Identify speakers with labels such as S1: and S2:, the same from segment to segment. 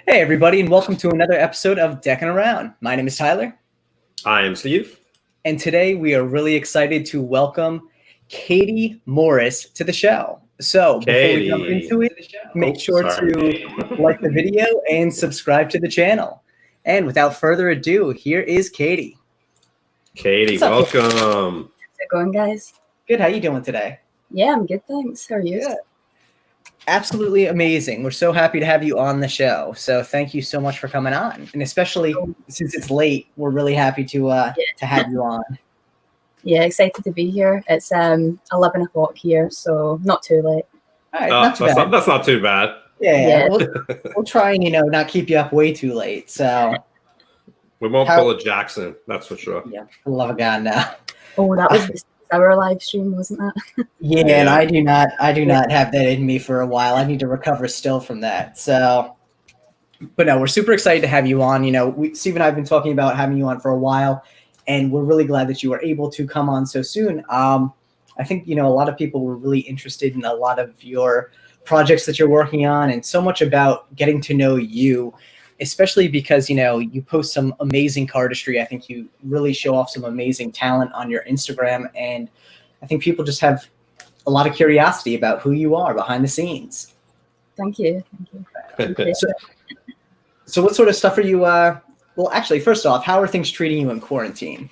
S1: Hey everybody, and welcome to another episode of Deckin Around. My name is Tyler.
S2: I am Steve.
S1: And today we are really excited to welcome Katie Morris to the show. So before we jump into it, make sure to like the video and subscribe to the channel. And without further ado, here is Katie.
S2: Katie, welcome.
S3: How's it going, guys?
S1: Good. How you doing today?
S3: Yeah, I'm good, thanks. How are you?
S1: Good. Absolutely amazing. We're so happy to have you on the show. So thank you so much for coming on. And especially since it's late, we're really happy to have you on.
S3: Yeah, excited to be here. It's 11 o'clock here, so not too late.
S1: All right, not too bad.
S2: That's not too bad.
S1: Yeah. We'll try and not keep you up way too late. So
S2: we won't pull a Jackson, that's for sure.
S1: Yeah, for the love of God, now.
S3: Oh, that was our live stream, wasn't that?
S1: Yeah, and I do not have that in me for a while. I need to recover still from that. So, but no, we're super excited to have you on. Steve and I have been talking about having you on for a while, and we're really glad that you were able to come on so soon. I think a lot of people were really interested in a lot of your projects that you're working on, and so much about getting to know you, especially because you post some amazing cardistry. I think you really show off some amazing talent on your Instagram, and I think people just have a lot of curiosity about who you are behind the scenes.
S3: Thank you.
S1: So what sort of stuff are you well, actually, first off, how are things treating you in quarantine?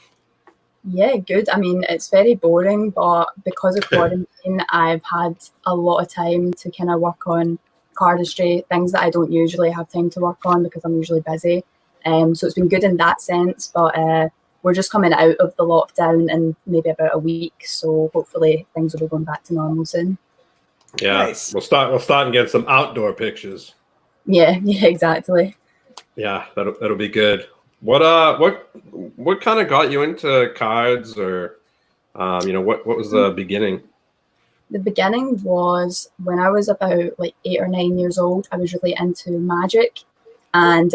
S3: Yeah, good. I mean, it's very boring, but because of quarantine, I've had a lot of time to kind of work on cardistry, things that I don't usually have time to work on because I'm usually busy. So it's been good in that sense, but we're just coming out of the lockdown in maybe about a week, so hopefully things will be going back to normal soon.
S2: Yeah, nice. We'll start and get some outdoor pictures.
S3: Yeah, exactly.
S2: Yeah, that'll be good. What kind of got you into cards, or what was the beginning?
S3: The beginning was when I was about like 8 or 9 years old. I was really into magic, and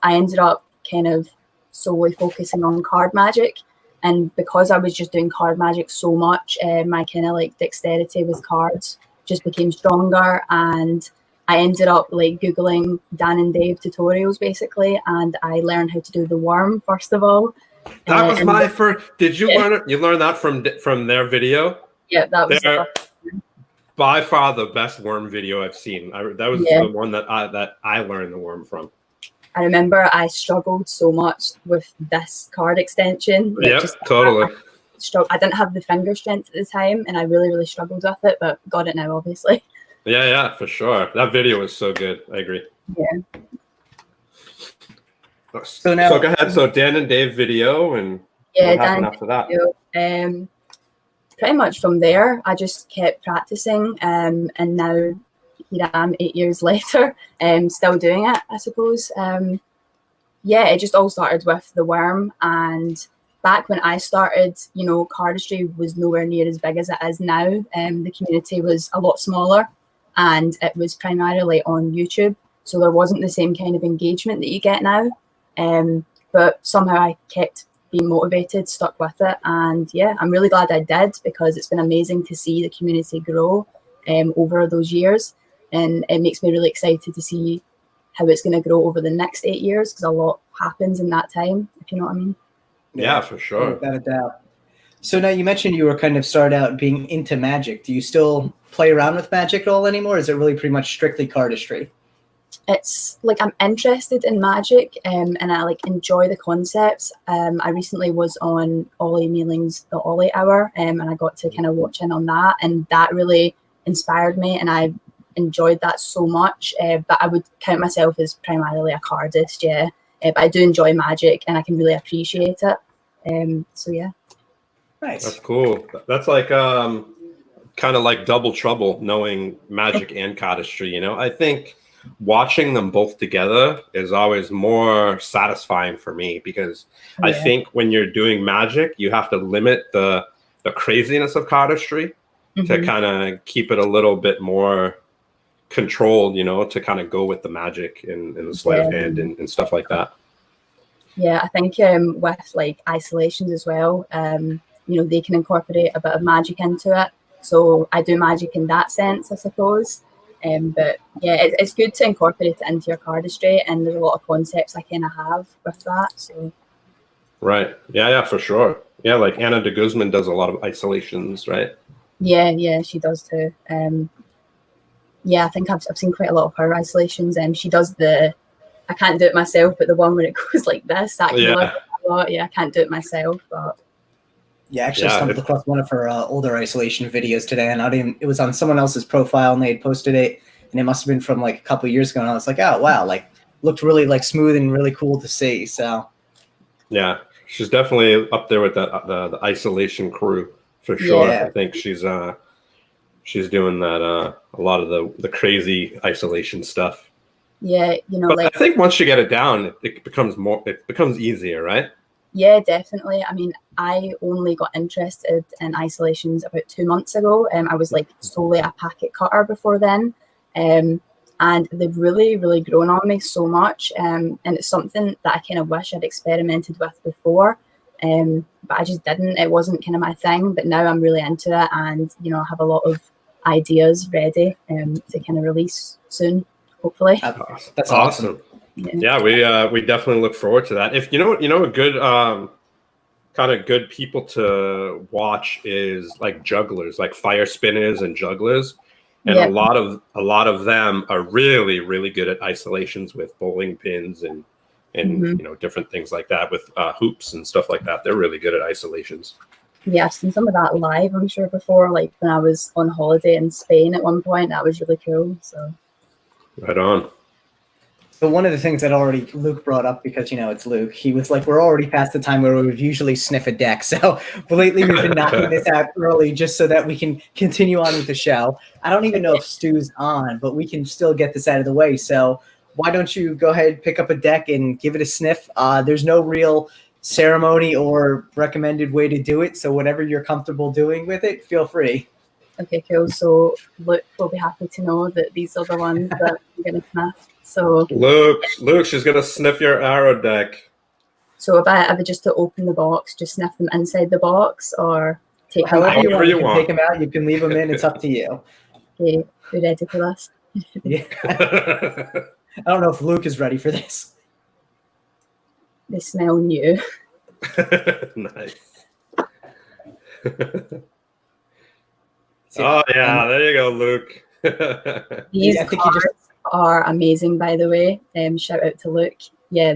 S3: I ended up kind of solely focusing on card magic. And because I was just doing card magic so much, my kind of like dexterity with cards just became stronger, and I ended up like Googling Dan and Dave tutorials basically, and I learned how to do the worm first of all.
S2: That was my first. Did you learn it? You learned that from their video?
S3: Yeah, that was
S2: by far the best worm video I've seen. That was the one that I learned the worm from.
S3: I remember I struggled so much with this card extension.
S2: Yeah, totally.
S3: I didn't have the finger strength at the time, and I really, really struggled with it, but got it now, obviously.
S2: Yeah, for sure. That video was so good. I agree.
S3: Yeah.
S2: So go ahead. So Dan and Dave video, and what happened after that?
S3: Video, pretty much from there, I just kept practicing, and now here I am 8 years later, still doing it, I suppose. It just all started with the worm, and back when I started, cardistry was nowhere near as big as it is now. The community was a lot smaller, and it was primarily on YouTube, so there wasn't the same kind of engagement that you get now. But somehow I kept being motivated, stuck with it, and I'm really glad I did, because it's been amazing to see the community grow over those years, and it makes me really excited to see how it's going to grow over the next 8 years, because a lot happens in that time, if you know what I mean.
S2: Yeah, for sure.
S1: Without a doubt. So now you mentioned you were kind of started out being into magic. Do you still play around with magic at all anymore? Or is it really pretty much strictly cardistry?
S3: It's like I'm interested in magic, and I like enjoy the concepts. I recently was on Ollie Mealing's The Ollie Hour, and I got to kind of watch in on that, and that really inspired me, and I enjoyed that so much. But I would count myself as primarily a cardist, but I do enjoy magic, and I can really appreciate it. So yeah.
S1: Nice.
S2: That's cool. That's like kind of like double trouble, knowing magic and cardistry. I think watching them both together is always more satisfying for me, because I think when you're doing magic, you have to limit the craziness of cardistry to kind of keep it a little bit more controlled, to kind of go with the magic and the sleight of hand and stuff like that.
S3: Yeah, I think with like isolations as well, they can incorporate a bit of magic into it. So I do magic in that sense, I suppose. But yeah, it's good to incorporate it into your cardistry, and there's a lot of concepts I kind of have with that. So
S2: Right. Yeah, for sure. Yeah, like Anna de Guzman does a lot of isolations, right?
S3: yeah, she does too. Yeah, I think I've seen quite a lot of her isolations. She does I can't do it myself, but the one where it goes like this, that can look a lot. Yeah, I can't do it myself, but
S1: yeah, actually stumbled across one of her older isolation videos today, and it was on someone else's profile, and they had posted it, and it must have been from like a couple of years ago, and I was like, oh wow, like looked really like smooth and really cool to see. So
S2: yeah, she's definitely up there with the isolation crew for sure.
S1: Yeah.
S2: I think she's doing that a lot of the crazy isolation stuff.
S3: Yeah,
S2: but like I think once you get it down, it becomes easier, right?
S3: Yeah, definitely. I mean, I only got interested in isolations about 2 months ago. I was like solely a packet cutter before then. And they've really, really grown on me so much. And it's something that I kind of wish I'd experimented with before. But I just didn't. It wasn't kind of my thing. But now I'm really into it, and I have a lot of ideas ready to kind of release soon, hopefully.
S1: That's awesome.
S2: Yeah, we definitely look forward to that. If a good kind of good people to watch is like jugglers, like fire spinners and jugglers, and a lot of them are really, really good at isolations with bowling pins and different things like that, with hoops and stuff like that. They're really good at isolations.
S3: Yeah, I've seen some of that live, I'm sure, before, like when I was on holiday in Spain at one point. That was really cool. So
S2: right on.
S1: So one of the things that already Luke brought up, because it's Luke, he was like, we're already past the time where we would usually sniff a deck. So lately we've been knocking this out early just so that we can continue on with the show. I don't even know if Stu's on, but we can still get this out of the way. So why don't you go ahead, pick up a deck and give it a sniff? There's no real ceremony or recommended way to do it. So whatever you're comfortable doing with it, feel free.
S3: Okay, cool. So Luke will be happy to know that these are the ones that I'm going to sniff. So
S2: Luke, she's gonna sniff your arrow deck.
S3: So if I just to open the box, just sniff them inside the box, or take them
S1: however you want. Take them out. You can leave them in. It's up to you.
S3: Okay, you ready for this?
S1: Yeah. I don't know if Luke is ready for this.
S3: They smell new.
S2: Nice. Oh yeah, there you go, Luke.
S3: These cards are amazing, by the way. Shout out to Luke. Yeah,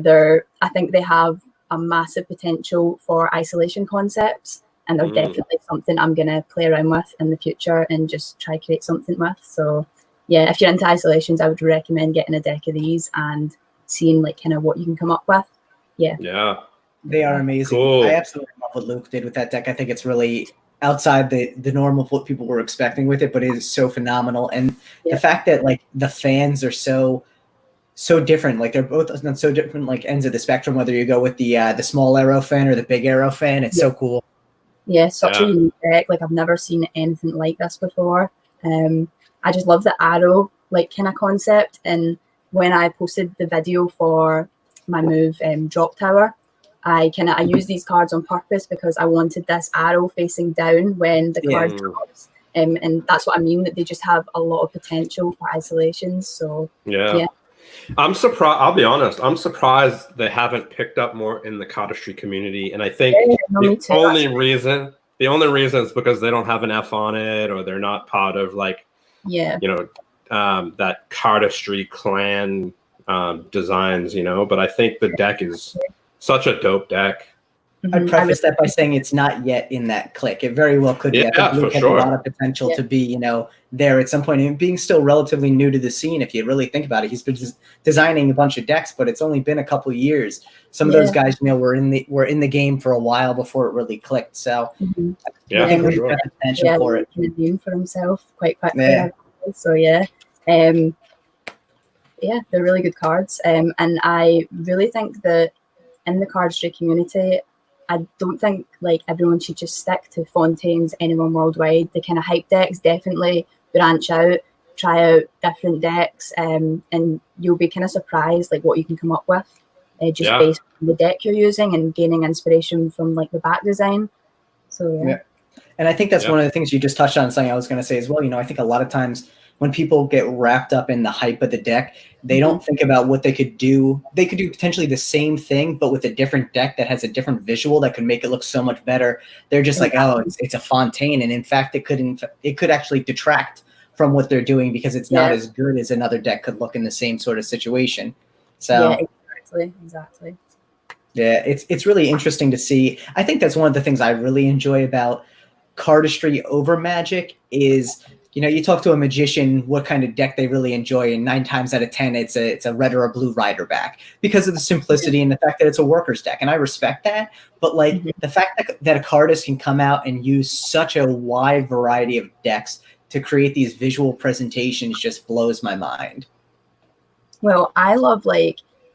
S3: I think they have a massive potential for isolation concepts, and they're definitely something I'm gonna play around with in the future and just try create something with. So yeah, if you're into isolations, I would recommend getting a deck of these and seeing like kind of what you can come up with. Yeah,
S1: they are amazing.
S2: Cool.
S1: I absolutely love what Luke did with that deck. I think it's really outside the norm of what people were expecting with it, but it is so phenomenal. And the fact that like the fans are so different, like they're both on so different like ends of the spectrum, whether you go with the small arrow fan or the big arrow fan, it's so cool.
S3: Yeah, such a unique deck. Like I've never seen anything like this before. I just love the arrow like kind of concept. And when I posted the video for my move Drop Tower, I used these cards on purpose because I wanted this arrow facing down when the card drops. And that's what I mean, that they just have a lot of potential for isolations. So yeah.
S2: I'm surprised. I'll be honest. I'm surprised they haven't picked up more in the Cottage community. And I think the only reason is because they don't have an F on it, or they're not part of like, that Cardistry clan designs, But I think the deck is such a dope deck.
S1: I'd preface that by saying it's not yet in that clique. It very well could be. I think Luke has a lot of potential to be, there at some point. And being still relatively new to the scene, if you really think about it, he's been designing a bunch of decks, but it's only been a couple of years. Some of those guys, were in the game for a while before it really clicked. So I think Luke's got the potential for it.
S3: He name for himself quite quickly. Yeah. So they're really good cards. And I really think that in the Cardistry community, I don't think like everyone should just stick to Fontaine's Anyone Worldwide. The kind of hype decks definitely branch out, try out different decks, and you'll be kind of surprised like what you can come up with just based on the deck you're using and gaining inspiration from like the back design. So
S1: and I think that's one of the things you just touched on, something I was going to say as well. I think a lot of times when people get wrapped up in the hype of the deck, they don't think about what they could do. They could do potentially the same thing, but with a different deck that has a different visual that could make it look so much better. They're just like, oh, it's a Fontaine. And in fact, it could actually detract from what they're doing because it's not as good as another deck could look in the same sort of situation. So
S3: exactly.
S1: Yeah, it's really interesting to see. I think that's one of the things I really enjoy about cardistry over Magic is, you know, you talk to a magician what kind of deck they really enjoy, and 9 times out of 10 it's a red or a blue rider back because of the simplicity and the fact that it's a worker's deck, and I respect that. But like the fact that a cardist can come out and use such a wide variety of decks to create these visual presentations just blows my mind.
S3: Well, I love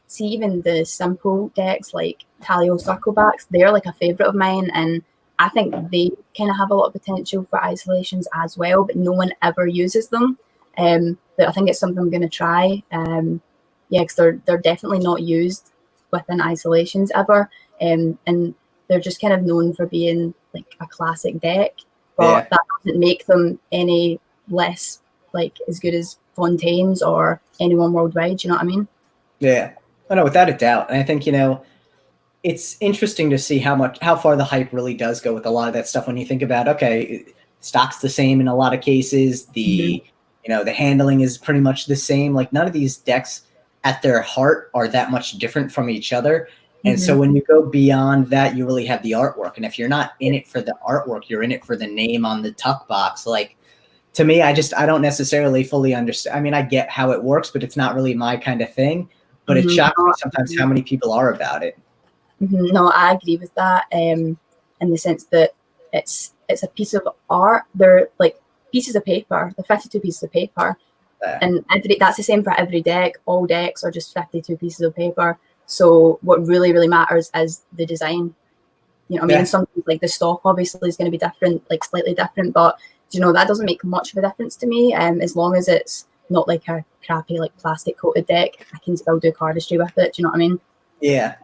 S3: see even the simple decks like Talio Circlebacks, they're like a favorite of mine, and I think they kind of have a lot of potential for isolations as well, but no one ever uses them. But I think it's something I'm going to try. Because they're definitely not used within isolations ever, and they're just kind of known for being like a classic deck, but that doesn't make them any less like as good as Fontaines or anyone worldwide. You know what I mean?
S1: Yeah. Oh, no, without a doubt. And I think, you know, it's interesting to see how far the hype really does go with a lot of that stuff when you think about, okay, stock's the same in a lot of cases. The handling is pretty much the same. Like none of these decks at their heart are that much different from each other. And so when you go beyond that, you really have the artwork. And if you're not in it for the artwork, you're in it for the name on the tuck box. Like to me, I don't necessarily fully understand. I mean, I get how it works, but it's not really my kind of thing. But it shocks me sometimes how many people are about it.
S3: No, I agree with that. In the sense that it's a piece of art. They're like pieces of paper. They're 52 pieces of paper, and that's the same for every deck. All decks are just 52 pieces of paper. So what really, really matters is the design. You know what I mean? And something like the stock obviously is going to be different, like slightly different, but you know that doesn't make much of a difference to me. As long as it's not like a crappy like plastic coated deck, I can still do cardistry with it. Do you know what I mean?
S1: Yeah,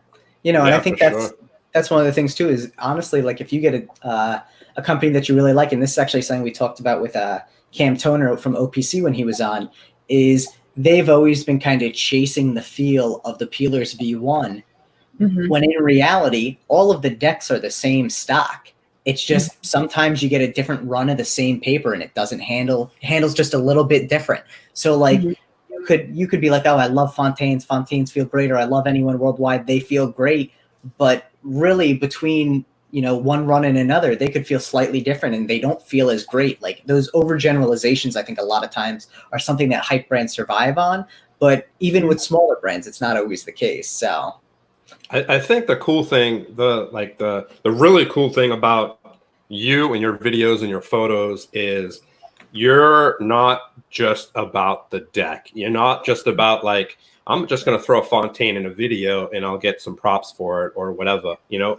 S1: you know, and I think that's one of the things too. Is honestly, like if you get a company that you really like, and this is actually something we talked about with Cam Toner from OPC when he was on, is they've always been kind of chasing the feel of the Peelers V1, when in reality, all of the decks are the same stock. It's just sometimes you get a different run of the same paper and it doesn't handles just a little bit different. So like you could be like, oh, I love Fontaines. Fontaines feel great, or I love anyone worldwide. They feel great. But really between, you know, one run and another, they could feel slightly different and they don't feel as great. Like those overgeneralizations, I think a lot of times are something that hype brands survive on. But even with smaller brands, it's not always the case. So
S2: I think the cool thing, the really cool thing about you and your videos and your photos is you're not just about the deck. You're not just about like, I'm just going to throw a Fontaine in a video and I'll get some props for it or whatever. You know,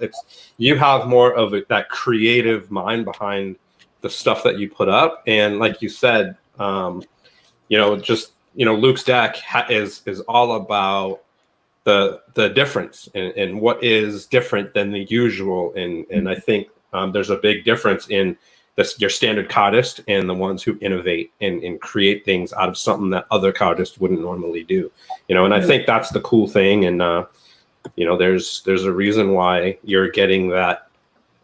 S2: you have more of that creative mind behind the stuff that you put up. And like you said, Luke's deck is all about the difference and what is different than the usual. And I think there's a big difference in your standard cardist and the ones who innovate and create things out of something that other cardists wouldn't normally do. You know, and I think that's the cool thing. And there's a reason why you're getting that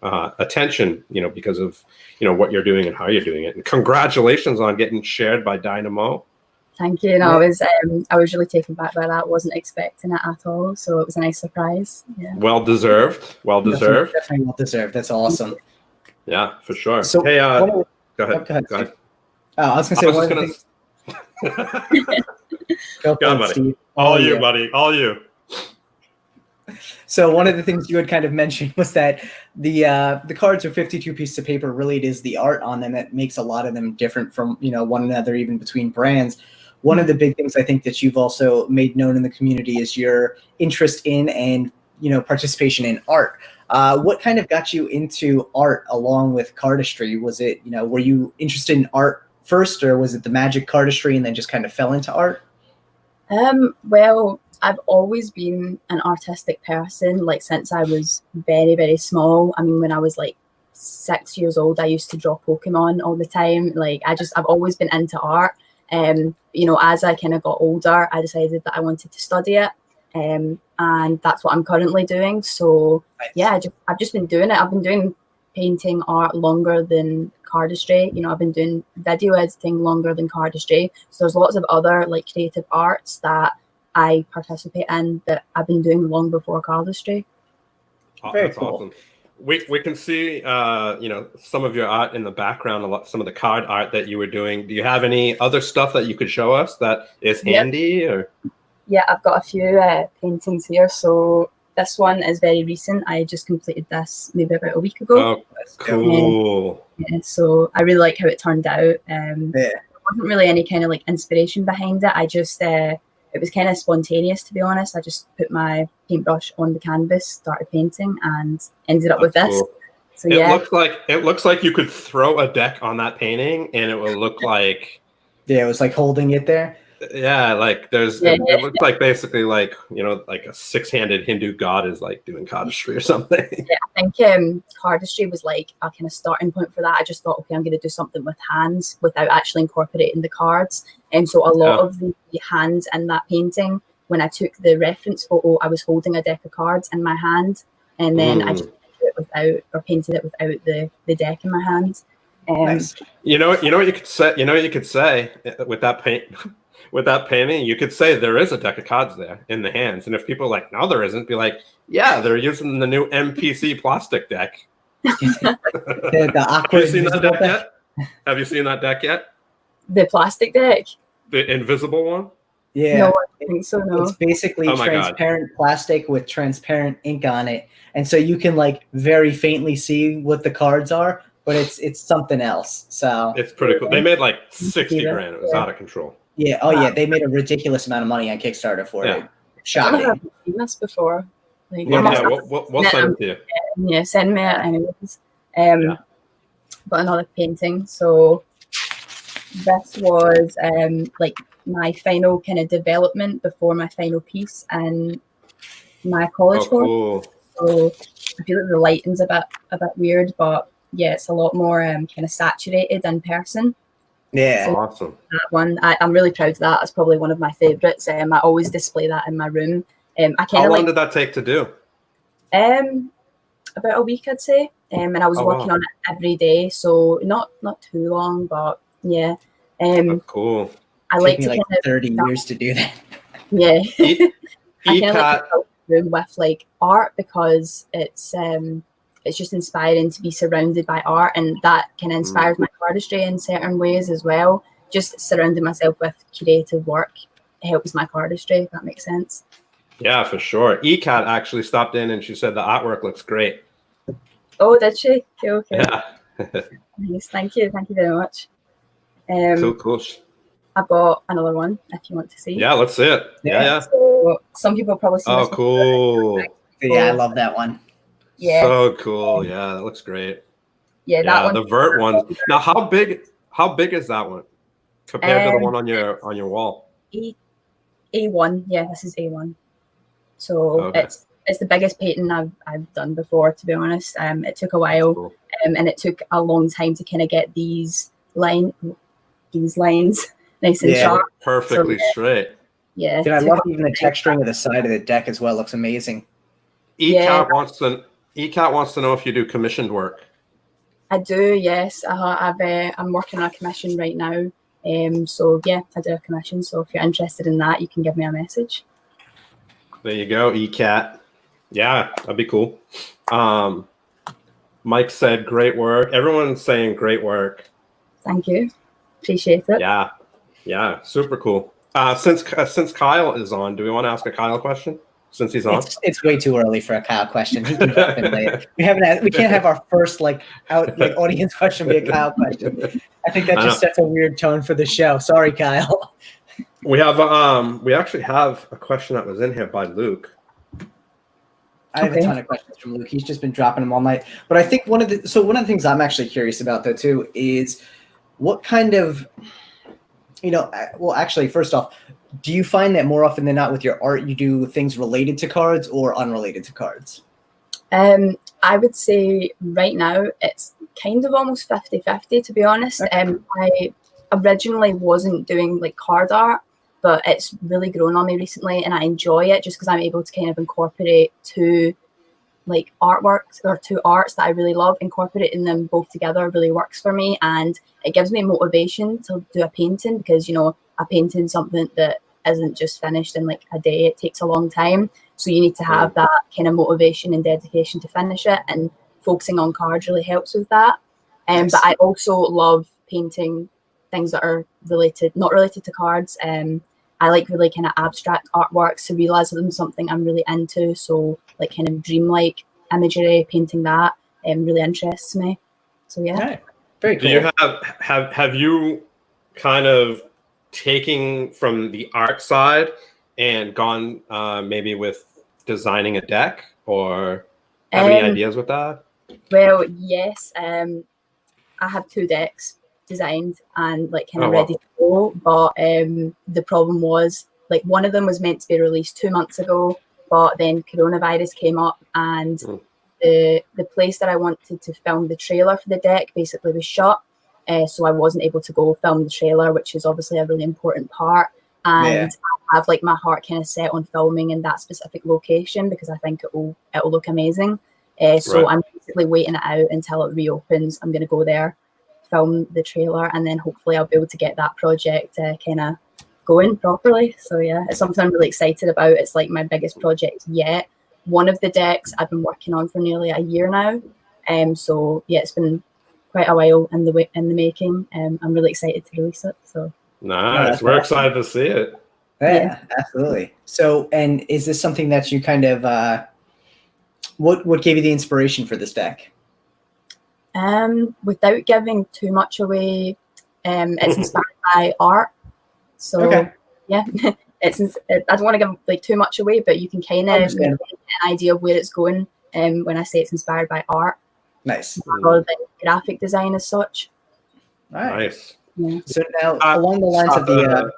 S2: attention, because of what you're doing and how you're doing it. And congratulations on getting shared by Dynamo.
S3: Thank you. No, I was really taken back by that. Wasn't expecting it at all. So it was a nice surprise. Yeah.
S2: Well deserved.
S1: Definitely well deserved. That's awesome.
S2: Yeah, for sure.
S1: So
S2: hey, go ahead.
S1: Go ahead. Oh, I was going to say Go
S2: on, buddy.
S1: Steve.
S2: All you, buddy. All you.
S1: So one of the things you had kind of mentioned was that the cards are 52 pieces of paper. Really, it is the art on them that makes a lot of them different from one another, even between brands. One of the big things I think that you've also made known in the community is your interest in and participation in art. What kind of got you into art along with cardistry? Was it were you interested in art first, or was it the magic cardistry and then just kind of fell into art?
S3: Well, I've always been an artistic person, like since I was very, very small. I mean, when I was like 6 years old, I used to draw Pokemon all the time. Like I've always been into art. You know, as I kind of got older, I decided that I wanted to study it, and that's what I'm currently doing. So yeah, I've just been doing it. I've been doing painting art longer than cardistry. You know, I've been doing video editing longer than cardistry. So there's lots of other like creative arts that I participate in that I've been doing long before cardistry.
S2: Oh,
S1: Very
S2: that's
S1: cool.
S2: awesome. We can see you know, some of your art in the background, some of the card art that you were doing. Do you have any other stuff that you could show us that is handy? Or
S3: yeah, I've got a few paintings here. So this one is very recent. I just completed this maybe about a week ago.
S2: oh, cool.
S3: Yeah, so I really like how it turned out. There wasn't really any kind of like inspiration behind it. I just it was kind of spontaneous, to be honest. I just put my paintbrush on the canvas, started painting, and ended up with this.
S2: Cool.
S3: So yeah,
S2: it looks like you could throw a deck on that painting, and it will look like
S1: Yeah, it was like holding it there.
S2: Yeah, like there's it looks like basically like, you know, like a six-handed Hindu god is like doing cardistry or something.
S3: Yeah, I think cardistry was like a kind of starting point for that. I just thought, okay, I'm going to do something with hands without actually incorporating the cards. And so a lot of the hands in that painting, when I took the reference photo, I was holding a deck of cards in my hand, and then I just painted it without the deck in my hand.
S1: Nice.
S2: You know what you could say. You know what you could say with that paint. With that painting, you could say there is a deck of cards there in the hands. And if people are like, no, there isn't, be like, yeah, they're using the new MPC plastic deck.
S1: The awkward
S2: Have you seen that deck yet? Have you seen that deck yet?
S3: The plastic deck?
S2: The invisible one?
S1: Yeah.
S3: No, I think so, no.
S1: It's basically
S2: Oh my
S1: transparent plastic with transparent ink on it. And so you can like very faintly see what the cards are, but it's something else. So
S2: it's pretty cool. They made like 60 grand. It was out of control.
S1: Yeah. Oh, yeah. They made a ridiculous amount of money on Kickstarter for it. Shocking.
S3: I haven't seen this before. Like,
S2: We'll send it to you.
S3: Yeah, send me it anyways. But another painting. So this was like my final kind of development before my final piece in my college course.
S2: Cool.
S3: So I feel like the lighting's a bit weird, but yeah, it's a lot more kind of saturated in person.
S1: Yeah.
S3: So
S2: awesome.
S3: That one, I'm really proud of that. It's probably one of my favorites. I always display that in my room.
S2: How long did that take to do?
S3: About a week, I'd say. And I was working on it every day, so not too long, but yeah.
S2: Cool.
S3: I like
S1: me
S3: to
S1: like
S3: kind of
S1: 30 years to do that.
S3: Yeah. I kind of like
S2: ECAT.
S3: to fill the room with like art because it's just inspiring to be surrounded by art, and that kind of inspires my cardistry in certain ways as well. Just surrounding myself with creative work helps my cardistry, if that makes sense.
S2: Yeah, for sure. ECAT actually stopped in and she said the artwork looks great.
S3: Oh, did she? Okay.
S2: Yeah.
S3: Nice. Thank you very much.
S2: Cool.
S3: I've got another one if you want to see.
S2: Yeah, let's see it. Yeah.
S3: So some people probably see this
S2: cool.
S1: Yeah, I love that one.
S3: Yeah.
S2: So cool. Yeah, that looks great.
S3: Yeah, that one.
S2: The vert one. Now, how big is that one compared to the one on your wall?
S3: A1. Yeah, this is A1. So it's the biggest painting I've done before, to be honest. It took a while,
S2: cool.
S3: And it took a long time to kind of get these lines nice and sharp,
S2: perfectly straight.
S3: Yeah.
S1: Dude, I love even the texturing of the side of the deck as well. Looks amazing.
S2: ECAT wants to know if you do commissioned work.
S3: I do, yes. I'm working on a commission right now. So yeah, I do a commission. So if you're interested in that, you can give me a message.
S2: There you go, ECAT. Yeah, that'd be cool. Mike said great work. Everyone's saying great work.
S3: Thank you. Appreciate it.
S2: Yeah, super cool. Since Kyle is on, do we want to ask a Kyle question? Since he's on,
S1: it's way too early for a Kyle question. He can jump in later. We can't have our first audience question be a Kyle question. I think that just sets a weird tone for the show. Sorry, Kyle.
S2: We actually have a question that was in here by Luke.
S1: I have a ton of questions from Luke. He's just been dropping them all night. But I think one of the things I'm actually curious about though too is what kind of, well, actually, first off, do you find that more often than not with your art, you do things related to cards or unrelated to cards?
S3: I would say right now it's kind of almost 50-50, to be honest. originally wasn't doing like card art, but it's really grown on me recently, and I enjoy it just because I'm able to kind of incorporate two like artworks or two arts that I really love. Incorporating them both together really works for me, and it gives me motivation to do a painting, because a painting something that isn't just finished in like a day. It takes a long time, so you need to have that kind of motivation and dedication to finish it, and focusing on cards really helps with that.
S1: Nice.
S3: But I also love painting things that are not related to cards. I like really kind of abstract artwork, surrealism, something I'm really into. So like kind of dreamlike imagery, painting that really interests me. So yeah.
S1: Right. Very cool.
S2: Do you have you kind of taking from the art side and gone maybe with designing a deck, or have any ideas with that?
S3: Well, yes. I have 2 decks designed and like kind of ready to go, but the problem was like one of them was meant to be released 2 months ago, but then coronavirus came up, and the place that I wanted to film the trailer for the deck basically was shut, so I wasn't able to go film the trailer, which is obviously a really important part. And I have like my heart kind of set on filming in that specific location because I think it'll look amazing. So I'm basically waiting it out until it reopens. I'm going to go there, film the trailer, and then hopefully I'll be able to get that project kind of going properly. So yeah, it's something I'm really excited about. It's like my biggest project yet. One of the decks I've been working on for nearly a year now. So yeah, it's been quite a while in the making. I'm really excited to release it. So
S2: nice. We're excited to see it.
S1: Yeah, absolutely. So, and is this something that you kind of what gave you the inspiration for this deck?
S3: Without giving too much away, it's inspired by art. So yeah, I don't want to give like too much away, but you can kind of get an idea of where it's going. When I say it's inspired by art,
S1: nice,
S3: rather than graphic design as such.
S1: All right.
S2: Nice.
S3: Yeah.
S1: So now, along the lines of the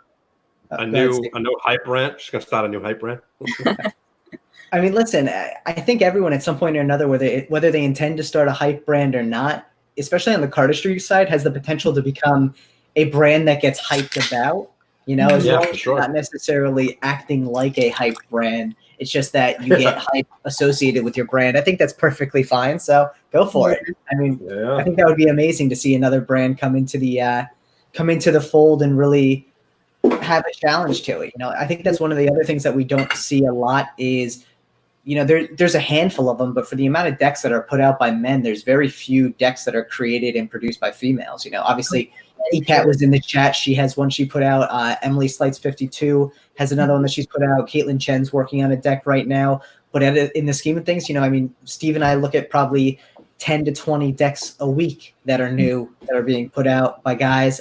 S2: a new hype brand. She's gonna start a new hype brand.
S1: I mean, listen, I think everyone at some point or another, whether they intend to start a hype brand or not, especially on the cardistry side, has the potential to become a brand that gets hyped about. As long as you're not necessarily acting like a hype brand. It's just that you get hype associated with your brand. I think that's perfectly fine. So go for it. I mean, I think that would be amazing to see another brand come into the fold and really have a challenge to it. I think that's one of the other things that we don't see a lot is, there's a handful of them, but for the amount of decks that are put out by men, there's very few decks that are created and produced by females. Obviously, ECAT was in the chat. She has one she put out. Emily Slights 52 has another one that she's put out. Caitlin Chen's working on a deck right now. But in the scheme of things, Steve and I look at probably 10 to 20 decks a week that are new, that are being put out by guys.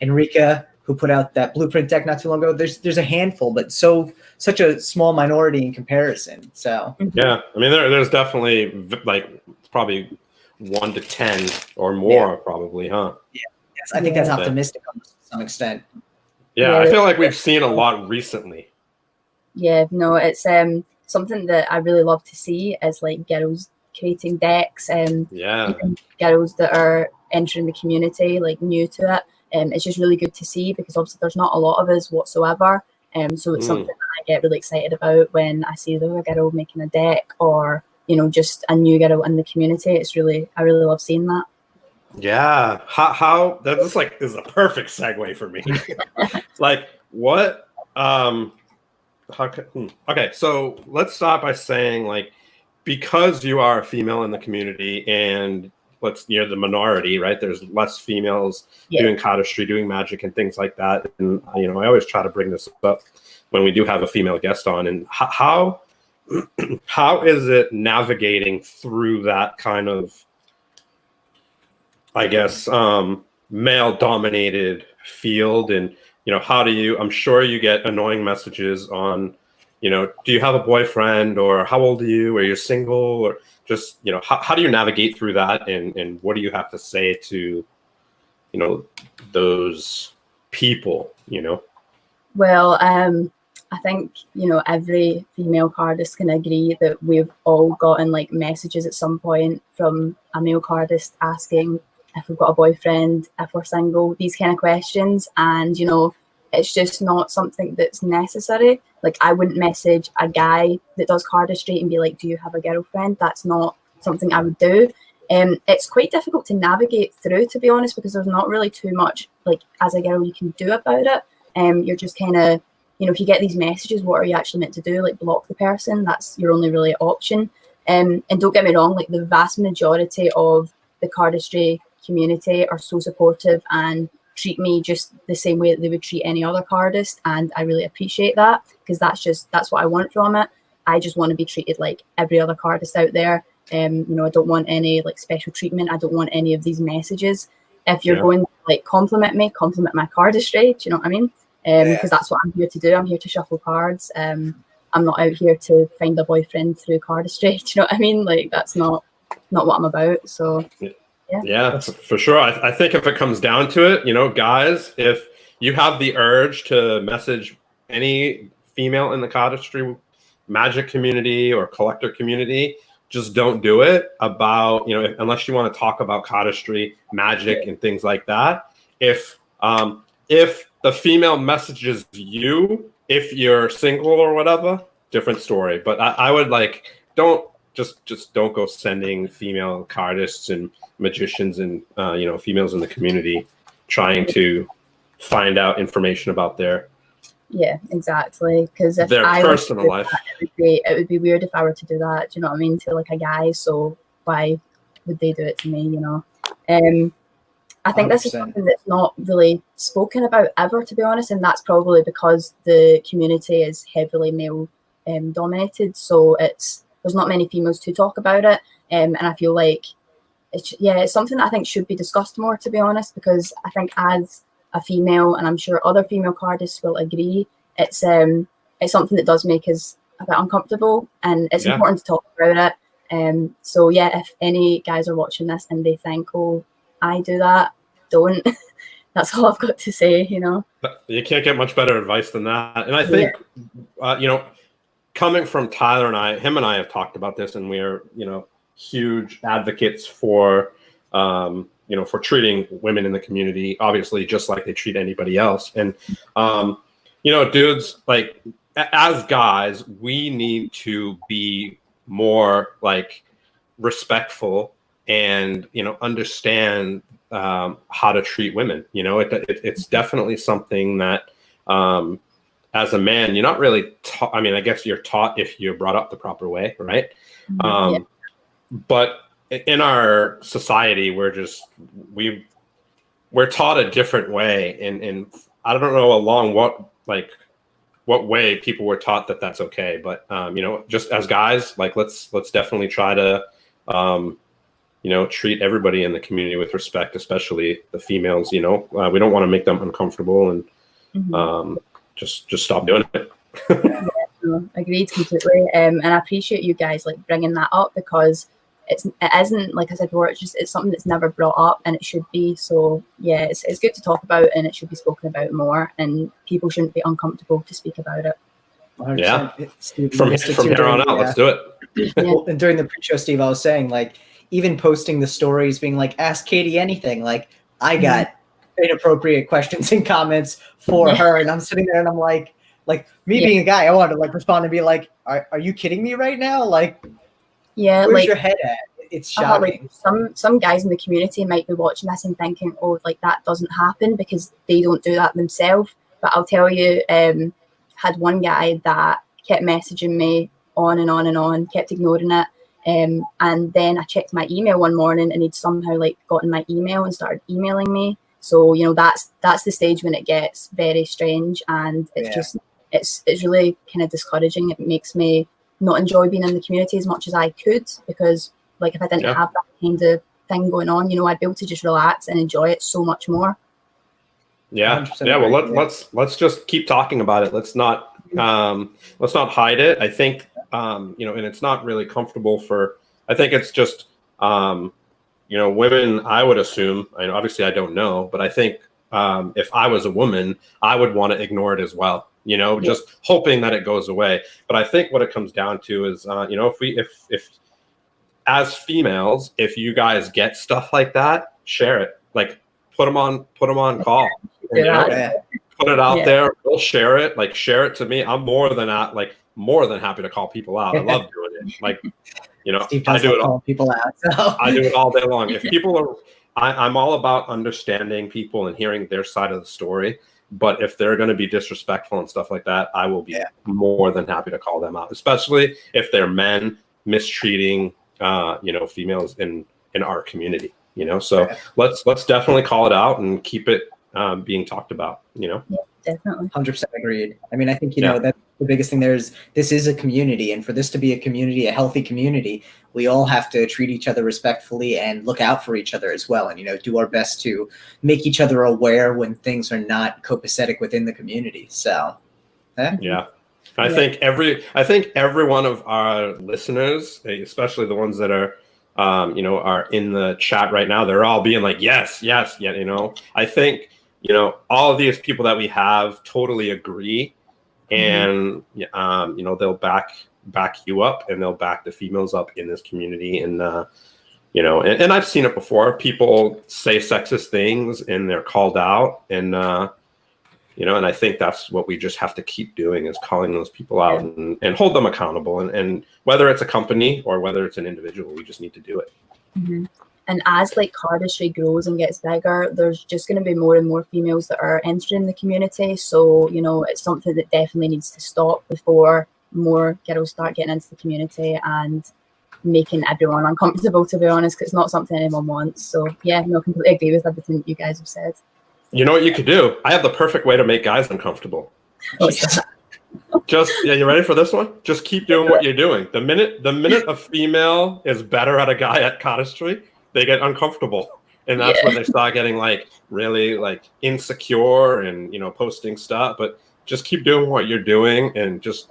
S1: Enrica, who put out that blueprint deck not too long ago. There's a handful, but such a small minority in comparison. So
S2: yeah, I mean there's definitely like probably 1 to 10 or more, probably, huh?
S1: Yeah, yes, I think that's optimistic to some extent.
S2: Yeah, I feel like we've seen a lot recently.
S3: Yeah, no, it's something that I really love to see is like girls creating decks and even girls that are entering the community like new to it. It's just really good to see because obviously there's not a lot of us whatsoever. So it's something that I get really excited about when I see the girl making a deck or, just a new girl in the community. I really love seeing that.
S2: Yeah. How that's like is a perfect segue for me. Like what okay, so let's start by saying like because you are a female in the community and you're the minority, right? There's less females doing cardistry, doing magic, and things like that. And I always try to bring this up when we do have a female guest on. And how is it navigating through that kind of, I guess, male-dominated field? And how do you? I'm sure you get annoying messages on, do you have a boyfriend, or how old are you, or you're single, or just, how do you navigate through that, and what do you have to say to, those people,
S3: Well, I think, every female cardist can agree that we've all gotten like messages at some point from a male cardist asking if we've got a boyfriend, if we're single, these kind of questions. And, you know, it's just not something that's necessary. Like, I wouldn't message a guy that does cardistry and be like, do you have a girlfriend? That's not something I would do. It's quite difficult to navigate through, to be honest, because there's not really too much, like, as a girl, you can do about it. You're just kind of, you know, if you get these messages, what are you actually meant to do? Like, block the person. That's your only really option. And don't get me wrong, like, the vast majority of the cardistry community are so supportive and treat me just the same way that they would treat any other cardist, and I really appreciate that, because that's what I want from it. I just want to be treated like every other cardist out there. You know, I don't want any like special treatment. I don't want any of these messages. If you're going to like compliment me, compliment my cardistry. Do you know what I mean? Because that's what I'm here to do. I'm here to shuffle cards. I'm not out here to find a boyfriend through cardistry. Do you know what I mean? Like, that's not what I'm about. So
S2: yeah, for sure. I think if it comes down to it, you know, guys, if you have the urge to message any female in the cardistry magic community or collector community, just don't do it about, you know, unless you want to talk about cardistry, magic, and things like that. If the female messages you, if you're single or whatever, different story. But I would like, don't go sending female cardists and magicians and you know, females in the community trying to find out information about their
S3: exactly, because if
S2: their
S3: I
S2: personal life,
S3: it would be weird if I were to do that. Do you know what I mean? To like a guy, so why would they do it to me? You know, I think 100%. This is something that's not really spoken about ever, to be honest, and that's probably because the community is heavily male dominated. So there's not many females to talk about it, and I feel like it's something that I think should be discussed more, to be honest, because I think as a female, and I'm sure other female cardists will agree, it's something that does make us a bit uncomfortable, and it's important to talk about it. So yeah, if any guys are watching this and they think, oh, I do that, don't. That's all I've got to say, you know.
S2: You can't get much better advice than that. And I think, you know, coming from Tyler and him and I have talked about this, and we are, you know, huge advocates for, you know, for treating women in the community, obviously, just like they treat anybody else. And, you know, dudes, like, as guys, we need to be more like respectful and, you know, understand how to treat women. You know, it's definitely something that, as a man, you're not really taught. I mean, I guess you're taught if you're brought up the proper way, right? But in our society, we're taught a different way, and I don't know along what way people were taught that that's okay. But you know, just as guys, like let's definitely try to you know, treat everybody in the community with respect, especially the females. You know, we don't want to make them uncomfortable, and just stop doing it.
S3: Agreed completely. And I appreciate you guys like bringing that up, because it isn't, like I said before, it's something that's never brought up, and it should be. So yeah, it's good to talk about, and it should be spoken about more, and people shouldn't be uncomfortable to speak about it.
S1: 100%.
S2: Yeah,
S1: Steve,
S2: from here on out, let's do it.
S1: Well, and during the pre-show, Steve, I was saying, like, even posting the stories, being like, ask Katie anything. Like, I got inappropriate questions and comments for her, and I'm sitting there and I'm like me being a guy, I wanted to like respond and be like, are you kidding me right now? Like, where's
S3: like,
S1: your head at? It's shocking.
S3: Like some guys in the community might be watching this and thinking, oh, like that doesn't happen because they don't do that themselves. But I'll tell you, had one guy that kept messaging me on and on and on, kept ignoring it. And then I checked my email one morning, and he'd somehow like gotten my email and started emailing me. So, you know, that's the stage when it gets very strange, and it's just it's really kind of discouraging. It makes me not enjoy being in the community as much as I could, because like if I didn't have that kind of thing going on, you know, I'd be able to just relax and enjoy it so much more.
S2: Yeah. Well, let's just keep talking about it. Let's not hide it. I think you know, and it's not really comfortable for. I think it's just you know, women. I would assume. I know, obviously, I don't know, but I think if I was a woman, I would want to ignore it as well. You know, just hoping that it goes away. But I think what it comes down to is, you know, if as females, if you guys get stuff like that, share it. Like put them on call.
S3: Do
S2: You know,
S3: that.
S2: put it out
S3: Yeah.
S2: there. We'll share it. Like share it to me. I'm more than happy to call people out. I love doing it. Like, you know,
S1: Steve
S2: I
S1: does
S2: do
S1: love
S2: it all.
S1: calling people out. So.
S2: I do it all day long. If people are, I'm all about understanding people and hearing their side of the story. But if they're going to be disrespectful and stuff like that, I will be more than happy to call them out, especially if they're men mistreating, females in our community. You know, so let's definitely call it out and keep it being talked about. You know,
S3: Definitely.
S1: 100% agreed. I mean, I think, you know, that the biggest thing there is this is a community, and for this to be a community, a healthy community, we all have to treat each other respectfully and look out for each other as well. And, you know, do our best to make each other aware when things are not copacetic within the community. So,
S2: I think every one of our listeners, especially the ones that are, are in the chat right now, they're all being like, yes, yeah. You know, I think, you know, all of these people that we have totally agree, and they'll back you up, and they'll back the females up in this community. And and I've seen it before. People say sexist things and they're called out, and and I think that's what we just have to keep doing, is calling those people out and hold them accountable. And whether it's a company or whether it's an individual, we just need to do it.
S3: And as like cardistry grows and gets bigger, there's just going to be more and more females that are entering the community. So, you know, it's something that definitely needs to stop before more girls start getting into the community and making everyone uncomfortable, to be honest, because it's not something anyone wants. So yeah, no, completely agree with everything that you guys have said.
S2: You know what you could do? I have the perfect way to make guys uncomfortable. You ready for this one? Just keep doing what you're doing. The minute a female is better at a guy at Cardistry, they get uncomfortable. And that's when they start getting like really like insecure and, you know, posting stuff. But just keep doing what you're doing, and just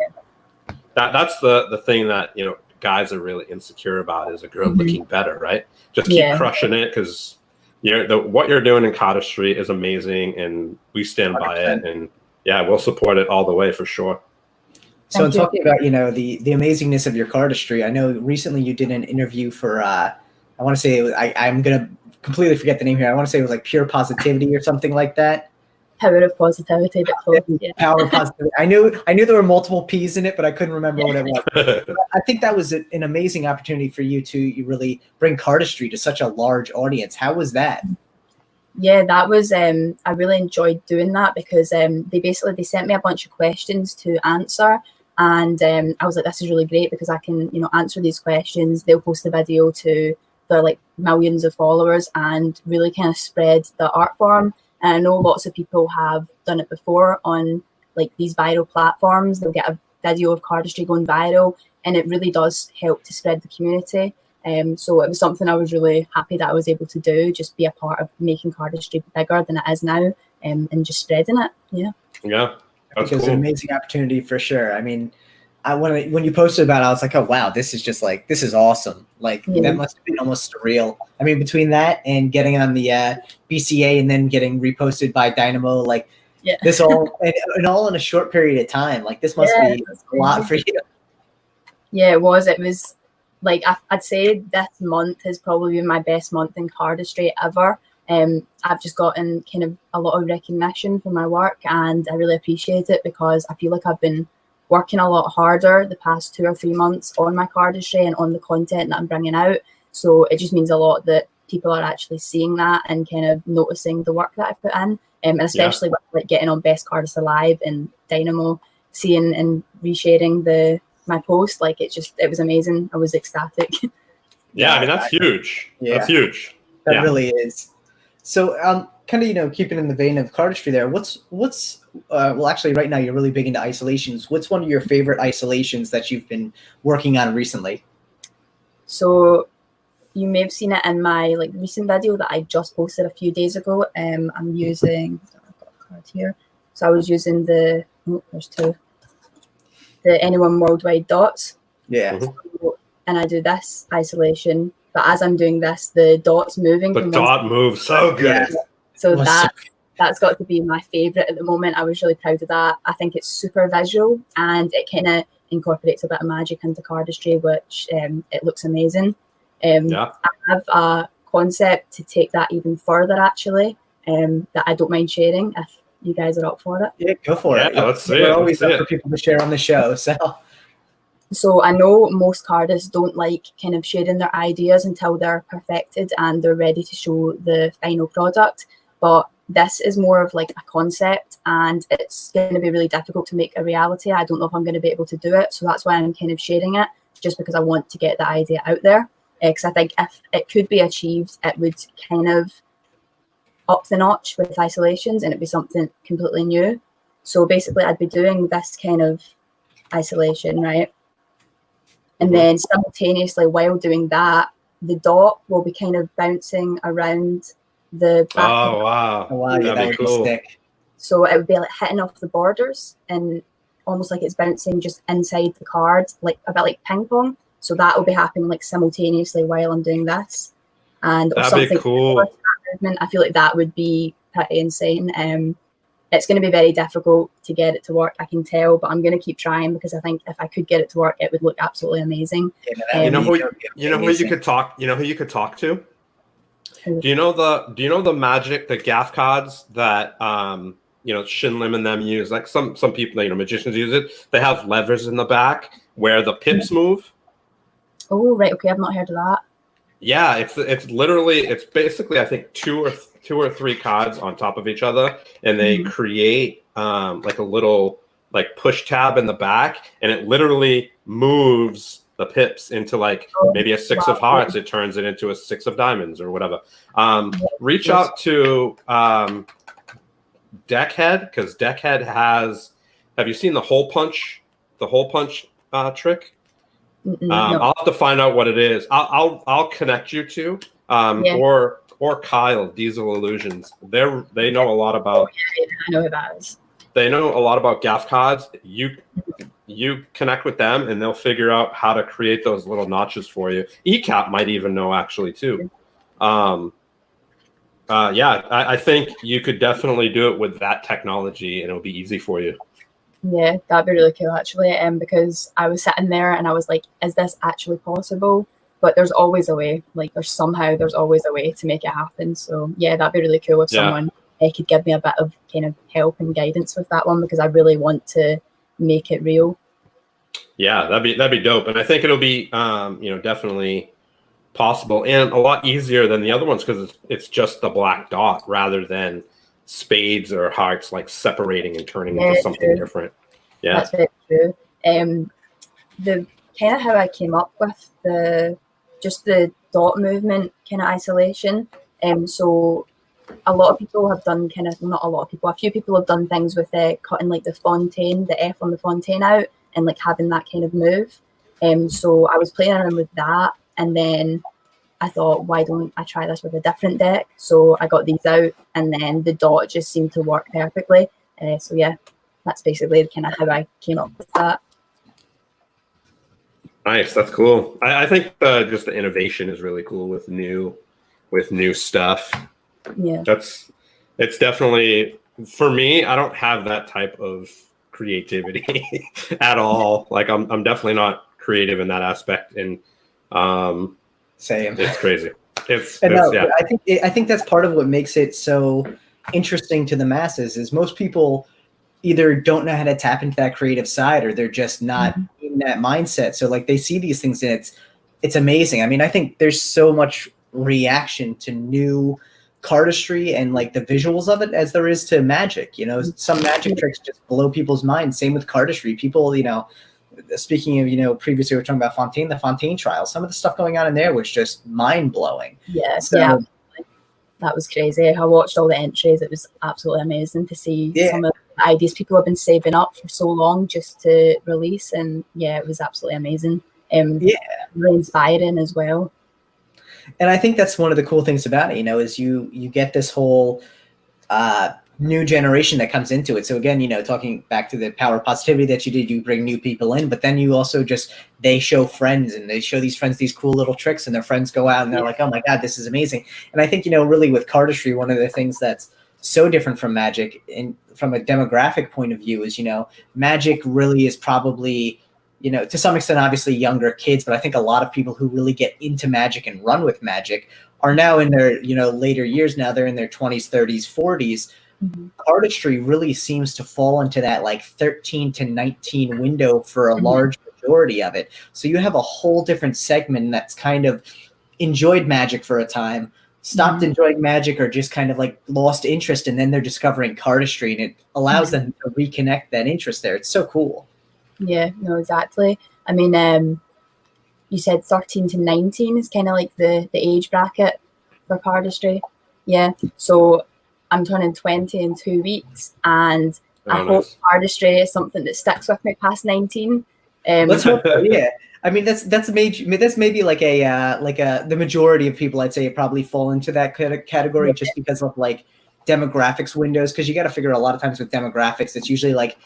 S2: that's the thing that, you know, guys are really insecure about, is a girl looking better, right? Just keep crushing it, because what you're doing in Cottage is amazing, and we stand 100%. By it, and we'll support it all the way for sure.
S1: So in talking about, you know, the amazingness of your cardistry, I know recently you did an interview for I want to say it was, I'm gonna completely forget the name here. I want to say it was like Pure Positivity or something like that.
S3: Power of Positivity.
S1: Power of Positivity. I knew there were multiple P's in it, but I couldn't remember what it was. I think that was an amazing opportunity for you to really bring cardistry to such a large audience. How was that?
S3: Yeah, that was I really enjoyed doing that, because they sent me a bunch of questions to answer, and I was like, this is really great, because I can, you know, answer these questions. They'll post the video to their like millions of followers and really kind of spread the art form. And I know lots of people have done it before on like these viral platforms. They'll get a video of cardistry going viral, and it really does help to spread the community. So it was something I was really happy that I was able to do, just be a part of making cardistry bigger than it is now, and just spreading it.
S2: Yeah, that's
S1: cool. It was an amazing opportunity for sure. I mean, when you posted about it, I was like, oh wow, this is awesome. Like that must have been almost surreal. I mean, between that and getting on the BCA and then getting reposted by Dynamo, like this all and all in a short period of time. Like this must be a lot for you.
S3: Yeah, it was. It was like I'd say this month has probably been my best month in cardistry ever. I've just gotten kind of a lot of recognition for my work, and I really appreciate it, because I feel like I've been working a lot harder the past 2 or 3 months on my cardistry and on the content that I'm bringing out. So it just means a lot that people are actually seeing that and kind of noticing the work that I put in, and especially with like getting on Best Cardist Alive and Dynamo, seeing and resharing my post. Like it was amazing. I was ecstatic.
S2: I mean, that's huge. That's huge.
S1: That really is. So kind of, you know, keeping in the vein of cardistry there, what's well, actually right now you're really big into isolations. What's one of your favorite isolations that you've been working on recently?
S3: So you may have seen it in my like recent video that I just posted a few days ago. I'm using, I've got a card here. So I was using there's two, the Anyone Worldwide dots.
S1: Yeah.
S3: So, and I do this isolation, but as I'm doing this, the dot's moving.
S2: The dot moves so good.
S3: Yeah. So that's got to be my favorite at the moment. I was really proud of that. I think it's super visual, and it kind of incorporates a bit of magic into cardistry, which it looks amazing. I have a concept to take that even further, actually, that I don't mind sharing if you guys are up for it.
S1: Yeah, go for it.
S2: Let's see
S1: We're
S2: it.
S1: always
S2: Let's
S1: up
S2: see
S1: for people to share on the show.
S3: So I know most Cardists don't like kind of sharing their ideas until they're perfected and they're ready to show the final product. But this is more of like a concept, and it's going to be really difficult to make a reality. I don't know if I'm going to be able to do it. So that's why I'm kind of sharing it, just because I want to get the idea out there. Because I think if it could be achieved, it would kind of up the notch with isolations, and it'd be something completely new. So basically I'd be doing this kind of isolation, right? And then simultaneously, while doing that, the dot will be kind of bouncing around the back.
S2: Oh, wow.
S1: Oh, wow, yeah, that would be sick.
S3: So it would be like hitting off the borders and almost like it's bouncing just inside the card, like a bit like ping pong. So that will be happening like simultaneously while I'm doing this. And
S2: that'd be cool.
S3: Movement, I feel like that would be pretty insane. It's going to be very difficult to get it to work, I can tell, but I'm going to keep trying because I think if I could get it to work, it would look absolutely amazing.
S2: You know who you could talk to? Do you know the magic, the gaff cards that Shin Lim and them use? Like some people, magicians use it. They have levers in the back where the pips move.
S3: Oh, right. Okay, I've not heard of that.
S2: Yeah, it's basically I think two or three cards on top of each other, and they create like a little like push tab in the back, and it literally moves the pips into like maybe a six of hearts. It turns it into a six of diamonds or whatever. Reach out to Deckhead, because Deckhead has. Have you seen the hole punch? The hole punch trick.
S3: No.
S2: I'll have to find out what it is. I'll connect you to or Kyle, Diesel Illusions. They know a lot about.
S3: I know who that is.
S2: They know a lot about gaff cards. You connect with them, and they'll figure out how to create those little notches for you. ECAP might even know actually too. I think you could definitely do it with that technology, and it'll be easy for you.
S3: Yeah, that'd be really cool actually. Because I was sitting there and I was like, is this actually possible? But there's always a way. Like there's always a way to make it happen. So yeah, that'd be really cool if someone could give me a bit of kind of help and guidance with that one, because I really want to make it real. Yeah,
S2: that'd be dope. And I think it'll be definitely possible and a lot easier than the other ones, because it's just the black dot rather than spades or hearts like separating and turning into something different. Yeah,
S3: that's very true. The kind of how I came up with the dot movement kind of isolation. So a lot of people have done a few people have done things with cutting like the F on the fontaine out and like having that kind of move. So I was playing around with that, and then I thought, why don't I try this with a different deck? So I got these out, and then the dot just seemed to work perfectly. So yeah, that's basically kind of how I came up with that.
S2: Nice, that's cool. I think just the innovation is really cool with new stuff.
S3: Yeah,
S2: it's definitely, for me, I don't have that type of creativity at all. Like I'm definitely not creative in that aspect, and
S1: same.
S2: It's crazy.
S1: I think that's part of what makes it so interesting to the masses is most people either don't know how to tap into that creative side, or they're just not in that mindset. So like they see these things and it's amazing. I mean, I think there's so much reaction to new cardistry and like the visuals of it as there is to magic. Some magic tricks just blow people's minds. Same with cardistry. People, speaking of, previously we were talking about the Fontaine trial. Some of the stuff going on in there was just mind blowing.
S3: Yeah, yeah, that was crazy. I watched all the entries. It was absolutely amazing to see some of the ideas people have been saving up for so long just to release, and yeah, it was absolutely amazing. Really inspiring as well.
S1: And I think that's one of the cool things about it, is you get this whole new generation that comes into it. So again, talking back to the power of positivity that you did, you bring new people in, but then you also they show friends, and they show these friends these cool little tricks, and their friends go out and they're like, oh my God, this is amazing. And I think, really with cardistry, one of the things that's so different from magic and from a demographic point of view is, magic really is probably to some extent, obviously younger kids, but I think a lot of people who really get into Magic and run with Magic are now in their, later years. Now they're in their 20s, 30s, 40s. Cardistry really seems to fall into that like 13 to 19 window for a large majority of it. So you have a whole different segment that's kind of enjoyed Magic for a time, stopped enjoying Magic, or just kind of like lost interest, and then they're discovering Cardistry, and it allows them to reconnect that interest there. It's so cool.
S3: Yeah, no, exactly. I mean, you said 13 to 19 is kind of like the age bracket for Cardistry. Yeah, so I'm turning 20 in 2 weeks, and I hope Cardistry is something that sticks with me past 19.
S1: Let's hope so, yeah. I mean, that's major. That's maybe like the majority of people, I'd say, probably fall into that category just because of like demographics windows. Because you got to figure a lot of times with demographics, it's usually like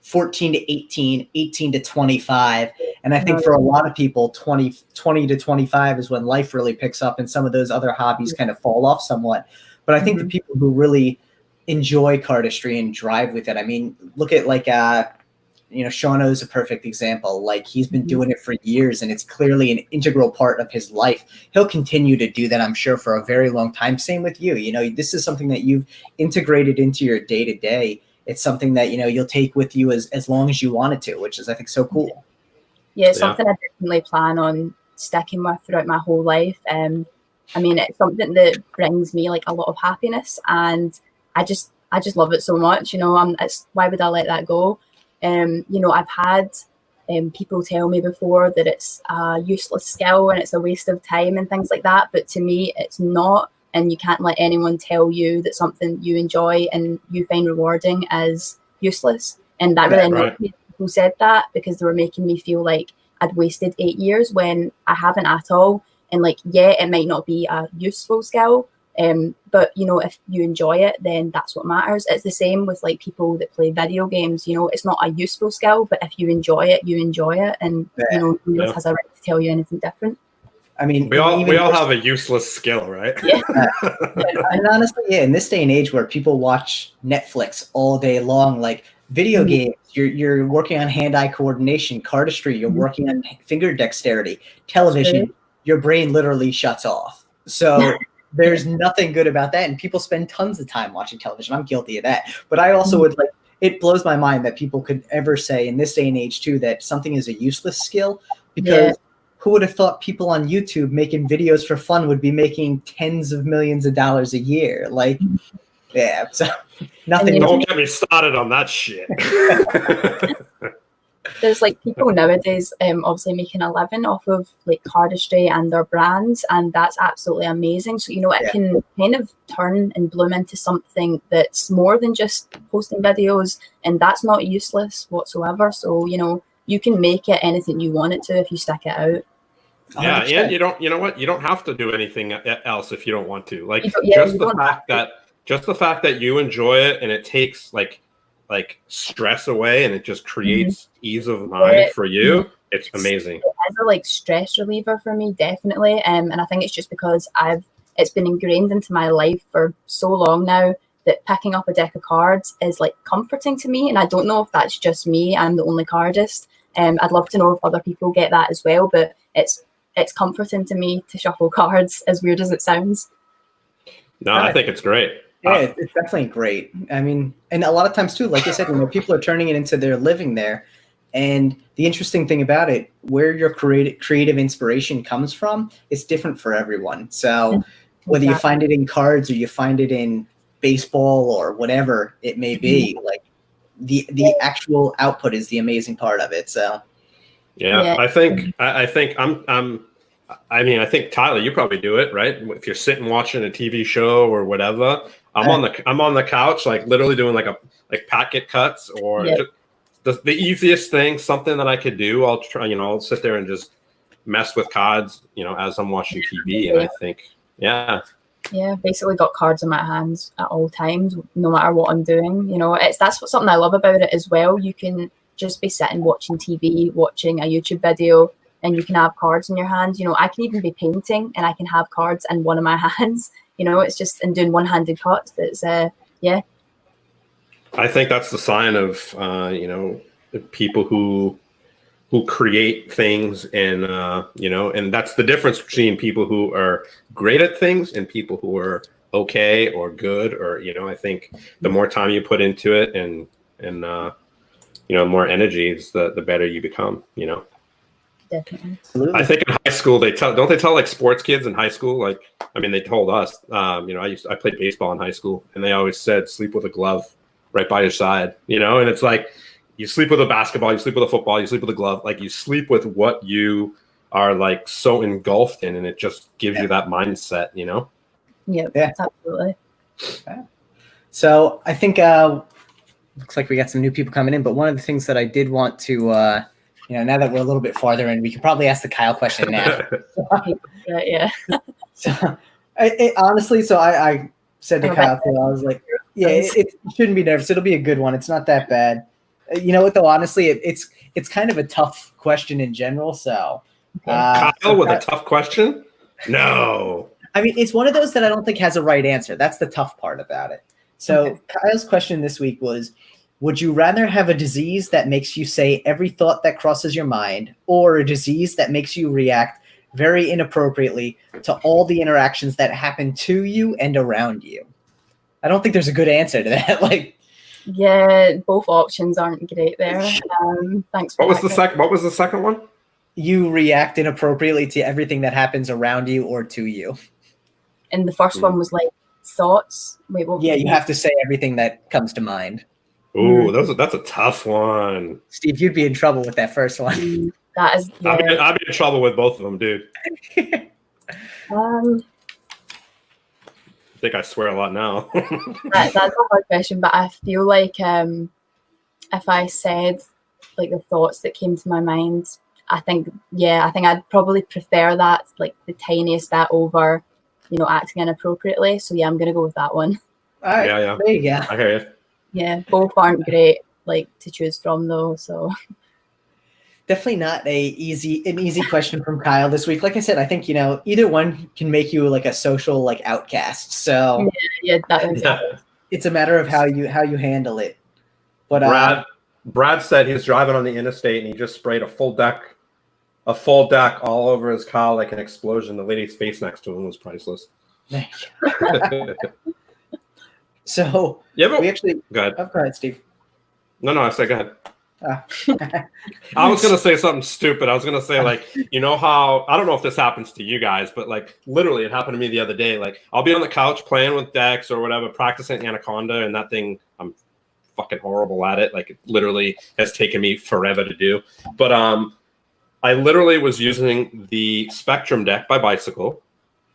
S1: 14 to 18, 18 to 25. And I think for a lot of people, 20 to 25 is when life really picks up, and some of those other hobbies kind of fall off somewhat. But I think the people who really enjoy Cardistry and drive with it, I mean, look at like Shauno is a perfect example. Like, he's been doing it for years, and it's clearly an integral part of his life. He'll continue to do that, I'm sure, for a very long time. Same with you. This is something that you've integrated into your day-to-day. It's something that, you'll take with you as long as you want it to, which is, I think, so cool.
S3: Yeah, it's something I definitely plan on sticking with throughout my whole life. I mean, it's something that brings me like a lot of happiness, and I just love it so much. Why would I let that go? I've had people tell me before that it's a useless skill and it's a waste of time and things like that. But to me, it's not. And you can't let anyone tell you that something you enjoy and you find rewarding is useless. And that really annoyed me who said that, because they were making me feel like I'd wasted 8 years when I haven't at all. And like, yeah, it might not be a useful skill, but if you enjoy it, then that's what matters. It's the same with like people that play video games. It's not a useful skill, but if you enjoy it, you enjoy it, and no one else has a right to tell you anything different.
S1: I mean,
S2: we all have a useless skill, right?
S3: Yeah.
S1: And honestly, in this day and age where people watch Netflix all day long, like video games, you're working on hand-eye coordination. Cardistry, you're working on finger dexterity. Television, your brain literally shuts off. So there's nothing good about that. And people spend tons of time watching television. I'm guilty of that. But I also would like, it blows my mind that people could ever say in this day and age too, that something is a useless skill, because who would have thought people on YouTube making videos for fun would be making tens of millions of dollars a year? Like, so nothing.
S2: Don't get me started on that shit.
S3: There's like people nowadays obviously making a living off of like Cardistry and their brands, and that's absolutely amazing. So it can kind of turn and bloom into something that's more than just posting videos, and that's not useless whatsoever. So you can make it anything you want it to if you stick it out.
S2: Yeah, 100%. And you don't have to do anything else if you don't want to. Like, just the fact that you enjoy it and it takes like stress away, and it just creates ease of mind for you. It's amazing.
S3: It's a like stress reliever for me, definitely. And I think it's just because it's been ingrained into my life for so long now that picking up a deck of cards is like comforting to me. And I don't know if that's just me. I'm the only cardist. I'd love to know if other people get that as well, but it's comforting to me to shuffle cards, as weird as it sounds.
S2: No, I think it's great.
S1: Yeah, it's definitely great. I mean, and a lot of times too, like you said, people are turning it into their living there. And the interesting thing about it, where your creative inspiration comes from, is different for everyone. So whether you find it in cards or you find it in baseball or whatever it may be, like the actual output is the amazing part of it. So
S2: I think Tyler, you probably do it, right? If you're sitting watching a TV show or whatever, I'm on the couch, like literally doing like packet cuts or just the easiest thing, something that I could do. I'll try, I'll sit there and just mess with cards, as I'm watching TV. And I think,
S3: basically got cards in my hands at all times, no matter what I'm doing. That's something I love about it as well. You can just be sitting watching TV, watching a YouTube video, and you can have cards in your hands. I can even be painting and I can have cards in one of my hands. It's just in doing one-handed cuts. It's
S2: I think that's the sign of people who who create things, and and that's the difference between people who are great at things and people who are okay or good, or I think the more time you put into it and more energies, the better you become.
S3: Definitely.
S2: I think in high school they tell like sports kids in high school, like, I mean, they told us, I played baseball in high school, and they always said sleep with a glove right by your side, and it's like you sleep with a basketball, you sleep with a football, you sleep with a glove, like you sleep with what you are like so engulfed in, and it just gives you that mindset,
S3: Yeah, absolutely.
S1: Okay. So I think looks like we got some new people coming in, but one of the things that I did want to now that we're a little bit farther in, we can probably ask the Kyle question now.
S3: Yeah.
S1: So, honestly, I said to Kyle, too, I was like, yeah, it shouldn't be nervous. It'll be a good one. It's not that bad. You know what, though? Honestly, it's kind of a tough question in general. So,
S2: Kyle with a tough question? No.
S1: I mean, it's one of those that I don't think has a right answer. That's the tough part about it. So, Kyle's question this week was, would you rather have a disease that makes you say every thought that crosses your mind, or a disease that makes you react very inappropriately to all the interactions that happen to you and around you? I don't think there's a good answer to that.
S3: Yeah, both options aren't great there. Thanks for
S2: What was the second one?
S1: You react inappropriately to everything that happens around you or to you.
S3: And the first one was like thoughts. Wait, what?
S1: Yeah, you have to say everything that comes to mind.
S2: Ooh, that's a tough one.
S1: Steve, you'd be in trouble with that first one.
S3: That is. Yeah.
S2: I'd be in trouble with both of them, dude.
S3: I
S2: think I swear a lot now.
S3: that's a hard question, but I feel like if I said like the thoughts that came to my mind, I think I'd probably prefer that, like the tiniest bit over, acting inappropriately. So yeah, I'm gonna go with that one.
S1: All right,
S2: yeah.
S1: There you go.
S2: I hear you.
S3: Yeah, both aren't great, like to choose from though. So
S1: definitely not an easy question from Kyle this week. Like I said, I think either one can make you like a social like outcast. So
S3: yeah,
S2: it's
S1: a matter of how you handle it. But
S2: Brad said he was driving on the interstate and he just sprayed a full deck all over his car like an explosion. The lady's face next to him was priceless.
S1: So
S2: yeah, but
S1: we actually
S2: go ahead.
S1: Oh, go ahead, Steve.
S2: No, I said go ahead. I was gonna say something stupid. I was gonna say like, how I don't know if this happens to you guys, but like literally it happened to me the other day. Like I'll be on the couch playing with decks or whatever, practicing Anaconda, and that thing I'm fucking horrible at it. Like it literally has taken me forever to do. But I literally was using the Spectrum deck by Bicycle.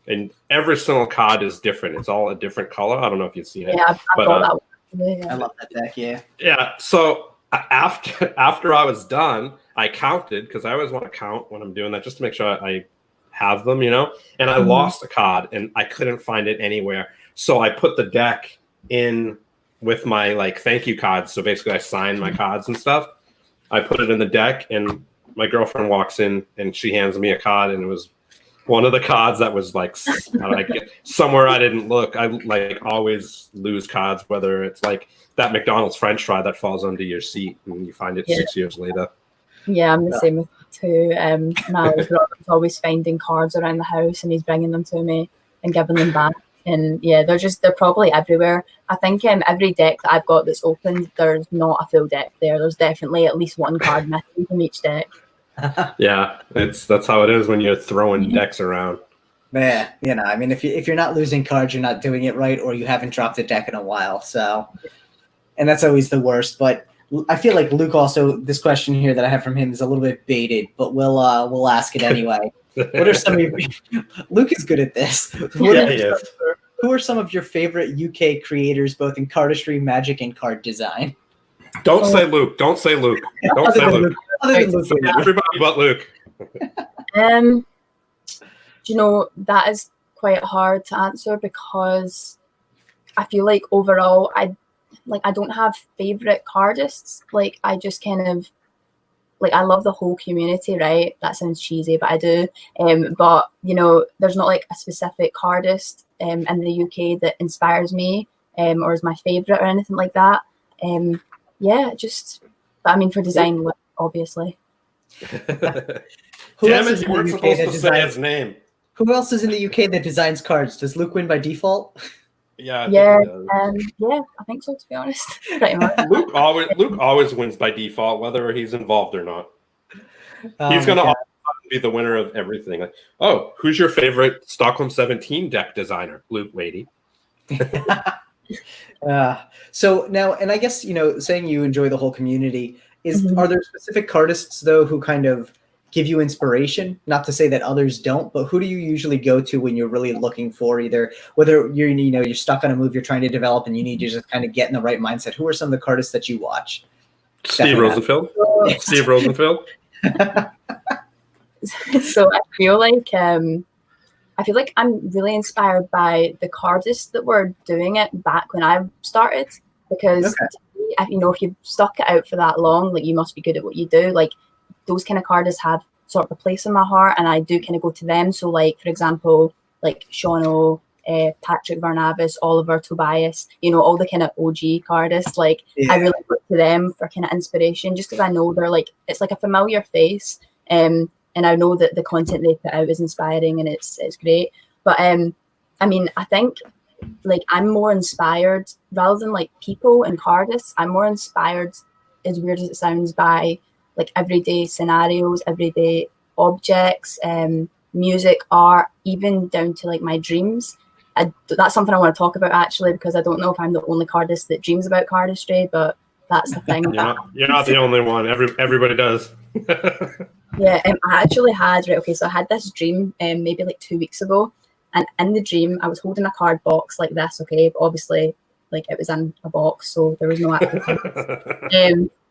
S2: And every single card is different. It's all a different color. I don't know if you've seen it.
S3: Yeah, I got that one.
S1: I love that deck. Yeah.
S2: Yeah. So after I was done, I counted because I always want to count when I'm doing that just to make sure I have them, And I lost a card and I couldn't find it anywhere. So I put the deck in with my like thank you cards. So basically, I signed my cards and stuff. I put it in the deck, and my girlfriend walks in and she hands me a card, and it was one of the cards that was like somewhere I didn't look. I like always lose cards, whether it's like that McDonald's French fry that falls under your seat and you find it 6 years later.
S3: Yeah, I'm the same with that too. My brother's always finding cards around the house and he's bringing them to me and giving them back. And yeah, they're probably everywhere. I think every deck that I've got that's opened, there's not a full deck there. There's definitely at least one card missing from each deck.
S2: Yeah, that's how it is when you're throwing decks around.
S1: Yeah, I mean, if you're not losing cards, you're not doing it right, or you haven't dropped a deck in a while. So, and that's always the worst. But I feel like Luke also, this question here that I have from him is a little bit baited, but we'll ask it anyway. What are some of your Luke is good at this. Who are some of your favorite UK creators, both in cardistry, magic, and card design?
S2: Don't say Luke. Don't say Luke. Don't say Luke. Everybody but Luke.
S3: That is quite hard to answer because I feel like overall I don't have favorite cardists. Like I just kind of I love the whole community, right? That sounds cheesy, but I do. But there's not like a specific cardist in the UK that inspires me or is my favorite or anything like that. But I mean for design, obviously.
S1: Who
S2: Damn
S1: else
S2: it,
S1: is
S2: you
S1: in the
S2: weren't
S1: UK
S2: supposed
S1: that
S2: to say
S1: designs?
S2: his name.
S1: Who else is in the UK that designs cards? Does Luke win by default?
S2: Yeah, I
S3: Yeah,
S2: think he does.
S3: yeah, I think so, to be honest. Pretty much.
S2: Luke always wins by default, whether he's involved or not.
S1: Oh
S2: He's
S1: my
S2: gonna
S1: God.
S2: be the winner of everything. Like, oh, who's your favorite Stockholm 17 deck designer? Luke Wadey.
S1: So now, and I guess, saying you enjoy the whole community,
S3: Mhm.
S1: are there specific cardists though who kind of give you inspiration? Not to say that others don't, but who do you usually go to when you're really looking for either whether you're stuck on a move you're trying to develop and you need to just kind of get in the right mindset? Who are some of the cardists that you watch?
S2: Steve
S1: Definitely not.
S2: Rosenfeld.
S1: Yes.
S2: Steve Rosenfeld.
S3: So I feel like I'm really inspired by the Cardist that were doing it back when I started, because
S1: Okay.
S3: to me, if you've stuck it out for that long, like you must be good at what you do. Like those kind of Cardists have sort of a place in my heart, and I do kind of go to them. So like for example, like Sean O, Patrick Varnavis, Oliver Tobias, all the kind of OG Cardists. Like I really look to them for kind of inspiration, just because I know they're like it's like a familiar face. And I know that the content they put out is inspiring and it's great. But I mean, I think like I'm more inspired rather than like people and Cardis. I'm more inspired, as weird as it sounds, by like everyday scenarios, everyday objects, music, art, even down to like my dreams. That's something I want to talk about actually, because I don't know if I'm the only Cardist that dreams about cardistry, but that's the thing.
S2: You're not the only one. Everybody does.
S3: Yeah, I actually had, so I had this dream maybe like 2 weeks ago, and in the dream I was holding a card box like this, okay, but obviously like it was in a box, so there was no actual cards.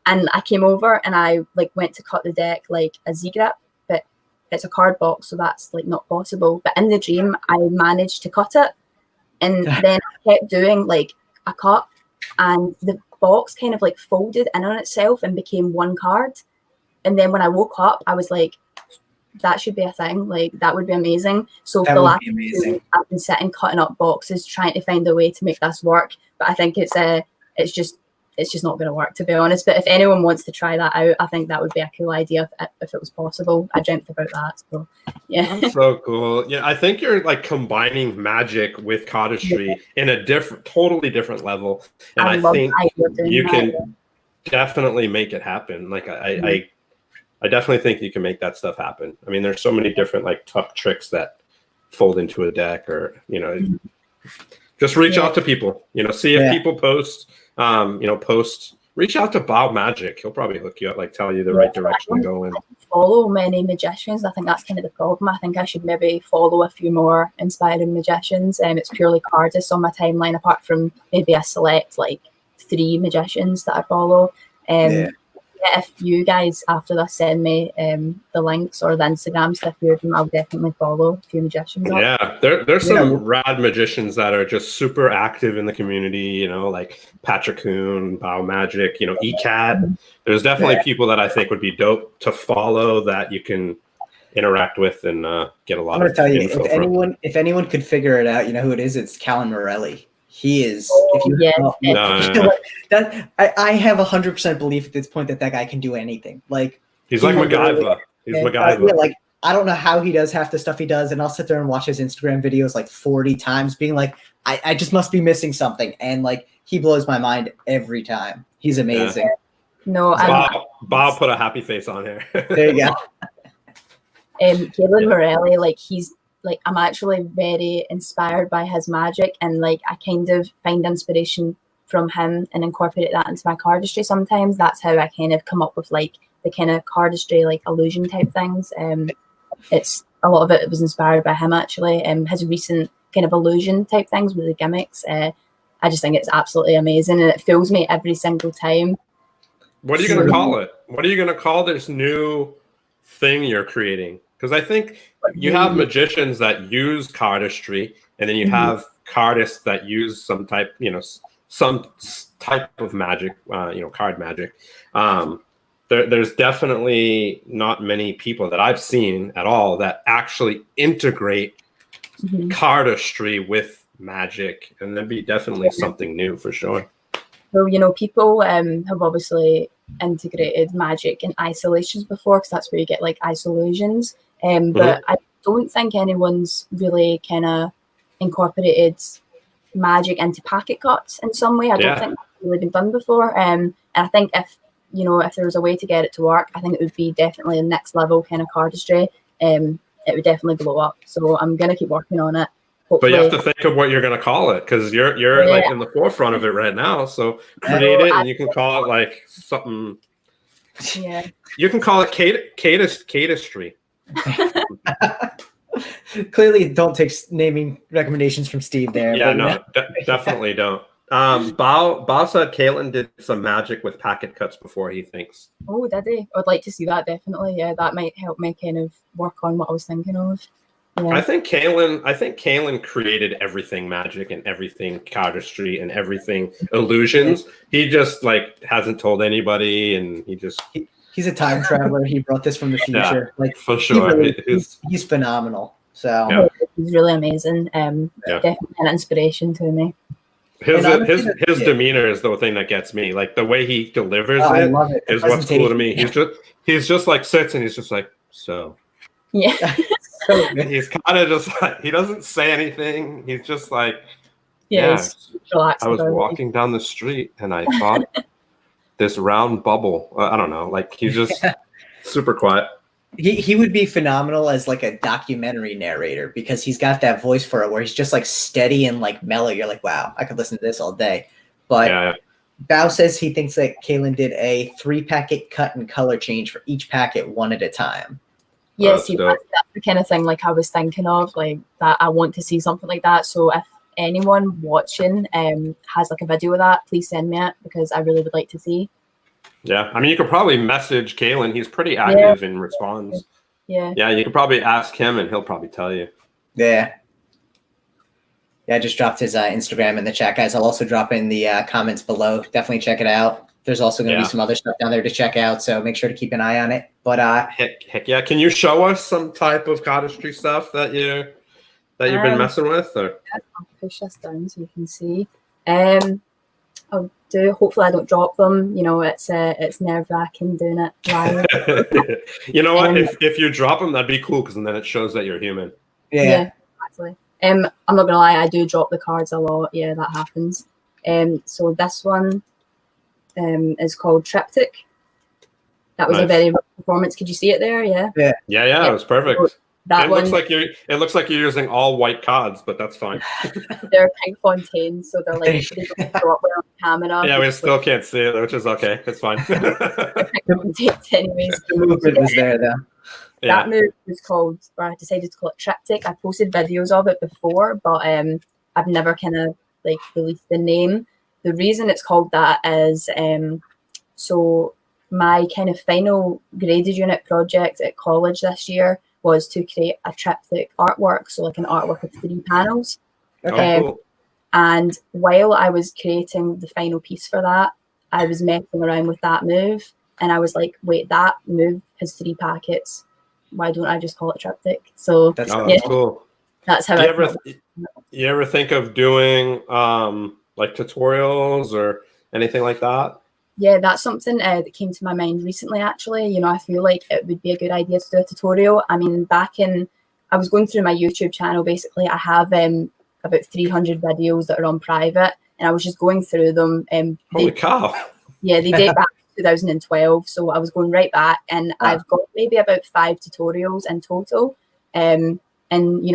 S3: And I came over and I like went to cut the deck like a Z-grip, but it's a card box, so that's like not possible. But in the dream I managed to cut it, and then I kept doing like a cut, and the box kind of like folded in on itself and became one card. And then when I woke up, I was like, that should be a thing. Like, that would be amazing. So for the last 2 weeks, I've been sitting cutting up boxes, trying to find a way to make this work. But I think it's just not going to work, to be honest. But if anyone wants to try that out, I think that would be a cool idea if it was possible. I dreamt about that. So, yeah.
S2: That's so cool. Yeah, I think you're like combining magic with cardistry in a totally different level. And I think you can definitely make it happen. Like I definitely think you can make that stuff happen. I mean, there's so many different like tuck tricks that fold into a deck, or just reach out to people. See if people post. Reach out to Bob Magic. He'll probably hook you up, like tell you the right direction to go in.
S3: I don't follow many magicians. I think that's kind of the problem. I think I should maybe follow a few more inspiring magicians. It's purely Cardist on my timeline, apart from maybe a select like 3 magicians that I follow. If you guys after this send me the links or the Instagram stuff, I'll definitely follow a few magicians.
S2: Yeah, there's some rad magicians that are just super active in the community, like Patrick Kuhn, Bao Magic, ECAT. There's definitely people that I think would be dope to follow that you can interact with and get a lot of info from.
S1: If anyone could figure it out, you know who it is? It's Callan Morelli. He is. I have 100% belief at this point that guy can do anything. Like
S2: he's like MacGyver. He's MacGyver.
S1: Like I don't know how he does half the stuff he does, and I'll sit there and watch his Instagram videos like 40 times, being like, I just must be missing something, and like he blows my mind every time. He's amazing.
S3: Yeah. No,
S2: Bob put a happy face on here.
S1: There you go.
S3: Callan Morelli, like he's. Like I'm actually very inspired by his magic, and like I kind of find inspiration from him and incorporate that into my cardistry sometimes. That's how I kind of come up with like the kind of cardistry like illusion type things. It's a lot of it was inspired by him actually. His recent kind of illusion type things with the gimmicks. I just think it's absolutely amazing, and it fills me every single time.
S2: What are you going to call it? What are you going to call this new thing you're creating? Because I think you have magicians that use cardistry, and then you have cardists that use some type of magic, card magic. There's definitely not many people that I've seen at all that actually integrate cardistry with magic, and that'd be definitely something new for sure.
S3: So, people have obviously integrated magic in isolations before, because that's where you get like isolations. But I don't think anyone's really kind of incorporated magic into packet cuts in some way. I don't think that's really been done before. And I think if there was a way to get it to work, I think it would be definitely a next level kind of cardistry. It would definitely blow up. So I'm gonna keep working on it. Hopefully.
S2: But you have to think of what you're going to call it, because you're like in the forefront of it right now. So create it, and you can call it like something.
S3: Yeah.
S2: You can call it Cardistry.
S1: Clearly, don't take naming recommendations from Steve there.
S2: Yeah, no, definitely don't. Bao said Caitlin did some magic with packet cuts before, he thinks.
S3: Oh, did he? I'd like to see that, definitely. Yeah, that might help me kind of work on what I was thinking of. Yeah.
S2: I think Caitlin created everything magic and everything cardistry and everything illusions. He just like hasn't told anybody, and
S1: he's a time traveler. He brought this from the future.
S2: Yeah, like for sure.
S1: He's phenomenal. So
S3: he's really amazing. Definitely an inspiration to me.
S2: His demeanor is the thing that gets me. Like the way he delivers it is what's cool to me. He's just like sits and he's just like, so.
S3: Yeah.
S2: He's kind of just like, he doesn't say anything. He's just like, I was walking down the street and I thought this round bubble. I don't know. Like he's just super quiet.
S1: He would be phenomenal as like a documentary narrator, because he's got that voice for it where he's just like steady and like mellow. You're like, wow, I could listen to this all day. But Bao says he thinks that Caitlin did a 3-packet cut and color change for each packet one at a time.
S3: Yes, that's the kind of thing like I was thinking of, like that. I want to see something like that. So if anyone watching has like a video of that, please send me it, because I really would like to see.
S2: Yeah, I mean, you could probably message Caitlin. He's pretty active and responds.
S3: Yeah,
S2: you could probably ask him, and he'll probably tell you.
S1: Yeah, I just dropped his Instagram in the chat, guys. I'll also drop in the comments below. Definitely check it out. There's also going to be some other stuff down there to check out, so make sure to keep an eye on it. But
S2: heck yeah! Can you show us some type of cardistry stuff that you've been messing with? Or
S3: I'll push this down so you can see. I'll do. Hopefully, I don't drop them. It's nerve-wracking doing it live.
S2: You know what? If you drop them, that'd be cool, because then it shows that you're human.
S3: Yeah, exactly. I'm not gonna lie, I do drop the cards a lot. Yeah, that happens. So this one is called Triptych. That was a very rough performance. Could you see it there? Yeah.
S2: It was perfect.
S3: So it
S2: looks like you're using all white cards, but that's fine.
S3: They're pink fontaines, so they're like they don't show up well on camera.
S2: Yeah, we still can't see it, which is okay. It's fine.
S3: Anyways,
S1: the movement was there though.
S3: That move was called, or I decided to call it Triptych. I posted videos of it before, but I've never kind of like released the name. The reason it's called that is so my kind of final graded unit project at college this year was to create a triptych artwork, so like an artwork of 3 panels.
S2: Cool.
S3: And while I was creating the final piece for that, I was messing around with that move, and I was like, wait, that move has 3 packets. Why don't I just call it triptych? So
S2: that's cool.
S3: That's how
S2: you ever think of doing like tutorials or anything like that?
S3: Yeah, that's something that came to my mind recently, actually. I feel like it would be a good idea to do a tutorial. I mean, I was going through my YouTube channel, basically. I have about 300 videos that are on private, and I was just going through them.
S2: Holy cow.
S3: Yeah, they date back to 2012, so I was going right back, and I've got maybe about 5 tutorials in total. And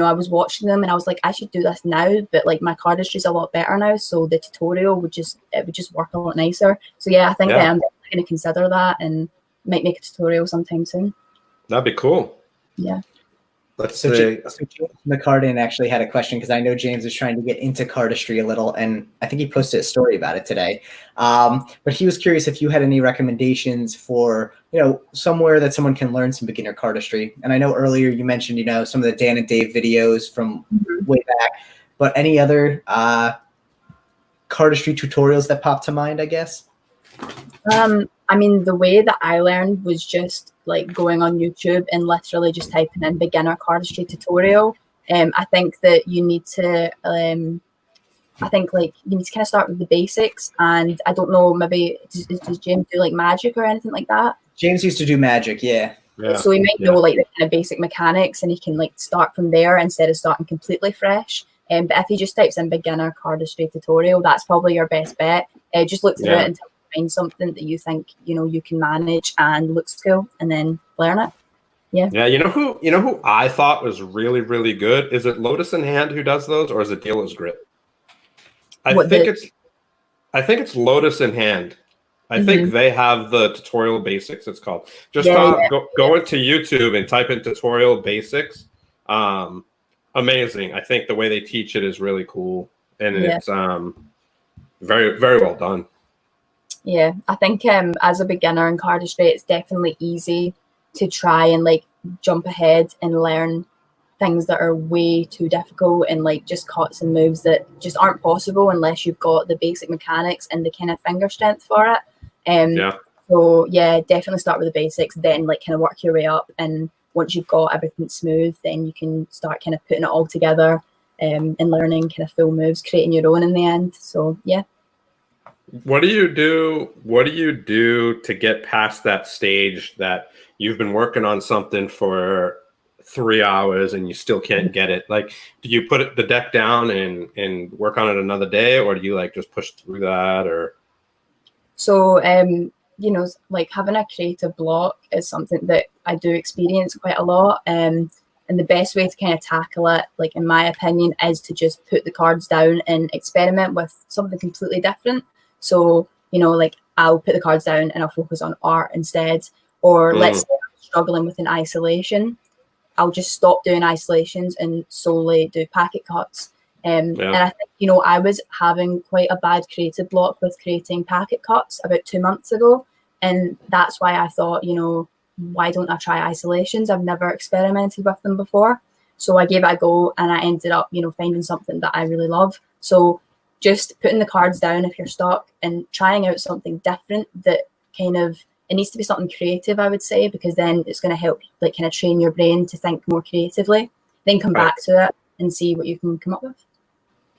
S3: I was watching them, and I was like, I should do this now, but like my cardistry is a lot better now, so the tutorial would just work a lot nicer. So yeah, I think I'm going to consider that and might make a tutorial sometime soon.
S2: That'd be cool.
S3: Yeah.
S1: James McCartan actually had a question, because I know James is trying to get into cardistry a little, and I think he posted a story about it today. But he was curious if you had any recommendations for, somewhere that someone can learn some beginner cardistry. And I know earlier you mentioned, some of the Dan and Dave videos from way back, but any other cardistry tutorials that pop to mind, I guess?
S3: I mean, the way that I learned was just like going on YouTube and literally just typing in beginner cardistry tutorial. I think that you need to I think like you need to kind of start with the basics. And I don't know, maybe does James do like magic or anything like that?
S1: James used to do magic, yeah.
S3: So he might know like the kind of basic mechanics, and he can like start from there instead of starting completely fresh. But if he just types in beginner cardistry tutorial, that's probably your best bet. Just look through it until you find something that you think you can manage and looks cool, and then learn it. Yeah.
S2: You know who I thought was really, really good? Is it Lotus in Hand who does those, or is it Dealer's Grip? I think it's Lotus in Hand. I think they have the tutorial basics, it's called. Just go into YouTube and type in tutorial basics. Amazing. I think the way they teach it is really cool. And it's very, very well done.
S3: Yeah, I think as a beginner in cardistry, it's definitely easy to try and like jump ahead and learn things that are way too difficult and like just cuts and moves that just aren't possible unless you've got the basic mechanics and the kind of finger strength for it. So yeah, definitely start with the basics, then like kind of work your way up, and once you've got everything smooth, then you can start kind of putting it all together and learning kind of full moves, creating your own in the end. So yeah.
S2: What do you do to get past that stage that you've been working on something for 3 hours and you still can't get it? Like, do you put the deck down and work on it another day, or do you like just push through that? Or
S3: so like having a creative block is something that I do experience quite a lot. And the best way to kind of tackle it, like in my opinion, is to just put the cards down and experiment with something completely different. So, like I'll put the cards down and I'll focus on art instead. Or let's say I'm struggling with an isolation, I'll just stop doing isolations and solely do packet cuts. And I think, I was having quite a bad creative block with creating packet cuts about 2 months ago. And that's why I thought, why don't I try isolations? I've never experimented with them before. So I gave it a go, and I ended up, finding something that I really love. So just putting the cards down if you're stuck and trying out something different that it needs to be something creative, I would say, because then it's going to help like kind of train your brain to think more creatively, then come back to it and see what you can come up with.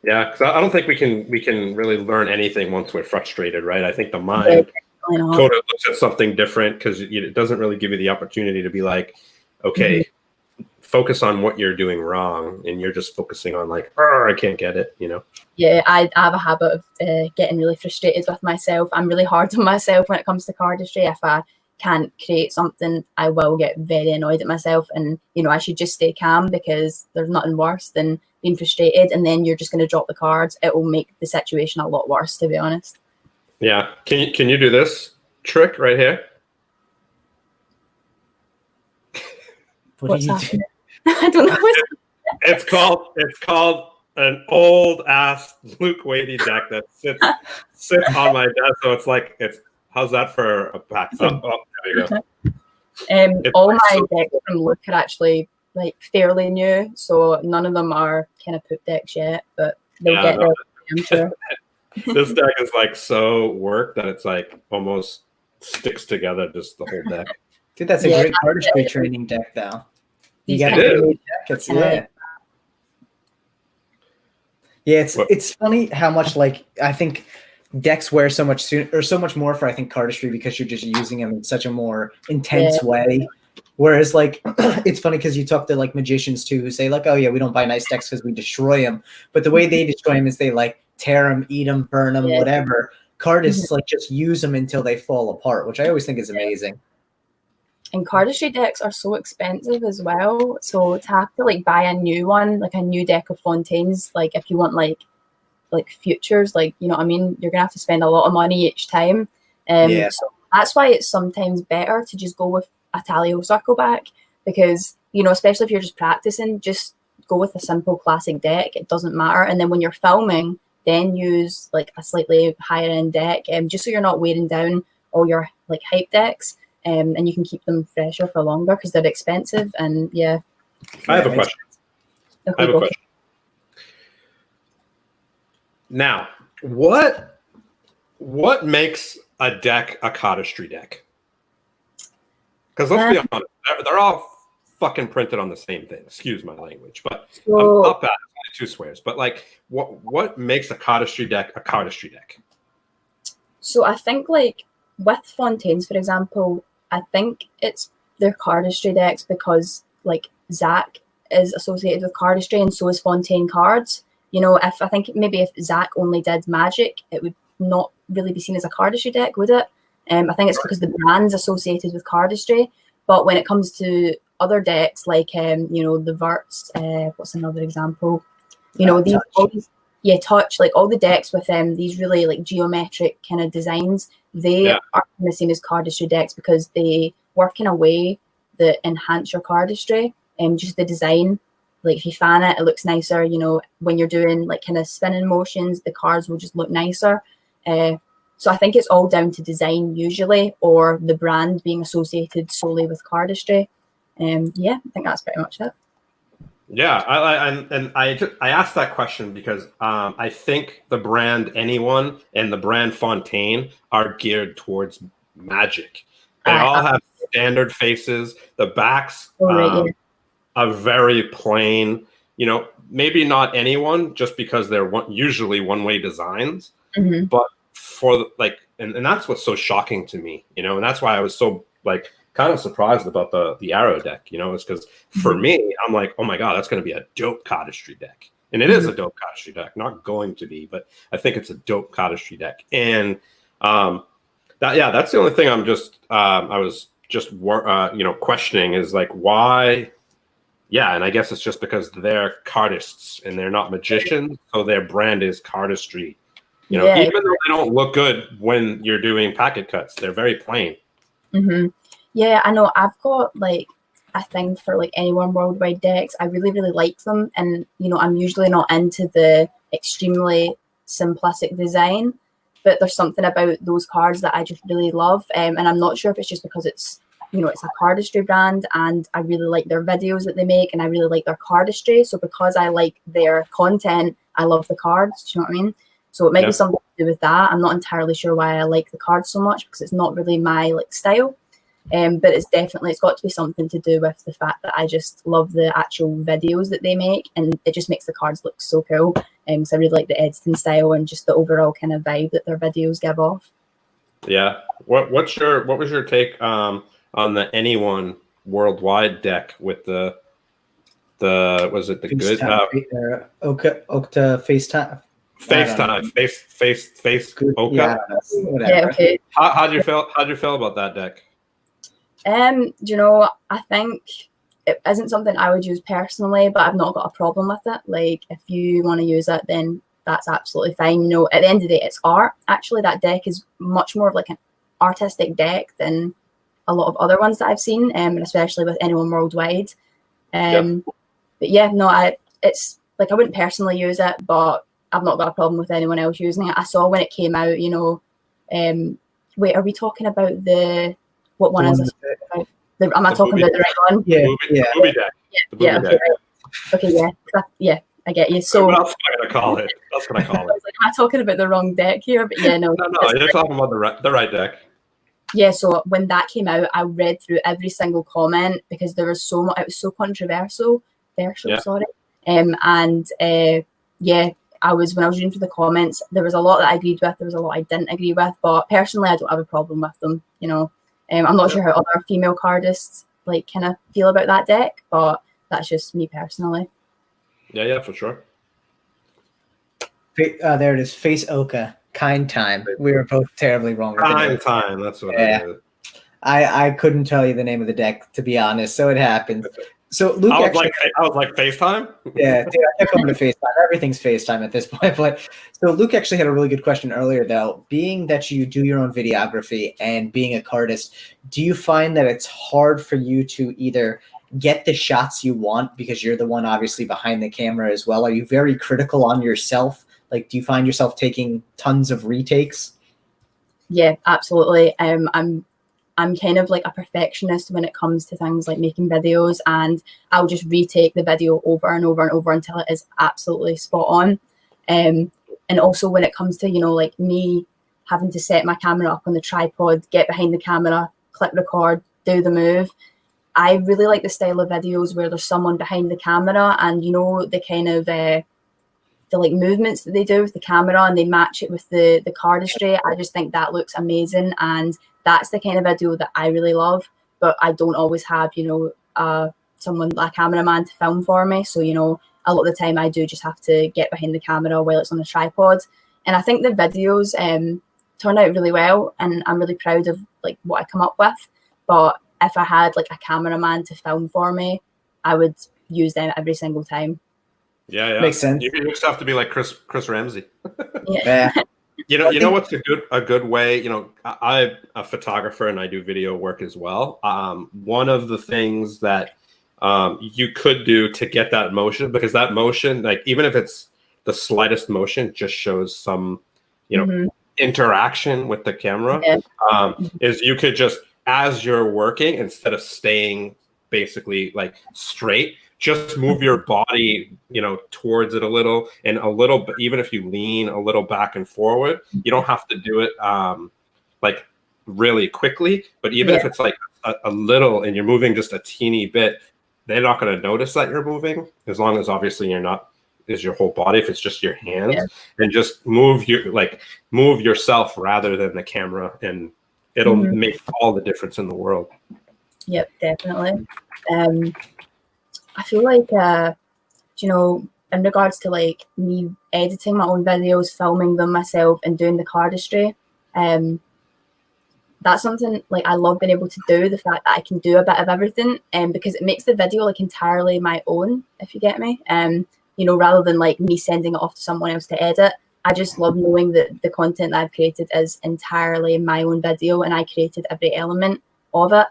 S2: Yeah, because I don't think we can really learn anything once we're frustrated, right? I think the mind totally looks at something different because it doesn't really give you the opportunity to be like, okay, focus on what you're doing wrong, and you're just focusing on like, I can't get it,
S3: Yeah, I have a habit of getting really frustrated with myself. I'm really hard on myself when it comes to cardistry. If I can't create something, I will get very annoyed at myself, and I should just stay calm, because there's nothing worse than being frustrated and then you're just going to drop the cards. It will make the situation a lot worse, to be honest.
S2: Yeah. Can you do this trick right here?
S3: What's happening? I don't know.
S2: It's called an old ass Luke Wadey deck that sits on my desk. So how's that for a pack? Oh, there you go.
S3: All my decks from Luke are actually like fairly new, so none of them are kind of poop decks yet, but they'll get there, I'm sure.
S2: This deck is like so worked that it's like almost sticks together, just the whole deck.
S1: Dude, that's a great cardistry training deck, though. You got it's funny how much like I think decks wear so much so much more for I think cardistry, because you're just using them in such a more intense way. Whereas like it's funny because you talk to like magicians too who say like, oh yeah, we don't buy nice decks because we destroy them. But the way they destroy them is they like tear them, eat them, burn them, whatever. Cardists like just use them until they fall apart, which I always think is amazing.
S3: And cardistry decks are so expensive as well. So to have to like buy a new one, like a new deck of Fontaines, like if you want like futures, like you know what I mean, you're gonna have to spend a lot of money each time. So that's why it's sometimes better to just go with a Talio Circleback, because especially if you're just practicing, just go with a simple classic deck. It doesn't matter. And then when you're filming, then use like a slightly higher end deck, just so you're not wearing down all your like hype decks, and you can keep them fresher for longer because they're expensive. And
S2: I have a question.
S3: Okay, I have a question.
S2: Now, what makes a deck a cardistry deck? Because let's be honest, they're all fucking printed on the same thing. Excuse my language, but I'm up at it. two swears, but like, what makes a cardistry deck a cardistry deck?
S3: So I think like with Fontaines, for example, I think it's their cardistry decks because like Zach is associated with cardistry and so is Fontaine cards. You know, if I think maybe if Zach only did Magic, it would not really be seen as a cardistry deck, would it? I think it's because the brand's associated with cardistry. But when it comes to other decks, like you know, the Verts, what's another example? You know, these all these, yeah, Touch, like all the decks with these really like geometric kind of designs, they are kind of seen as cardistry decks because they work in a way that enhance your cardistry and just the design. Like if you fan it, it looks nicer. You know, when you're doing like kind of spinning motions, the cards will just look nicer. So I think it's all down to design usually, or the brand being associated solely with cardistry. Yeah, I think that's pretty much it.
S2: Yeah, I asked that question because I think the brand Anyone and the brand Fontaine are geared towards Magic. They all have standard faces. The backs are very plain. You know, maybe not Anyone just because they're usually one-way designs, but for like, and that's what's so shocking to me. You know, and that's why I was so like kind of surprised about the Arrow deck, you know, it's because for me, I'm like, oh my God, that's going to be a dope cardistry deck. And it is a dope cardistry deck, not going to be, but I think it's a dope cardistry deck. And that's the only thing I'm just, I was just, you know, questioning is like, why? Yeah. And I guess it's just because they're cardists and they're not magicians. So their brand is cardistry, you know, even though they don't look good when you're doing packet cuts, they're very plain.
S3: Yeah, I know. I've got like a thing for like Anyone Worldwide decks. I really, really like them. And, you know, I'm usually not into the extremely simplistic design, but there's something about those cards that I just really love. And I'm not sure if it's just because it's, you know, it's a cardistry brand and I really like their videos that they make and I really like their cardistry. So because I like their content, I love the cards. Do you know what I mean? So it might be something to do with that. I'm not entirely sure why I like the cards so much because it's not really my like style. But it's got to be something to do with the fact that I just love the actual videos that they make and it just makes the cards look so cool. So I really like the editing style and just the overall kind of vibe that their videos give off.
S2: Yeah. What was your take on the Anyone Worldwide deck with the was it the good
S1: Oka FaceTime?
S2: Face Oka?
S1: Yeah, whatever.
S3: Yeah, okay.
S2: How'd you feel about that deck?
S3: You know, I think it isn't something I would use personally, but I've not got a problem with it. Like, if you want to use it, then that's absolutely fine. You know, at the end of the day, it's art. Actually, that deck is much more of like an artistic deck than a lot of other ones that I've seen, and especially with Anyone Worldwide. But yeah, no, it's like I wouldn't personally use it, but I've not got a problem with anyone else using it. I saw when it came out, you know, wait, are we talking about what one is it? Am I talking about the right one?
S2: Yeah. Movie deck.
S3: Yeah, okay, right. Okay, yeah, I get you. So
S2: what else am I going to call it? That's what I call it.
S3: I was like, am I talking about the wrong deck here? But yeah, no.
S2: No, you're talking about the right deck.
S3: Yeah, so when that came out, I read through every single comment because there was so much. It was so controversial. Sorry. And yeah, when I was reading through the comments, there was a lot that I agreed with. There was a lot I didn't agree with. But personally, I don't have a problem with them. You know, I'm not sure how other female cardists like kind of feel about that deck, but that's just me personally.
S2: Yeah, for sure.
S1: There it is. Face Oka. Kind time. We were both terribly wrong.
S2: Kind time. That's what it is.
S1: I couldn't tell you the name of the deck, to be honest. So it happened. So Luke,
S2: I was like FaceTime.
S1: Yeah, dude, I kept coming to FaceTime. Everything's FaceTime at this point. But so Luke actually had a really good question earlier, though. Being that you do your own videography and being a cardist, do you find that it's hard for you to either get the shots you want because you're the one obviously behind the camera as well? Are you very critical on yourself? Like, do you find yourself taking tons of retakes?
S3: Yeah, absolutely. I'm kind of like a perfectionist when it comes to things like making videos, and I'll just retake the video over and over and over until it is absolutely spot on. And also when it comes to, you know, like me having to set my camera up on the tripod, get behind the camera, click record, do the move. I really like the style of videos where there's someone behind the camera and, you know, the kind of like movements that they do with the camera and they match it with the cardistry. I just think that looks amazing, and that's the kind of video that I really love. But I don't always have, you know, someone, a cameraman to film for me. So, you know, a lot of the time I do just have to get behind the camera while it's on a tripod. And I think the videos turn out really well, and I'm really proud of like what I come up with. But if I had like a cameraman to film for me, I would use them every single time.
S2: Yeah.
S1: Makes sense.
S2: You just have to be like Chris Ramsey.
S1: Yeah.
S2: You know what's a good way. You know, I'm a photographer and I do video work as well. One of the things that you could do to get that motion, because that motion, like even if it's the slightest motion, just shows some, you know, interaction with the camera. Yeah. Is you could just, as you're working, instead of staying basically like straight, just move your body, you know, towards it a little, and a little, but even if you lean a little back and forward, you don't have to do it like really quickly. But even if it's like a little, and you're moving just a teeny bit, they're not going to notice that you're moving, as long as obviously you're not, is your whole body. If it's just your hands, and just move yourself rather than the camera, and it'll make all the difference in the world.
S3: Yep, definitely. I feel like, you know, in regards to like me editing my own videos, filming them myself, and doing the cardistry, that's something like I love being able to do. The fact that I can do a bit of everything, because it makes the video like entirely my own, if you get me. You know, rather than like me sending it off to someone else to edit. I just love knowing that the content that I've created is entirely my own video, and I created every element of it.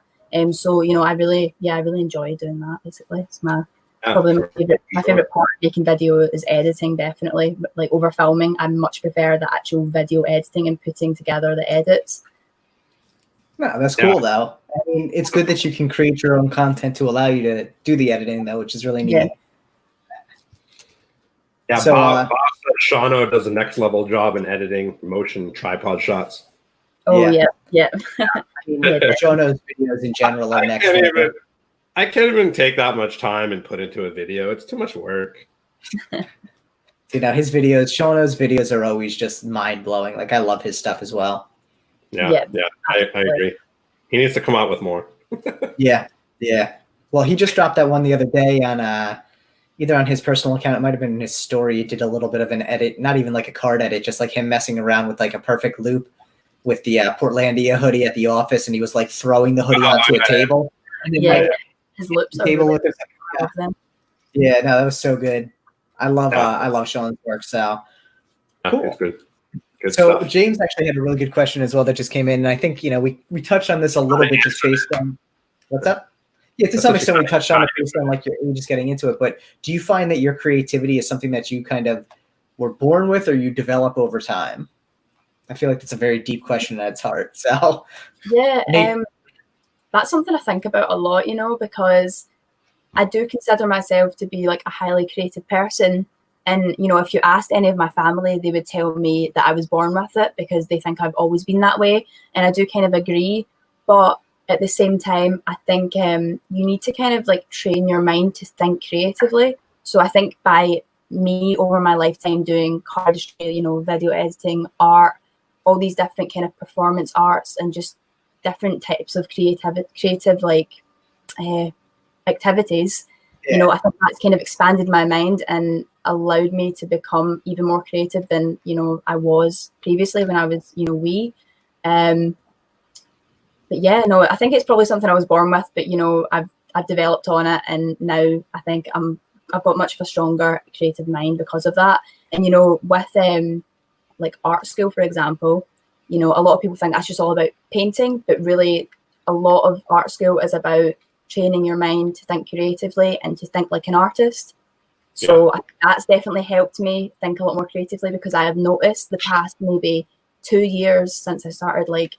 S3: So, you know, I really enjoy doing that. Basically, it's probably my favorite part of making video is editing. Definitely, like over filming, I much prefer the actual video editing and putting together the edits.
S1: No, that's cool though. I mean, it's good that you can create your own content to allow you to do the editing though, which is really neat.
S2: Yeah, so, Bob Shawno does a next level job in editing motion tripod shots.
S3: Oh yeah.
S1: I mean, Shawno's videos in general are next level.
S2: I can't even take that much time and put into a video. It's too much work.
S1: You know, Shawno's videos are always just mind blowing. Like I love his stuff as well.
S2: Yeah, I agree. He needs to come out with more.
S1: Yeah. Well, he just dropped that one the other day on either on his personal account, it might have been in his story. He did a little bit of an edit, not even like a card edit, just like him messing around with like a perfect loop with the Portlandia hoodie at the office, and he was like throwing the hoodie onto a table. And then,
S3: his lips
S1: table with his,
S3: them.
S1: Yeah, no, that was so good. I love Sean's work. So cool.
S2: Good
S1: so
S2: stuff.
S1: James actually had a really good question as well that just came in, and I think we touched on this a little bit just based on what's up. Yeah, to some extent we touched on it based on like you're just getting into it. But do you find that your creativity is something that you kind of were born with, or you develop over time? I feel like that's a very deep question at its heart. So
S3: yeah, that's something I think about a lot, because I do consider myself to be like a highly creative person. And, if you asked any of my family, they would tell me that I was born with it because they think I've always been that way. And I do kind of agree. But at the same time, I think you need to kind of like train your mind to think creatively. So I think by me over my lifetime doing cardistry, video editing, art, all these different kind of performance arts and just different types of creative like activities, I think that's kind of expanded my mind and allowed me to become even more creative than, I was previously when I was, wee. But yeah, no, I think it's probably something I was born with, but, I've developed on it, and now I think I've got much of a stronger creative mind because of that. And, with like art school, for example, a lot of people think that's just all about painting, but really a lot of art school is about training your mind to think creatively and to think like an artist. So I think that's definitely helped me think a lot more creatively, because I have noticed the past maybe 2 years since I started like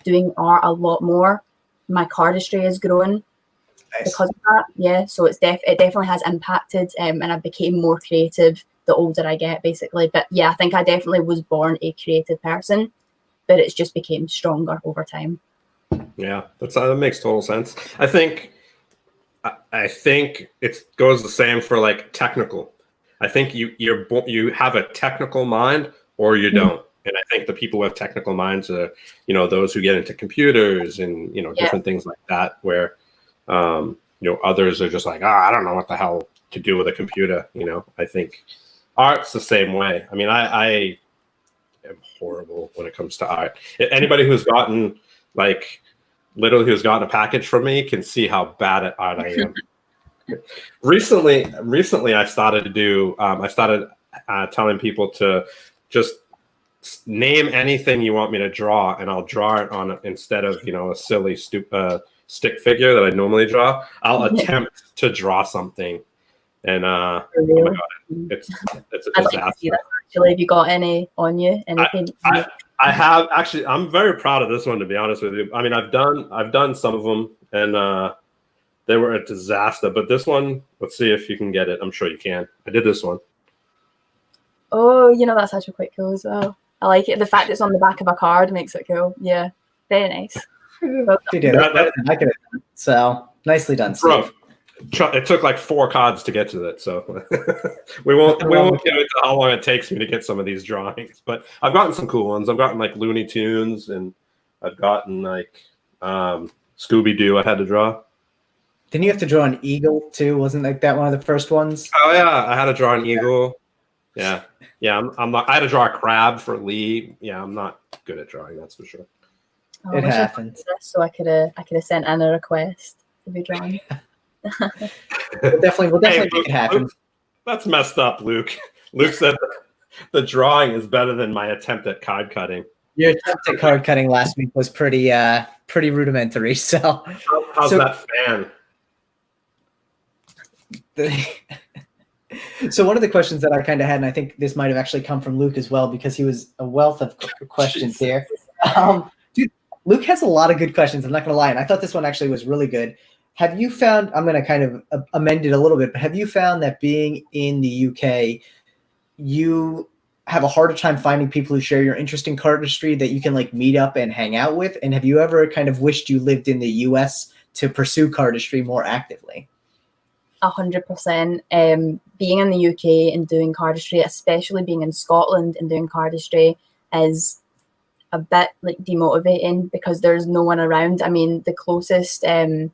S3: doing art a lot more, my cardistry is growing because of that. Yeah, so it definitely has impacted, and I became more creative the older I get, basically. But yeah, I think I definitely was born a creative person, but it's just became stronger over time.
S2: Yeah, that makes total sense. I think it goes the same for like technical. I think you have a technical mind or you don't. And I think the people with technical minds are, those who get into computers and, different things like that, where, others are just like, I don't know what the hell to do with a computer. I think art's the same way. I mean, I am horrible when it comes to art. Anybody who's gotten literally who's gotten a package from me can see how bad at art I am. Recently I started to do, telling people to just name anything you want me to draw, and I'll draw it on it instead of, a silly stick figure that I normally draw. I'll attempt to draw something. And oh my God, it's a disaster.
S3: Actually, have you got any on you? Anything?
S2: I have actually. I'm very proud of this one, to be honest with you. I mean, I've done some of them, and they were a disaster. But this one, let's see if you can get it. I'm sure you can. I did this one.
S3: Oh, that's actually quite cool as well. I like it. The fact it's on the back of a card makes it cool. Yeah, very nice.
S1: You did it better than I could have done. So nicely done, Steve.
S2: It took like 4 cards to get to it, so we won't get into how long it takes me to get some of these drawings. But I've gotten some cool ones. I've gotten like Looney Tunes, and I've gotten like Scooby Doo. I had to draw.
S1: Didn't you have to draw an eagle too? Wasn't like that one of the first ones?
S2: Oh yeah, I had to draw an eagle. Yeah. I'm not. I had to draw a crab for Lee. Yeah, I'm not good at drawing. That's for sure.
S3: Oh,
S1: It happens.
S3: So I could have sent in a request to be drawn.
S1: We'll definitely make it happen.
S2: Luke, that's messed up, Luke. Luke said the drawing is better than my attempt at card cutting.
S1: Your attempt at card cutting last week was pretty rudimentary. So
S2: how's that fan?
S1: So one of the questions that I kind of had, and I think this might have actually come from Luke as well, because he was a wealth of questions here. Dude, Luke has a lot of good questions. I'm not going to lie. And I thought this one actually was really good. Have you found, I'm going to kind of amend it a little bit, but have you found that being in the UK, you have a harder time finding people who share your interest in cardistry that you can like meet up and hang out with? And have you ever kind of wished you lived in the US to pursue cardistry more actively?
S3: 100%. Being in the UK and doing cardistry, especially being in Scotland and doing cardistry, is a bit like demotivating because there's no one around. I mean, the closest that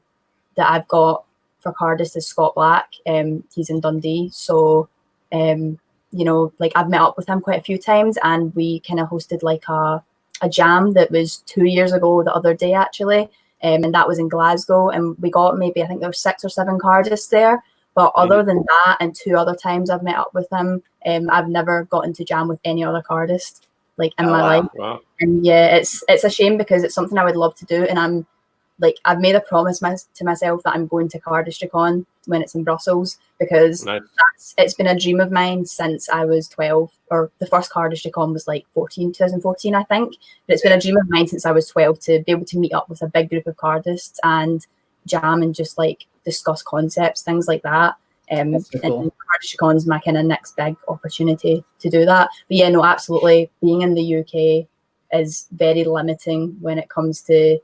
S3: I've got for Cardist is Scott Black. He's in Dundee, so like I've met up with him quite a few times, and we kind of hosted like a jam that was 2 years ago the other day actually. And that was in Glasgow, and we got maybe, I think there were 6 or 7 cardists there. But other than that, and 2 other times I've met up with him, I've never gotten to jam with any other cardist like in my life. Wow. And yeah, it's a shame because it's something I would love to do, and I've made a promise to myself that I'm going to CardistryCon when it's in Brussels, because it's been a dream of mine since I was 12, or the first CardistryCon was like 2014, I think. But it's been a dream of mine since I was 12 to be able to meet up with a big group of cardists and jam and just like discuss concepts, things like that. And CardistryCon's my kind of next big opportunity to do that. But yeah, no, absolutely. Being in the UK is very limiting when it comes to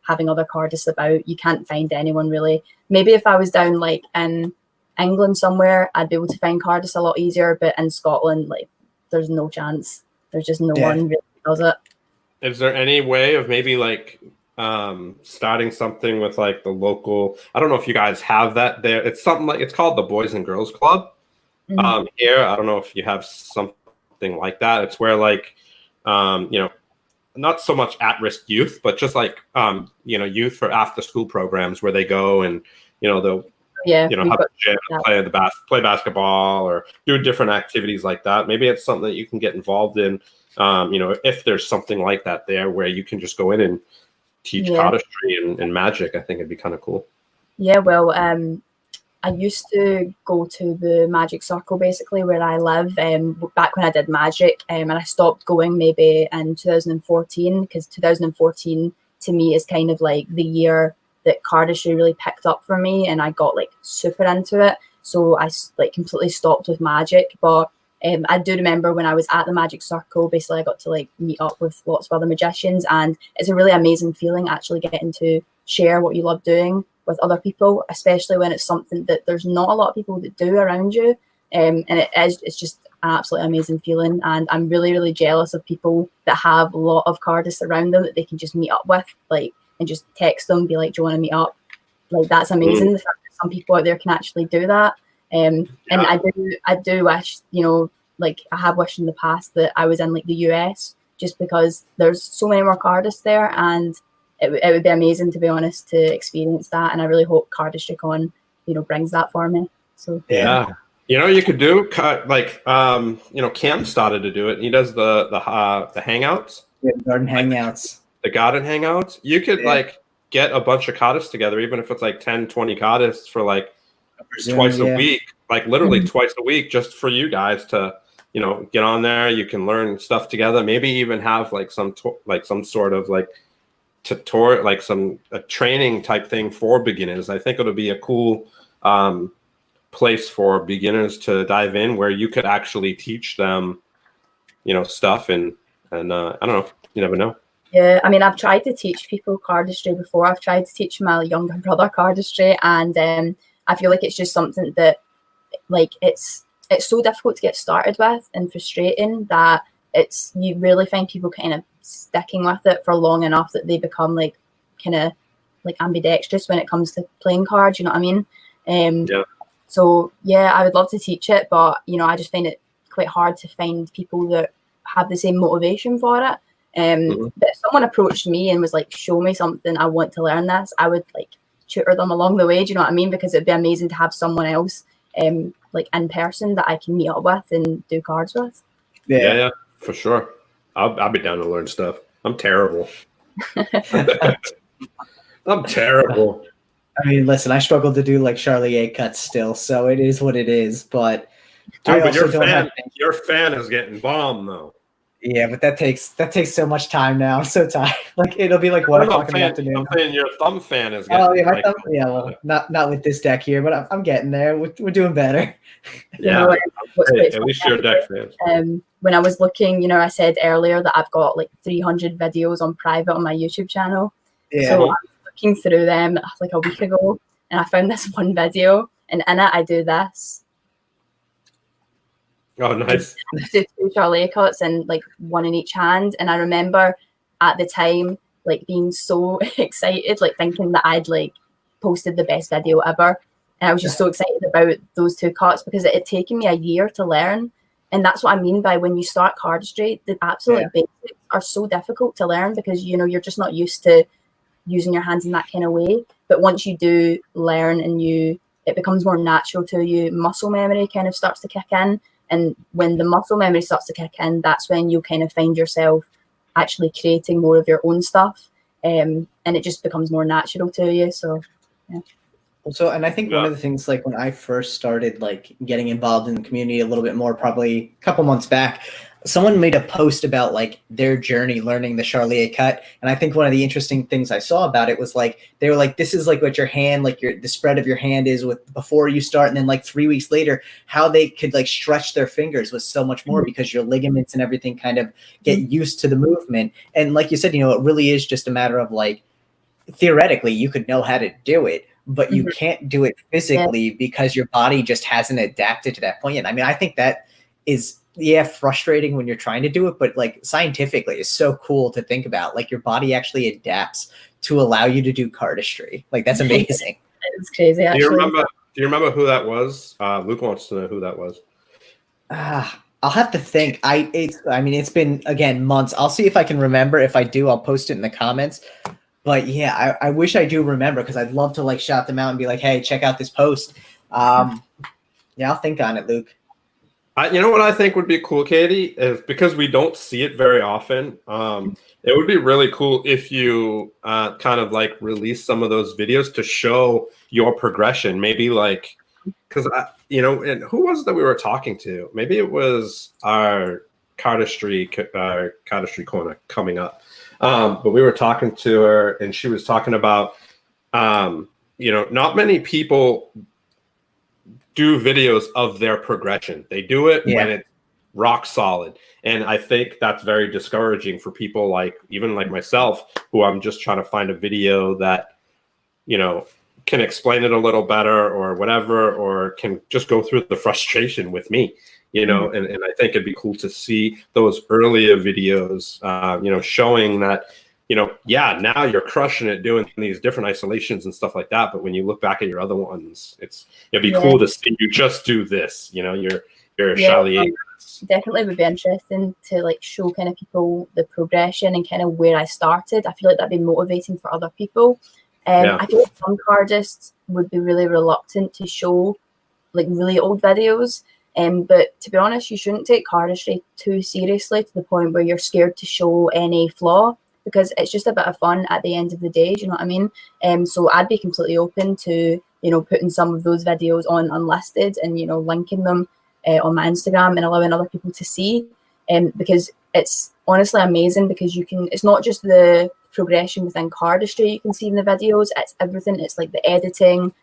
S3: having other cardists about. You can't find anyone really. Maybe if I was down like in England somewhere, I'd be able to find cardists a lot easier, but in Scotland, like there's no chance. There's just no one really does it.
S2: Is there any way of maybe like starting something with like the local, I don't know if you guys have that there. It's something like, it's called the Boys and Girls Club. Here, I don't know if you have something like that. It's where like not so much at-risk youth, but just like youth for after-school programs where they go and they'll have a gym, play basketball, or do different activities like that. Maybe it's something that you can get involved in. If there's something like that there where you can just go in and teach cardistry and magic, I think it'd be kind of cool. Yeah,
S3: well, I used to go to the magic circle basically where I live back when I did magic, and I stopped going maybe in 2014, because 2014 to me is kind of like the year that cardistry really picked up for me and I got like super into it. So I like completely stopped with magic. But I do remember when I was at the magic circle, basically I got to like meet up with lots of other magicians, and it's a really amazing feeling actually getting to share what you love doing with other people, especially when it's something that there's not a lot of people that do around you. And it's just an absolutely amazing feeling. And I'm really, really jealous of people that have a lot of Cardists around them that they can just meet up with, like, and just text them, be like, do you want to meet up? Like, that's amazing. The fact that some people out there can actually do that. And I do wish, you know, like I have wished in the past that I was in like the US, just because there's so many more Cardists there, and it would be amazing, to be honest, to experience that. And I really hope CardistryCon, you know, brings that for me. So
S2: yeah. You know, you could do like you know, Cam started to do it. He does the hangouts,
S1: garden hangouts,
S2: the garden hangouts. You could like get a bunch of Cardis together, even if it's like 10, 20 Cardis for like twice a week, like literally twice a week, just for you guys to, you know, get on there. You can learn stuff together. Maybe even have like some sort of like tutorial, like a training type thing for beginners. I think it'll be a cool place for beginners to dive in, where you could actually teach them, you know, stuff. And I don't know, you never know.
S3: Yeah, I mean, I've tried to teach people cardistry before. I've tried to teach my younger brother cardistry, and I feel like it's just something that, like, it's so difficult to get started with and frustrating that you really find people kind of sticking with it for long enough that they become like kind of like ambidextrous when it comes to playing cards. You know what I mean?
S2: Yeah.
S3: So yeah, I would love to teach it, but you know, I just find it quite hard to find people that have the same motivation for it. But if someone approached me and was like, show me something, I want to learn this, I would like tutor them along the way. Do you know what I mean? Because it'd be amazing to have someone else like in person that I can meet up with and do cards with.
S2: Yeah, for sure. I'll be down to learn stuff. I'm terrible. I'm terrible.
S1: I mean, listen, I struggle to do like Charlier cuts still, so it is what it is. But
S2: dude, but your fan is getting bombed though.
S1: Yeah, but that takes so much time now. I'm so tired. Like it'll be like 1 o'clock in the afternoon.
S2: I'm saying your thumb fan is getting.
S1: Oh yeah, my thumb. Yeah, well, not with this deck here, but I'm getting there. We're doing better.
S2: Yeah, at least your deck fans.
S3: When I was looking, you know, I said earlier that I've got like 300 videos on private on my YouTube channel. Yeah. So I was looking through them like a week ago, and I found this one video, and in it I do this.
S2: Oh, nice.
S3: I do 2 Charlier cuts and like 1 in each hand, and I remember at the time like being so excited, like thinking that I'd like posted the best video ever, and I was just so excited about those 2 cuts because it had taken me a year to learn. And that's what I mean by when you start cardistry, the absolute basics are so difficult to learn because, you know, you're just not used to using your hands in that kind of way. But once you do learn and it becomes more natural to you, muscle memory kind of starts to kick in. And when the muscle memory starts to kick in, that's when you kind of find yourself actually creating more of your own stuff. And it just becomes more natural to you. So, yeah.
S1: So, and I think one of the things, like when I first started like getting involved in the community a little bit more, probably a couple months back, someone made a post about like their journey learning the Charlier cut. And I think one of the interesting things I saw about it was like, they were like, this is like what your hand, like the spread of your hand is with before you start. And then like 3 weeks later, how they could like stretch their fingers was so much more because your ligaments and everything kind of get used to the movement. And like you said, you know, it really is just a matter of like, theoretically you could know how to do it, but you can't do it physically because your body just hasn't adapted to that point yet. I mean, I think that is, frustrating when you're trying to do it, but like scientifically it's so cool to think about. Like your body actually adapts to allow you to do cardistry. Like that's amazing.
S3: It's crazy. Actually.
S2: Do you remember who that was? Luke wants to know who that was.
S1: I'll have to think. It's been again months. I'll see if I can remember. If I do, I'll post it in the comments. But yeah, I wish I do remember because I'd love to like shout them out and be like, hey, check out this post. I'll think on it, Luke.
S2: You know what I think would be cool, Katie, is because we don't see it very often. It would be really cool if you kind of like release some of those videos to show your progression. Maybe like, because and who was it that we were talking to? Maybe it was our Cardistry corner coming up. But we were talking to her, and she was talking about, not many people do videos of their progression. They do it when it's rock solid. And I think that's very discouraging for people like, even like myself, who I'm just trying to find a video that, can explain it a little better or whatever, or can just go through the frustration with me, you know, and I think it'd be cool to see those earlier videos, you know, showing that, you know, yeah, now you're crushing it doing these different isolations and stuff like that. But when you look back at your other ones, it'd be cool to see you just do this, you know, you're Charlie.
S3: Definitely would be interesting to like show kind of people the progression and kind of where I started. I feel like that'd be motivating for other people. I feel like some cardists would be really reluctant to show like really old videos. But to be honest, you shouldn't take cardistry too seriously to the point where you're scared to show any flaw, because it's just a bit of fun at the end of the day. Do you know what I mean? So I'd be completely open to, you know, putting some of those videos on unlisted and, you know, linking them on my Instagram and allowing other people to see, because it's honestly amazing, because you can, it's not just the progression within cardistry you can see in the videos, it's everything. It's like the editing,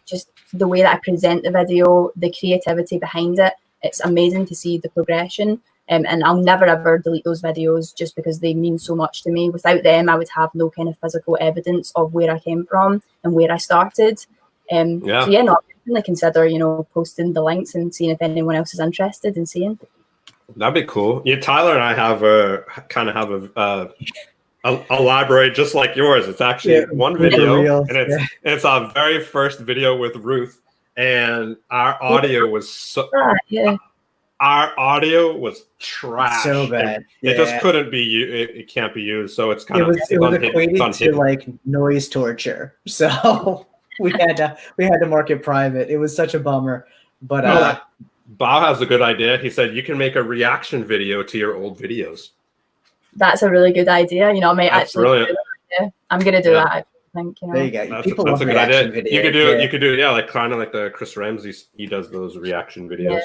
S3: just the way that I present the video, the creativity behind it. It's amazing to see the progression, and I'll never ever delete those videos just because they mean so much to me. Without them, I would have no kind of physical evidence of where I came from and where I started. So yeah, no, I definitely consider, you know, posting the links and seeing if anyone else is interested in seeing.
S2: That'd be cool. Yeah, Tyler and I have a library just like yours. It's actually one video, and it's our very first video with Ruth, and our audio was so our audio was trash.
S1: So bad.
S2: It just couldn't be. It can't be used. So it's kind of
S1: it was equated to like noise torture. So we had to mark it private. It was such a bummer. But
S2: Bob has a good idea. He said you can make a reaction video to your old videos.
S3: That's a really good idea. You know, I might I'm gonna do that. I think, you know.
S1: There you go.
S2: That's a good idea. Videos. You could do like kind of like the Chris Ramsey. He does those reaction videos.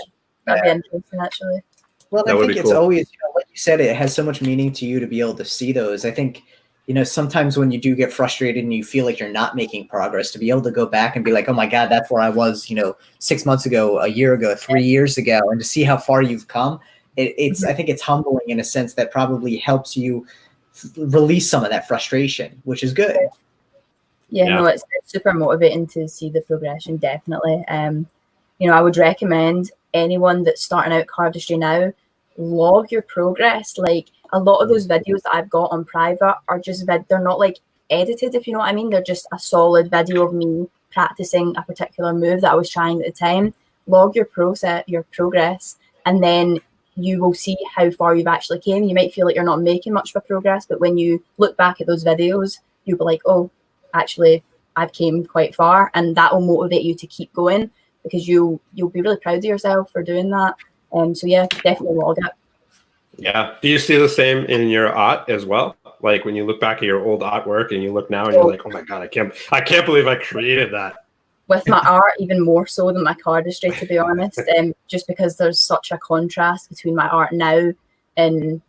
S3: That'd be interesting, actually.
S1: Well, I think it's always, you know, like you said, it has so much meaning to you to be able to see those. I think, you know, sometimes when you do get frustrated and you feel like you're not making progress, to be able to go back and be like, oh my God, that's where I was, you know, 6 months ago, a year ago, 3 years ago, and to see how far you've come. I think it's humbling in a sense that probably helps you release some of that frustration, which is good.
S3: No, it's super motivating to see the progression, definitely. You know, I would recommend anyone that's starting out cardistry now, log your progress. Like a lot of those videos that I've got on private are just they're not like edited, if you know what I mean. They're just a solid video of me practicing a particular move that I was trying at the time. Log your progress, and then you will see how far you've actually came. You might feel like you're not making much of a progress, but when you look back at those videos, you'll be like, oh, actually, I've came quite far, and that will motivate you to keep going, because you'll be really proud of yourself for doing that. So yeah, definitely log it.
S2: Yeah. Do you see the same in your art as well? Like when you look back at your old artwork and you look now and you're like, oh my God, I can't believe I created that.
S3: With my art, even more so than my cardistry, to be honest, just because there's such a contrast between my art now and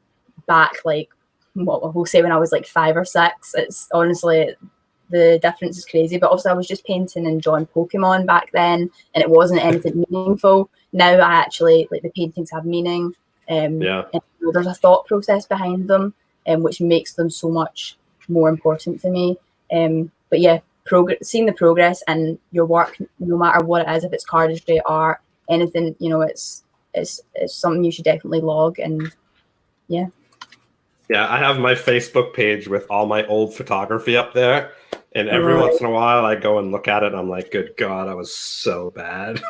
S3: back, like what we'll say when I was like 5 or 6. It's honestly, the difference is crazy. But also I was just painting and drawing Pokemon back then, and it wasn't anything meaningful. Now I actually, like, the paintings have meaning. And, you know, there's a thought process behind them, which makes them so much more important to me. But yeah, seeing the progress and your work, no matter what it is, if it's cardistry, art, anything, you know, it's something you should definitely log. And yeah,
S2: I have my Facebook page with all my old photography up there, and every once in a while I go and look at it and I'm like, good God, I was so bad.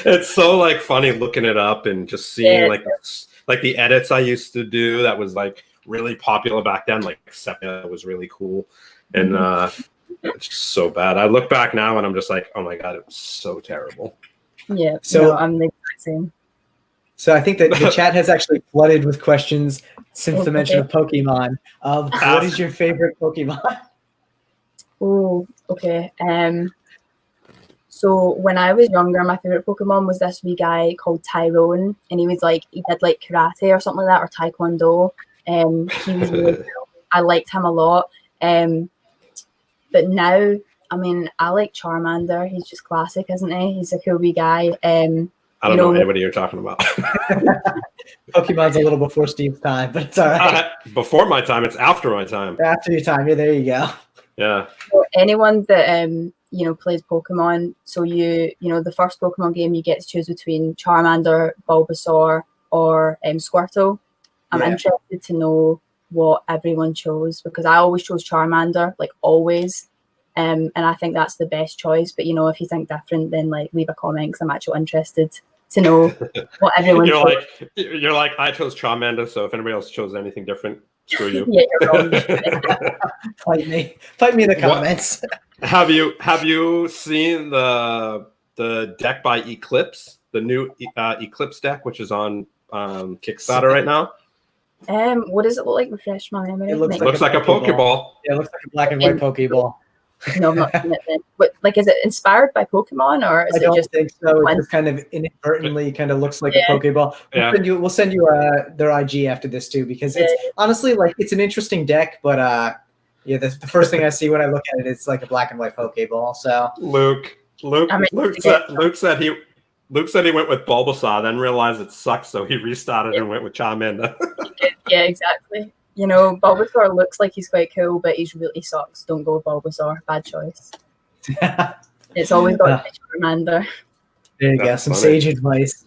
S2: It's so like funny looking it up and just seeing like the edits I used to do that was like really popular back then, like sepia was really cool. And it's just so bad. I look back now and I'm just like, oh my God, it was so terrible.
S3: Yeah. So I'm the exact same.
S1: So I think that the chat has actually flooded with questions since the mention of Pokemon. What is your favorite Pokemon?
S3: Oh, okay. So when I was younger, my favorite Pokemon was this wee guy called Tyrone, and he did like karate or something like that, or taekwondo. He was really cool. I liked him a lot. But now, I mean, I like Charmander. He's just classic, isn't he? He's a cool wee guy.
S2: I don't know anybody you're talking about.
S1: Pokemon's a little before Steve's time, but it's all right.
S2: Before my time, it's after my time.
S1: After your time, yeah, there you go.
S2: Yeah.
S3: For anyone that plays Pokemon, so the first Pokemon game you get to choose between Charmander, Bulbasaur, or Squirtle. I'm interested to know what everyone chose, because I always chose Charmander, like always. And I think that's the best choice. But if you think different, then like leave a comment, because I'm actually interested to know what everyone chose.
S2: You're like, I chose Charmander, so if anybody else chose anything different, screw you.
S3: Yeah, you're wrong.
S1: Fight me in the comments.
S2: Have you seen the deck by Eclipse, the new Eclipse deck, which is on Kickstarter right now?
S3: What does it look like? Refresh my memory.
S2: It looks like a Pokeball.
S1: Yeah, it looks like a black and white Pokeball.
S3: No, I'm not seen it then. But like, is it inspired by Pokemon, or is
S1: I
S3: it
S1: don't
S3: just
S1: think so. It just kind of inadvertently kind of looks like a Pokeball. We'll send you their IG after this too, because it's honestly like it's an interesting deck, but the first thing I see when I look at it is like a black and white Pokeball. So
S2: Luke said he went with Bulbasaur, then realized it sucks, so he restarted and went with Charmander.
S3: Yeah, exactly. Bulbasaur looks like he's quite cool, but he really sucks. Don't go with Bulbasaur. Bad choice. It's always got Charmander.
S1: There you go. Some sage advice.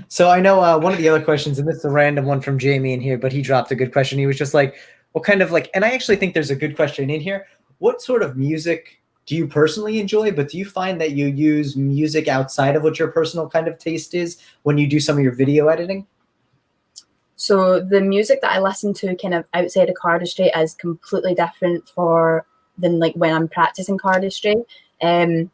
S1: So I know one of the other questions, and this is a random one from Jamie in here, but he dropped a good question. He was just like, what kind of like, and I actually think there's a good question in here. What sort of music do you personally enjoy, but do you find that you use music outside of what your personal kind of taste is when you do some of your video editing?
S3: So the music that I listen to kind of outside of Cardistry is completely different than like when I'm practicing Cardistry. For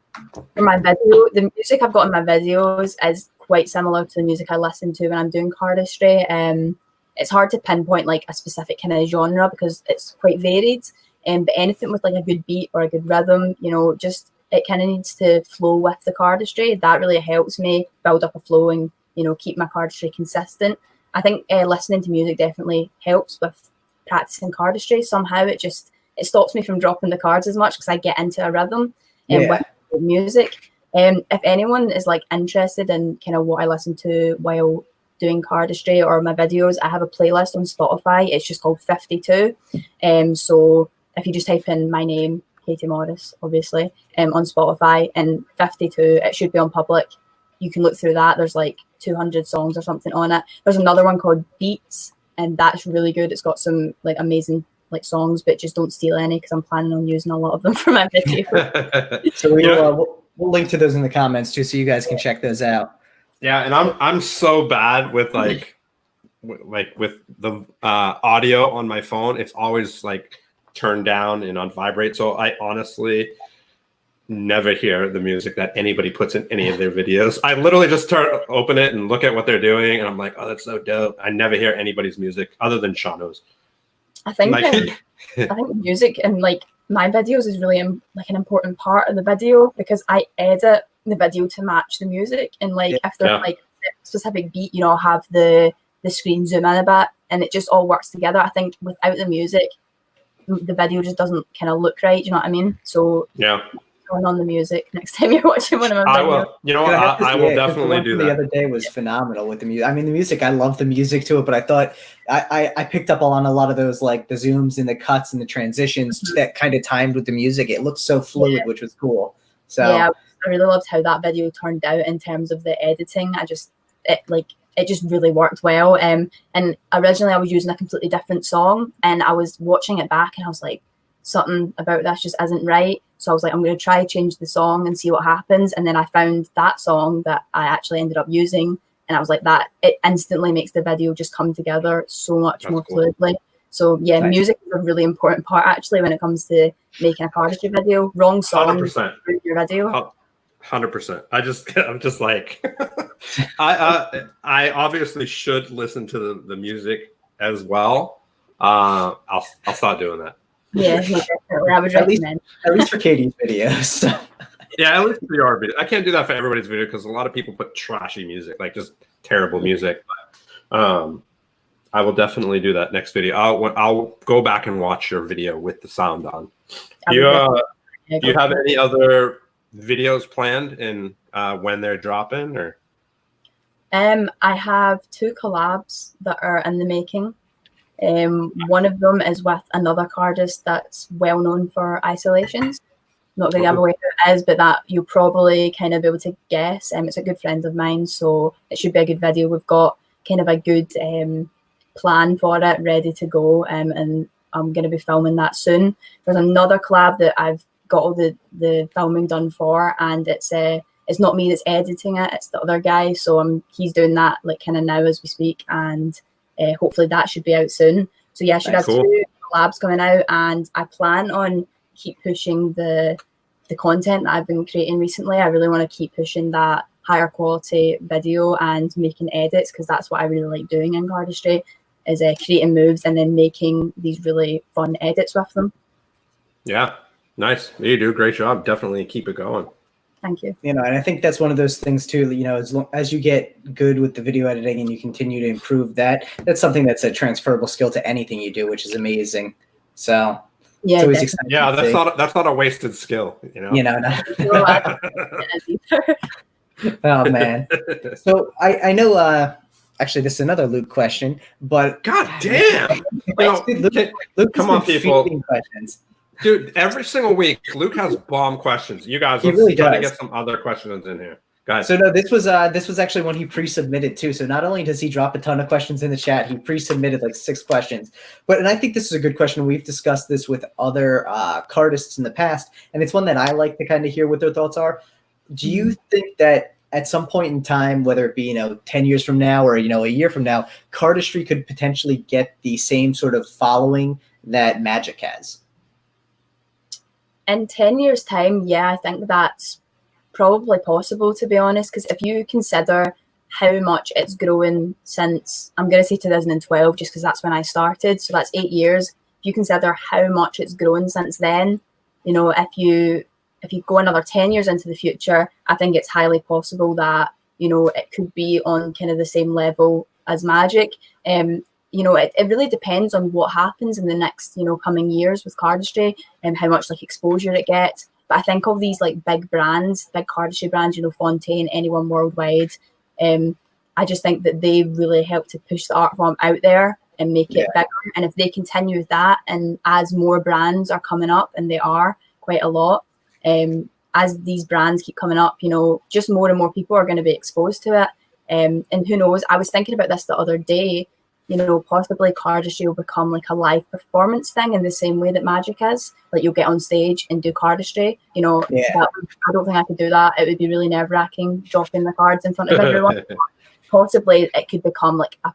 S3: my video, the music I've got in my videos is quite similar to the music I listen to when I'm doing Cardistry. It's hard to pinpoint like a specific kind of genre because it's quite varied. But anything with like a good beat or a good rhythm, just it kind of needs to flow with the Cardistry. That really helps me build up a flow and keep my Cardistry consistent. I think listening to music definitely helps with practicing Cardistry. Somehow it stops me from dropping the cards as much because I get into a rhythm with music. If anyone is like interested in kind of what I listen to while doing Cardistry or my videos, I have a playlist on Spotify. It's just called 52. So if you just type in my name, Katie Morris, obviously, on Spotify, and 52, it should be on public. You can look through that. There's like 200 songs or something on it. There's another one called Beats, and that's really good. It's got some like amazing like songs, but just don't steal any because I'm planning on using a lot of them for my video.
S1: So we'll link to those in the comments too, so you guys can check those out.
S2: Yeah, and I'm so bad with with the audio on my phone. It's always like turned down and on vibrate. So I honestly never hear the music that anybody puts in any of their videos. I literally just open it and look at what they're doing, and I'm like, oh, that's so dope. I never hear anybody's music other than Shano's.
S3: I think I think music and like my videos is really like an important part of the video because I edit the video to match the music, and like if there's like a specific beat, I'll have the screen zoom in a bit, and it just all works together. I think without the music, the video just doesn't kind of look right. Do you know what I mean? So turn on the music next time you're watching one of my videos.
S2: I will. I will definitely do that.
S1: The other day was phenomenal with the music. I mean, the music, I love the music to it, but I thought I picked up on a lot of those, like the zooms and the cuts and the transitions that kind of timed with the music. It looked so fluid, which was cool. So
S3: yeah, I really loved how that video turned out in terms of the editing. It just really worked well. And originally I was using a completely different song, and I was watching it back, and I was like, something about this just isn't right. So I was like, I'm going to try change the song and see what happens. And then I found that song that I actually ended up using, and I was like, that it instantly makes the video just come together so much more fluidly. So yeah, music is a really important part actually when it comes to making a Cardistry video. Wrong song,
S2: 100%.
S3: Your video.
S2: 100%. I'm just like, I obviously should listen to the music as well. I'll start doing that.
S3: Yeah, definitely. I would recommend.
S1: At least for Katie's videos.
S2: Yeah, at least for your video. I can't do that for everybody's video because a lot of people put trashy music, like just terrible music. But, I will definitely do that next video. I'll go back and watch your video with the sound on. Do you have any other videos planned and when they're dropping, or?
S3: I have 2 collabs that are in the making. One of them is with another cardist that's well known for isolations. Not going to give away who it is, but that you'll probably kind of be able to guess. It's a good friend of mine, so it should be a good video. We've got kind of a good plan for it ready to go, and I'm going to be filming that soon. There's another collab that I've got all the filming done for, and it's not me that's editing it, it's the other guy. So he's doing that like kind of now as we speak, and hopefully that should be out soon. So yeah, I should have two collabs coming out, and I plan on keep pushing the content that I've been creating recently. I really want to keep pushing that higher quality video and making edits, because that's what I really like doing in Cardistry, is creating moves and then making these really fun edits with them.
S2: Yeah, nice. You do a great job. Definitely keep it going.
S3: Thank you.
S1: And I think that's one of those things too, as you get good with the video editing and you continue to improve that, that's something that's a transferable skill to anything you do, which is amazing. So
S3: yeah,
S2: yeah, that's not a wasted skill,
S1: Oh man. So I know actually this is another Luke question, but
S2: god damn.
S1: Luke
S2: come on, people.
S1: Questions.
S2: Dude, every single week Luke has bomb questions. You guys, let's
S1: really
S2: try to get some other questions in here. Guys.
S1: So no, this was actually one he pre-submitted too. So not only does he drop a ton of questions in the chat, he pre-submitted like 6 questions. And I think this is a good question. We've discussed this with other cardists in the past, and it's one that I like to kind of hear what their thoughts are. Do you think that at some point in time, whether it be 10 years from now or a year from now, cardistry could potentially get the same sort of following that Magic has?
S3: In 10 years' time, yeah, I think that's probably possible, to be honest, because if you consider how much it's grown since, I'm going to say 2012, just because that's when I started, so that's 8 years. If you consider how much it's grown since then, if you go another 10 years into the future, I think it's highly possible that, it could be on kind of the same level as Magic. It really depends on what happens in the next, coming years with cardistry and how much like exposure it gets. But I think of these like big brands, big cardistry brands, Fontaine, anyone worldwide, I just think that they really help to push the art form out there and make it bigger. And if they continue with that, and as more brands are coming up, and they are quite a lot, as these brands keep coming up, just more and more people are going to be exposed to it. And who knows, I was thinking about this the other day, possibly cardistry will become like a live performance thing in the same way that Magic is. Like you'll get on stage and do cardistry. I don't think I could do that. It would be really nerve-wracking dropping the cards in front of everyone. Possibly it could become like a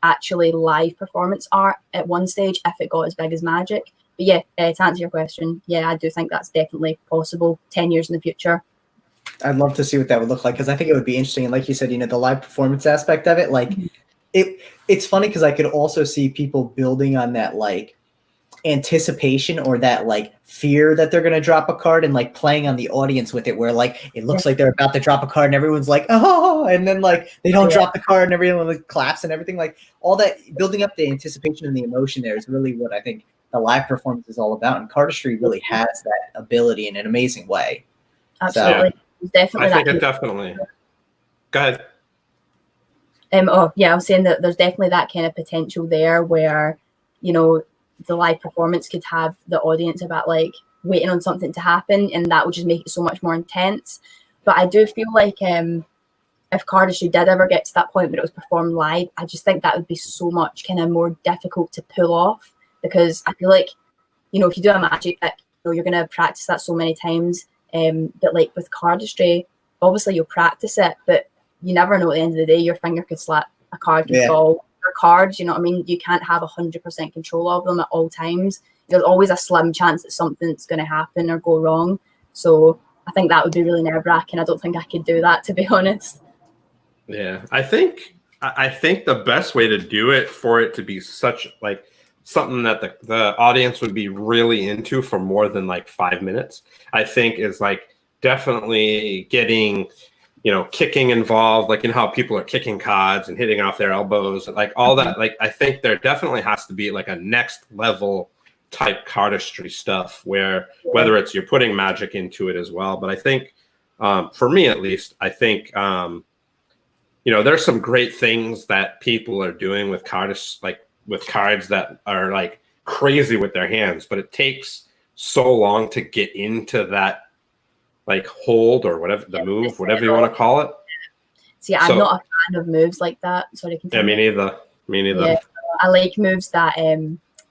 S3: actually live performance art at one stage if it got as big as Magic. But yeah, to answer your question, yeah, I do think that's definitely possible 10 years in the future.
S1: I'd love to see what that would look like, because I think it would be interesting. And like you said, the live performance aspect of it, like it's funny because I could also see people building on that like anticipation or that like fear that they're going to drop a card, and like playing on the audience with it, where like it looks like they're about to drop a card and everyone's like, oh, and then like they don't drop the card and everyone like claps and everything. Like all that building up the anticipation and the emotion there is really what I think the live performance is all about. And cardistry really has that ability in an amazing way.
S3: Absolutely.
S1: So,
S3: definitely.
S2: I think it definitely. Go ahead.
S3: I was saying that there's definitely that kind of potential there where, the live performance could have the audience about like waiting on something to happen, and that would just make it so much more intense. But I do feel like if cardistry did ever get to that point where it was performed live, I just think that would be so much kind of more difficult to pull off, because I feel like, if you do a magic trick, you're going to practice that so many times. But like with cardistry, obviously you'll practice it, but you never know at the end of the day, your finger could slip, a card could fall. Your cards, you know what I mean? You can't have 100% control of them at all times. There's always a slim chance that something's going to happen or go wrong. So I think that would be really nerve-wracking. I don't think I could do that, to be honest.
S2: Yeah, I think the best way to do it, for it to be such like something that the audience would be really into for more than like 5 minutes, I think is like definitely getting, kicking involved, like in how people are kicking cards and hitting off their elbows, like all that. Like, I think there definitely has to be like a next level type cardistry stuff where whether it's you're putting magic into it as well. But I think for me, at least, I think, there's some great things that people are doing with Cardist, like with cards that are like crazy with their hands, but it takes so long to get into that like hold or whatever the move, whatever you want to call it.
S3: See, I'm not a fan of moves like that. Sorry, continue.
S2: Yeah, me neither. Me neither.
S3: Yeah, I like moves that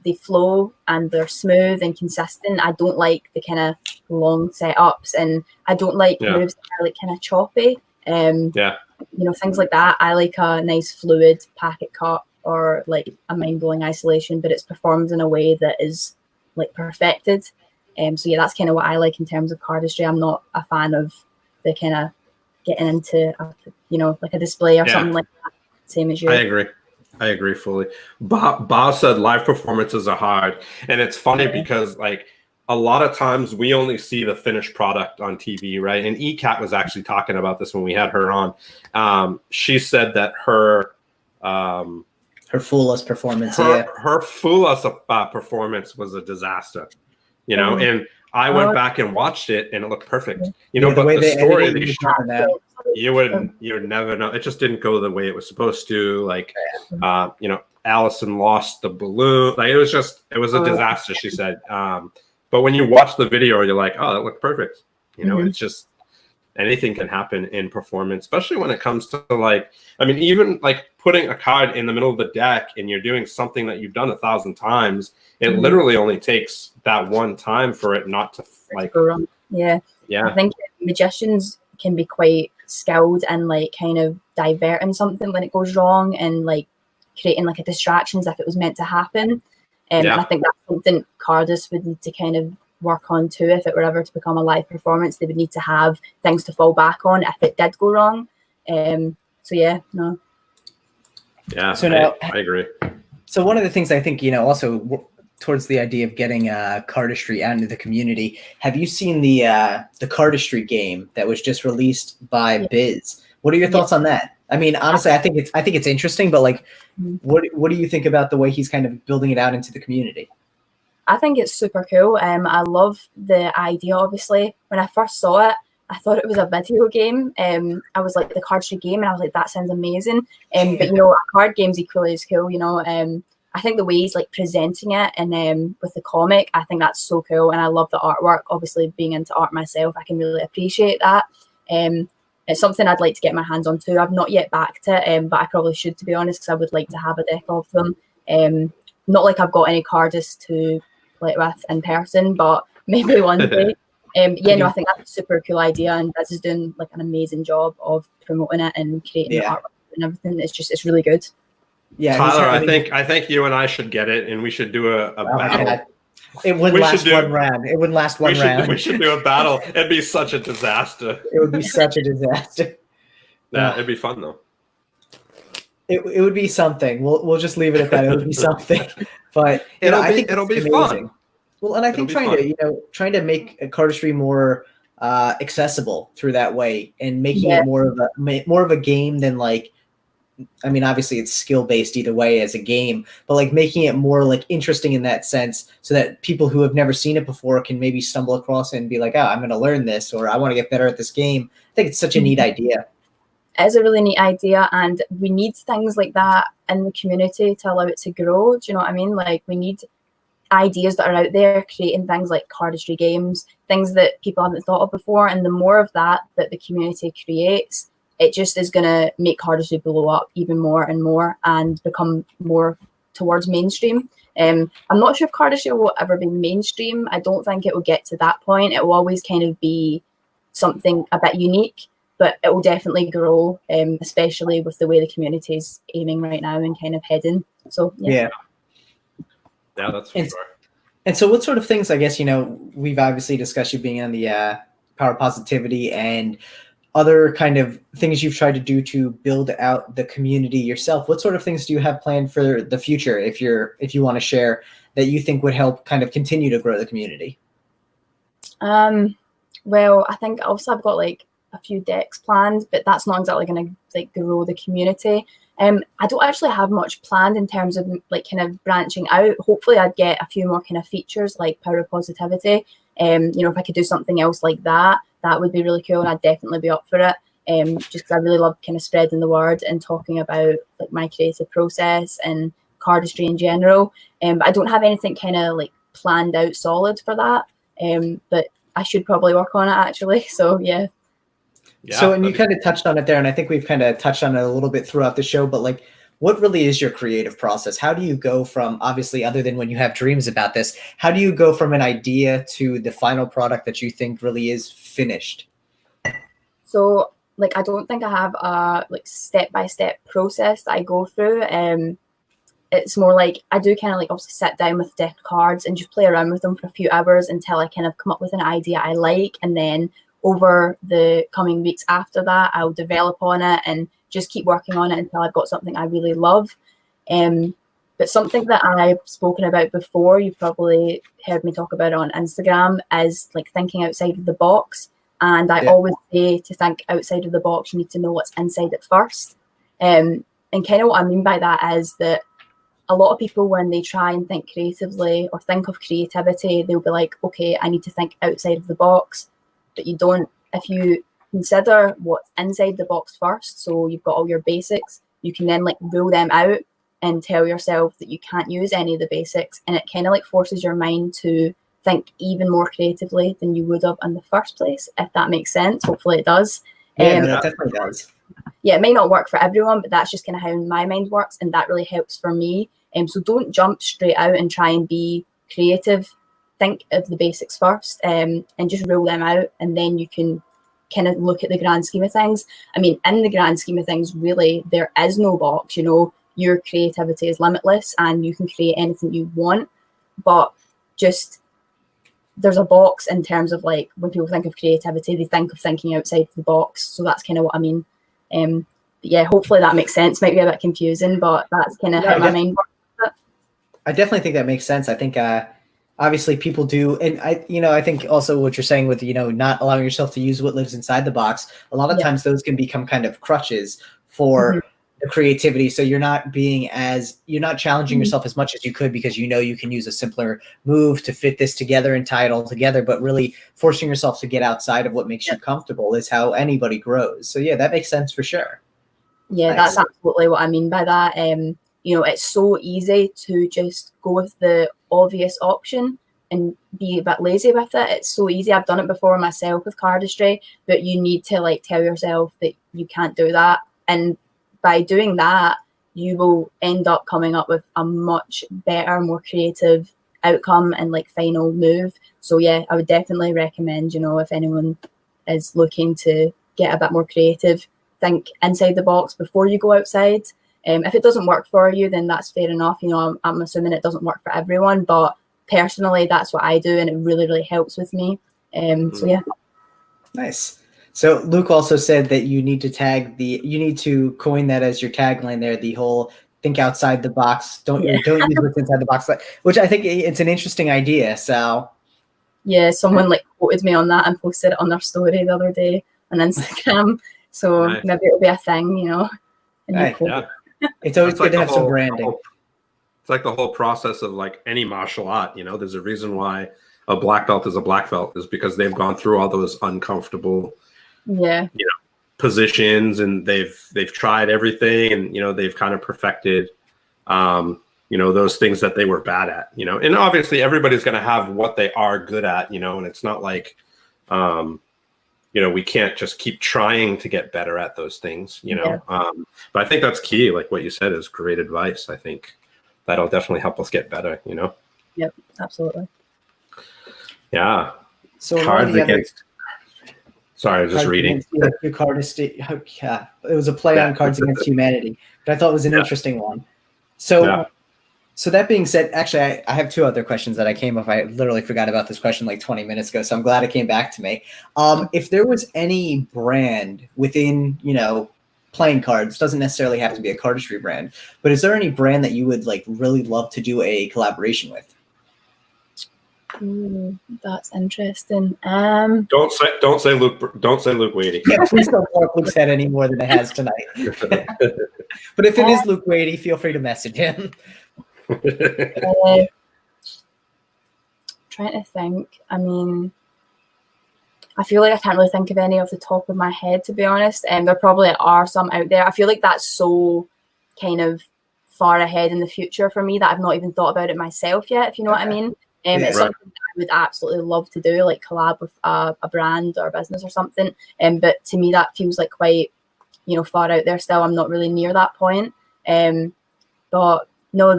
S3: they flow and they're smooth and consistent. I don't like the kind of long setups, and I don't like moves that are like kind of choppy. You know, things like that. I like a nice fluid packet cut or like a mind-blowing isolation, but it's performed in a way that is like perfected. So yeah, that's kind of what I like in terms of cardistry. I'm not a fan of the kind of getting into you know, like a display or something like that. Same as you.
S2: I agree fully. Bob said live performances are hard, and it's funny because like a lot of times we only see the finished product on TV, right? And ECAT was actually talking about this when we had her on. She said that her
S1: Fool Us performance,
S2: her Fool Us performance was a disaster, you know. And I went back and watched it, and it looked perfect, you know. But the story they shot, you would never know. It just didn't go the way it was supposed to. Like, you know, Allison lost the balloon. Like it was a disaster. She said. But when you watch the video, you're like, oh, that looked perfect. You know, it's just anything can happen in performance, especially when it comes to like, I mean, even like putting a card in the middle of the deck and you're doing something that you've done 1,000 times. It literally only takes that one time for it not to like
S3: go wrong. Yeah. I think magicians can be quite skilled and like kind of diverting something when it goes wrong and like creating like a distraction as if it was meant to happen. And I think that's something Cardist would need to kind of work on too. If it were ever to become a live performance, they would need to have things to fall back on if it did go wrong. So yeah, no.
S2: Yeah, so now, I agree.
S1: So one of the things I think, you know, also towards the idea of getting cardistry out into the community, have you seen the Cardistry game that was just released by Biz? What are your thoughts on that? I mean, honestly, I think it's interesting, but like, what do you think about the way he's kind of building it out into the community?
S3: I think it's super cool. I love the idea. Obviously, when I first saw it, I thought it was a video game. I was like the cardistry game, and I was like, that sounds amazing. But you know, a card game's equally as cool. You know, I think the way he's like presenting it and with the comic, I think that's so cool, and I love the artwork. Obviously, being into art myself, I can really appreciate that. It's something I'd like to get my hands on too. I've not yet backed it, but I probably should, to be honest, because I would like to have a deck of them. Not like I've got any Cardist to play it with in person, but maybe one day. No, I think that's a super cool idea, and Biz is doing like an amazing job of promoting it and creating the artwork and everything. It's really good.
S2: Yeah, Tyler, I think you and I should get it, and we should do a battle.
S1: God. It wouldn't last one round. It wouldn't last one round.
S2: We should do a battle. It'd be such a disaster.
S1: It would be such a disaster.
S2: Yeah, it'd be fun though.
S1: It would be something. We'll just leave it at that. It would be something. But I think
S2: it'll be
S1: amazing.
S2: Fun.
S1: Well, and I think trying to make cardistry more accessible through that way and making it more of a game than like. I mean, obviously it's skill based either way as a game, but like making it more like interesting in that sense so that people who have never seen it before can maybe stumble across it and be like, oh, I'm going to learn this, or I want to get better at this game. I think it's such a neat idea.
S3: It is a really neat idea, and we need things like that in the community to allow it to grow. Do you know what I mean? Like we need ideas that are out there creating things like cardistry games, things that people haven't thought of before. And the more of that the community creates, it just is going to make cardistry blow up even more and more and become more towards mainstream. I'm not sure if cardistry will ever be mainstream. I don't think it will get to that point. It will always kind of be something a bit unique, but it will definitely grow, especially with the way the community is aiming right now and kind of heading. So,
S2: yeah, that's for sure.
S1: And so what sort of things, I guess, you know, we've obviously discussed you being on the Power Positivity and other kind of things you've tried to do to build out the community yourself. What sort of things do you have planned for the future, if you want to share, that you think would help kind of continue to grow the community?
S3: Well, I think also I've got like a few decks planned, but that's not exactly going to like grow the community. I don't actually have much planned in terms of like kind of branching out. Hopefully I'd get a few more kind of features like Power of Positivity. You know, if I could do something else like that, that would be really cool, and I'd definitely be up for it. Just because I really love kind of spreading the word and talking about like my creative process and cardistry in general. But I don't have anything kind of like planned out solid for that. But I should probably work on it actually. So yeah.
S1: So, and you kind of touched on it there, and I think we've kind of touched on it a little bit throughout the show, but like, what really is your creative process? How do you go from, obviously, other than when you have dreams about this, how do you go from an idea to the final product that you think really is finished?
S3: So, like, I don't think I have a like step-by-step process that I go through. It's more like I do kind of like obviously sit down with a deck of cards and just play around with them for a few hours until I kind of come up with an idea I like, and then over the coming weeks after that, I'll develop on it and just keep working on it until I've got something I really love. But something that I've spoken about before, you've probably heard me talk about it on Instagram, is like thinking outside of the box. And I always say to think outside of the box, you need to know what's inside it first. And kind of what I mean by that is that a lot of people, when they try and think creatively or think of creativity, they'll be like, okay, I need to think outside of the box. But you don't. If you consider what's inside the box first, so you've got all your basics, you can then like rule them out and tell yourself that you can't use any of the basics, and it kind of like forces your mind to think even more creatively than you would have in the first place, if that makes sense. Hopefully it does.
S1: Yeah, that definitely does.
S3: Yeah, it may not work for everyone, but that's just kind of how my mind works, and that really helps for me. So don't jump straight out and try and be creative. Think of the basics first, and just rule them out, and then you can kind of look at the grand scheme of things. I mean, in the grand scheme of things, really, there is no box. You know, your creativity is limitless, and you can create anything you want. But just there's a box in terms of like when people think of creativity, they think of thinking outside the box. So that's kind of what I mean. But yeah, hopefully that makes sense. Might be a bit confusing, but that's kind of how my mind works.
S1: I definitely think that makes sense. I think obviously people do, and I think also what you're saying with not allowing yourself to use what lives inside the box, a lot of times those can become kind of crutches for the creativity. So you're not challenging yourself as much as you could, because you can use a simpler move to fit this together and tie it all together, but really forcing yourself to get outside of what makes you comfortable is how anybody grows. So yeah, that makes sense for sure.
S3: Yeah, that's absolutely what I mean by that. It's so easy to just go with the obvious option and be a bit lazy with it. It's so easy. I've done it before myself with cardistry, but you need to like tell yourself that you can't do that. And by doing that, you will end up coming up with a much better, more creative outcome and like final move. So yeah, I would definitely recommend, if anyone is looking to get a bit more creative, think inside the box before you go outside. If it doesn't work for you, then that's fair enough. I'm assuming it doesn't work for everyone, but personally, that's what I do, and it really, really helps with me. So yeah.
S1: Nice. So Luke also said that you need to coin that as your tagline there, the whole think outside the box. Don't use what's inside the box, which I think it's an interesting idea. So
S3: yeah, someone like quoted me on that and posted it on their story the other day on Instagram. So maybe it'll be a thing,
S1: Yeah. It's always good to have some branding.
S2: It's like the whole process of like any martial art. There's a reason why a black belt is a black belt, is because they've gone through all those uncomfortable positions, and they've tried everything, and they've kind of perfected those things that they were bad at, and obviously everybody's going to have what they are good at, and it's not like we can't just keep trying to get better at those things, but I think that's key. Like what you said is great advice. I think that'll definitely help us get better,
S3: Yep, absolutely.
S2: Yeah.
S1: So
S2: Cards against. Sorry, I was just reading.
S1: Cardist. Yeah, it was a play on Cards Against Humanity, but I thought it was an interesting one. So that being said, actually, I have two other questions that I came up. I literally forgot about this question like 20 minutes ago, so I'm glad it came back to me. If there was any brand within, playing cards, doesn't necessarily have to be a cardistry brand, but is there any brand that you would like really love to do a collaboration with?
S3: Ooh, that's interesting.
S2: Don't say Luke Wadey.
S1: Yeah, please don't blow up Luke's head any more than it has tonight. But if it is Luke Wadey, feel free to message him.
S3: Trying to think. I mean, I feel like I can't really think of any off the top of my head, to be honest. There probably are some out there. I feel like that's so kind of far ahead in the future for me that I've not even thought about it myself yet, if you know what I mean. It's something that I would absolutely love to do, like collab with a brand or a business or something. But to me, that feels like quite, you know, far out there still. I'm not really near that point. But no,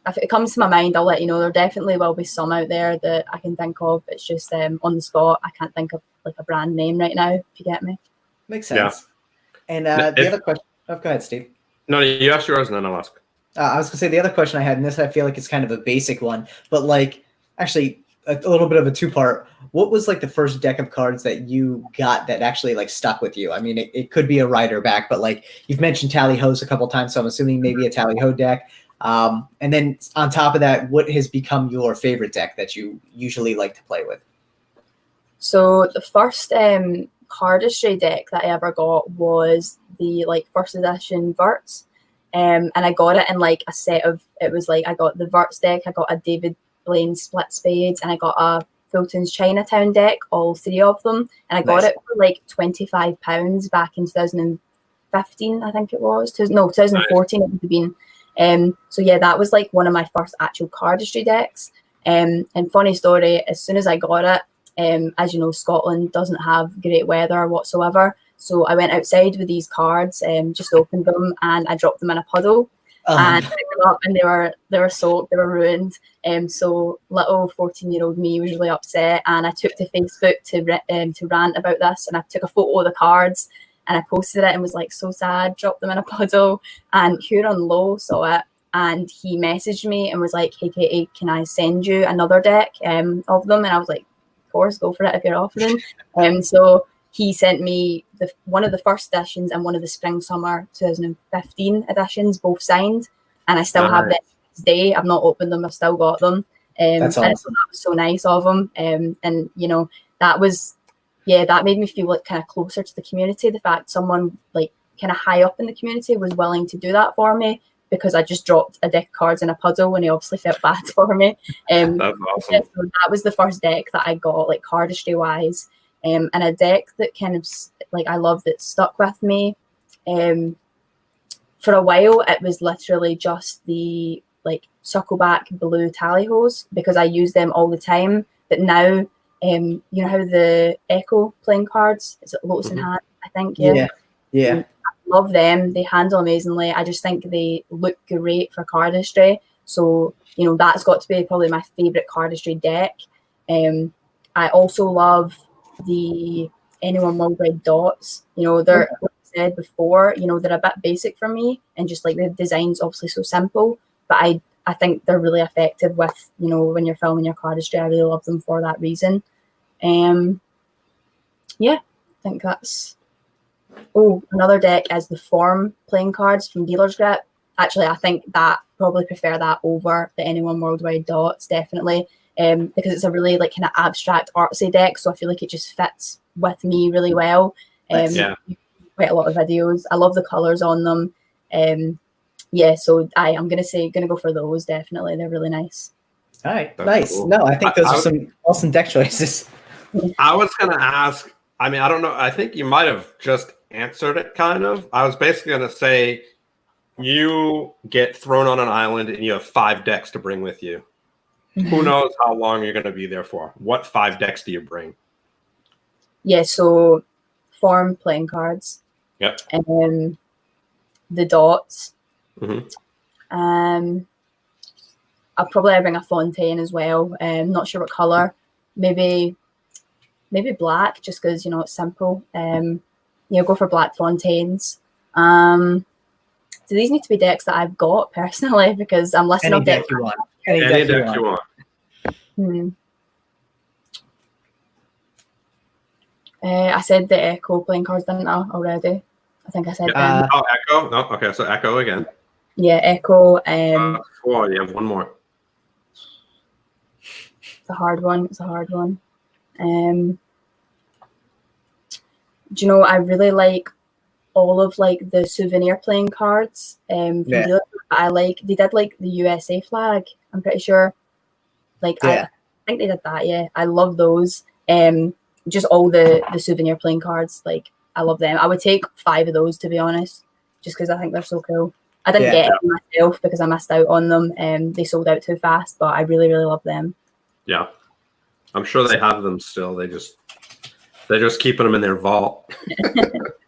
S3: if it comes to my mind, I'll let you know. There definitely will be some out there that I can think of. It's just on the spot, I can't think of like a brand name right now, if you get me.
S1: Makes sense. Yeah. And the other question, go ahead, Steve.
S2: No, you ask yours and then I'll ask.
S1: I was gonna say the other question I had, and this I feel like it's kind of a basic one, but like actually a little bit of a two-part. What was like the first deck of cards that you got that actually like stuck with you? I mean, it could be a rider back, but like you've mentioned Tally-Ho's a couple times, so I'm assuming maybe a Tally-Ho deck. And then on top of that, what has become your favorite deck that you usually like to play with?
S3: So the first Cardistry deck that I ever got was the like first edition Verts. And I got it in like a set of, it was like I got the Verts deck, I got a David Blaine Split Spades, and I got a Fulton's Chinatown deck, all three of them. And I got it for like £25 back in 2015, I think it was. 2014 it would have been. So yeah, that was like one of my first actual Cardistry decks. And funny story, as soon as I got it, as you know, Scotland doesn't have great weather whatsoever. So I went outside with these cards, just opened them, and I dropped them in a puddle. And picked them up, and they were soaked, they were ruined. So little 14-year-old me was really upset, and I took to Facebook to rant about this, and I took a photo of the cards and I posted it and was like so sad, dropped them in a puddle. And Huron Lowe saw it, and he messaged me and was like, "Hey Katie, can I send you another deck of them?" And I was like, "Of course, go for it if you're offering." So he sent me one of the first editions and one of the spring summer 2015 editions, both signed, and I still have them to this day. I've not opened them, I've still got them.
S1: That's awesome.
S3: And so that was so nice of him. And you know, that made me feel like kind of closer to the community. The fact someone like kind of high up in the community was willing to do that for me, because I just dropped a deck of cards in a puddle and he obviously felt bad for me.
S2: That's awesome.
S3: So that was the first deck that I got, like cardistry wise. And a deck that kind of like I love that stuck with me. For a while, it was literally just the like Suckleback blue Tally-Ho's, because I use them all the time. But now, you know how the Echo playing cards, is it Lotus in Hand, I think? Yeah. I love them. They handle amazingly. I just think they look great for cardistry. So, you know, that's got to be probably my favourite cardistry deck. I also love the Anyone Worldwide dots. You know, they're, like I said before, you know, they're a bit basic for me, and just like the design's obviously so simple, but I think they're really effective with, you know, when you're filming your cardistry. I really love them for that reason. Yeah, I think that's... Oh, another deck is the Form playing cards from Dealer's Grip. Actually, I think that probably prefer that over the Anyone Worldwide dots, definitely. Because it's a really like kind of abstract artsy deck, so I feel like it just fits with me really well. Quite a lot of videos. I love the colours on them. So I'm gonna go for those, definitely. They're really nice.
S1: All right,
S2: That's
S1: nice.
S2: cool.
S1: No, I think those are some awesome deck choices.
S2: I was gonna ask, I mean, I don't know, I think you might have just answered it kind of. I was basically gonna say, you get thrown on an island and you have 5 decks to bring with you. Who knows how long you're going to be there for? What 5 decks do you bring?
S3: Yeah, so Form playing cards.
S2: Yep.
S3: The dots.
S2: Mm-hmm.
S3: I'll probably bring a Fontaine as well. Not sure what color. Maybe black, just because, you know, it's simple. Go for black Fontaines. Do these need to be decks that I've got personally? Because I'm listing
S1: Any
S3: up
S1: deck
S3: decks.
S1: you want.
S2: Any deck you want.
S3: I said the Echo playing cards, didn't I, already? I think I said them.
S2: Echo? No, okay, so Echo again.
S3: Yeah, Echo.
S2: 4, you have one more.
S3: It's a hard one. Do you know, I really like all of like the souvenir playing cards from Dealer. They did like the USA flag, I'm pretty sure. Like I think they did that, yeah. I love those. Just all the souvenir playing cards, like I love them. I would take 5 of those, to be honest, just because I think they're so cool. I didn't
S1: Yeah.
S3: get any myself because I missed out on them. They sold out too fast, but I really, really love them.
S2: Yeah, I'm sure they have them still. They're just keeping them in their vault.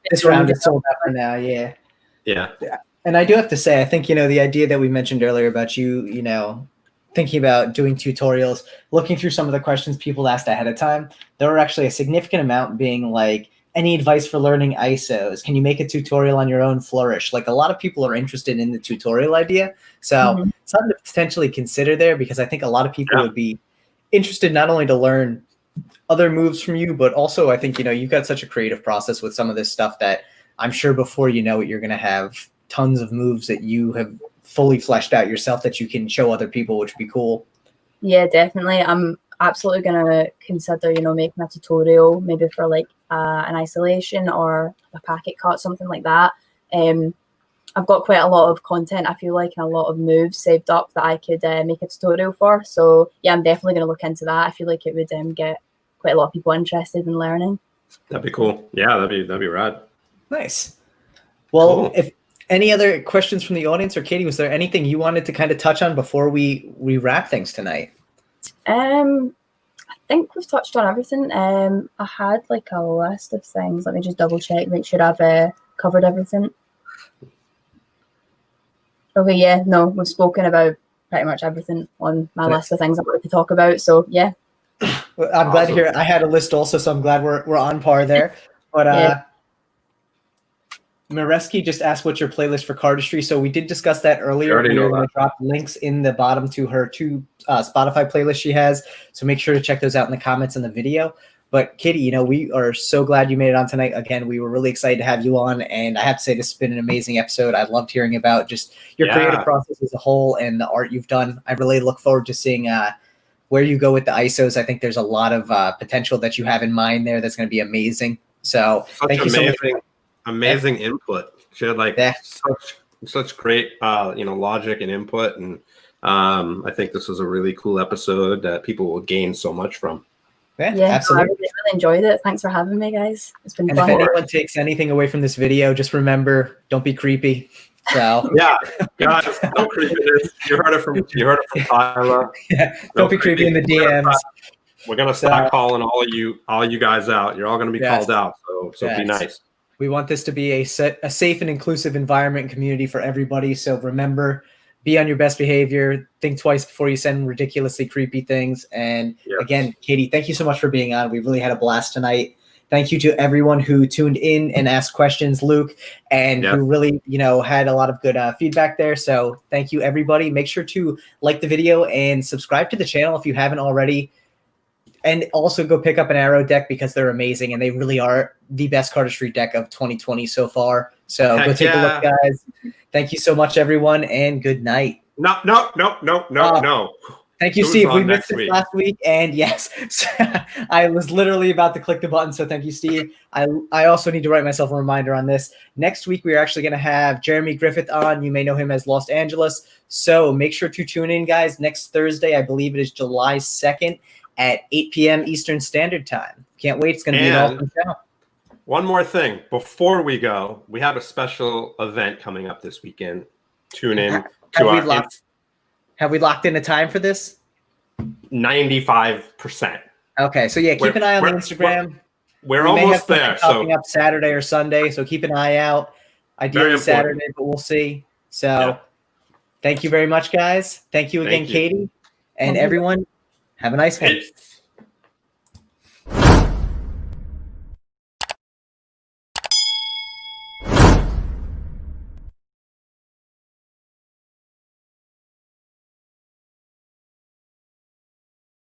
S1: This round is sold out for now. Yeah.
S2: Yeah.
S1: And I do have to say, I think, the idea that we mentioned earlier about you, thinking about doing tutorials, looking through some of the questions people asked ahead of time, there were actually a significant amount being like, any advice for learning ISOs? Can you make a tutorial on your own flourish? Like, a lot of people are interested in the tutorial idea. So something to potentially consider there, because I think a lot of people would be interested not only to learn other moves from you, but also I think, you've got such a creative process with some of this stuff that I'm sure before you know it, you're going to have tons of moves that you have fully fleshed out yourself that you can show other people, which would be cool.
S3: Yeah, definitely. I'm absolutely going to consider, making a tutorial maybe for like an isolation or a packet cut, something like that. I've got quite a lot of content, I feel like, and a lot of moves saved up that I could make a tutorial for. So yeah, I'm definitely going to look into that. I feel like it would get quite a lot of people interested in learning.
S2: That'd be cool. Yeah, that'd be rad.
S1: Nice. Well,
S2: Cool.
S1: If any other questions from the audience, or Katie, was there anything you wanted to kind of touch on before we wrap things tonight?
S3: I think we've touched on everything. I had like a list of things. Let me just double check, make sure I've covered everything. Okay, yeah, no, we've spoken about pretty much everything on my list of things I wanted to talk about. So yeah.
S1: Well, I'm glad to hear it. I had a list also, so I'm glad we're on par there. But Mareski just asked what's your playlist for Cardistry. So we did discuss that earlier. We were going to drop links in the bottom to her two Spotify playlists she has. So make sure to check those out in the comments in the video. But Katie, we are so glad you made it on tonight. Again, we were really excited to have you on. And I have to say, this has been an amazing episode. I loved hearing about just your creative process as a whole and the art you've done. I really look forward to seeing where you go with the ISOs. I think there's a lot of potential that you have in mind there that's going to be amazing. So thank you so much.
S2: Amazing input. She had such great logic and input, and I think this was a really cool episode that people will gain so much from.
S1: Yeah,
S3: absolutely. I really enjoyed it. Thanks for having me, guys. It's been fun.
S1: If anyone takes anything away from this video, just remember, don't be creepy. So
S2: yeah, guys, no creepiness. You heard it from Tyler.
S1: Yeah, don't be creepy in the DMs.
S2: We're gonna start calling all you guys out. You're all gonna be called out. So be nice.
S1: We want this to be a safe and inclusive environment and community for everybody. So remember, be on your best behavior. Think twice before you send ridiculously creepy things. And again, Katie, thank you so much for being on. We really had a blast tonight. Thank you to everyone who tuned in and asked questions, Luke, and who really, had a lot of good feedback there. So thank you, everybody. Make sure to like the video and subscribe to the channel if you haven't already. And also go pick up an Arrow deck because they're amazing and they really are the best Cardistry deck of 2020 so far. So go take a look, guys. Thank you so much, everyone, and good night.
S2: No.
S1: Thank you, Steve. We missed it last week, and yes, I was literally about to click the button, so thank you, Steve. I also need to write myself a reminder on this. Next week, we're actually going to have Jeremy Griffith on. You may know him as Los Angeles. So make sure to tune in, guys. Next Thursday, I believe it is July 2nd at 8 p.m. Eastern Standard Time. Can't wait. It's going to be an awesome show.
S2: One more thing. Before we go, we have a special event coming up this weekend. Tune in to our...
S1: Have we locked in a time for this?
S2: 95%.
S1: Okay, so yeah, keep an eye on the Instagram.
S2: We're almost there.
S1: Popping up Saturday or Sunday, so keep an eye out. Ideally Saturday, but we'll see. So thank you very much, guys. Thank you again, Katie. And everyone, have a nice one.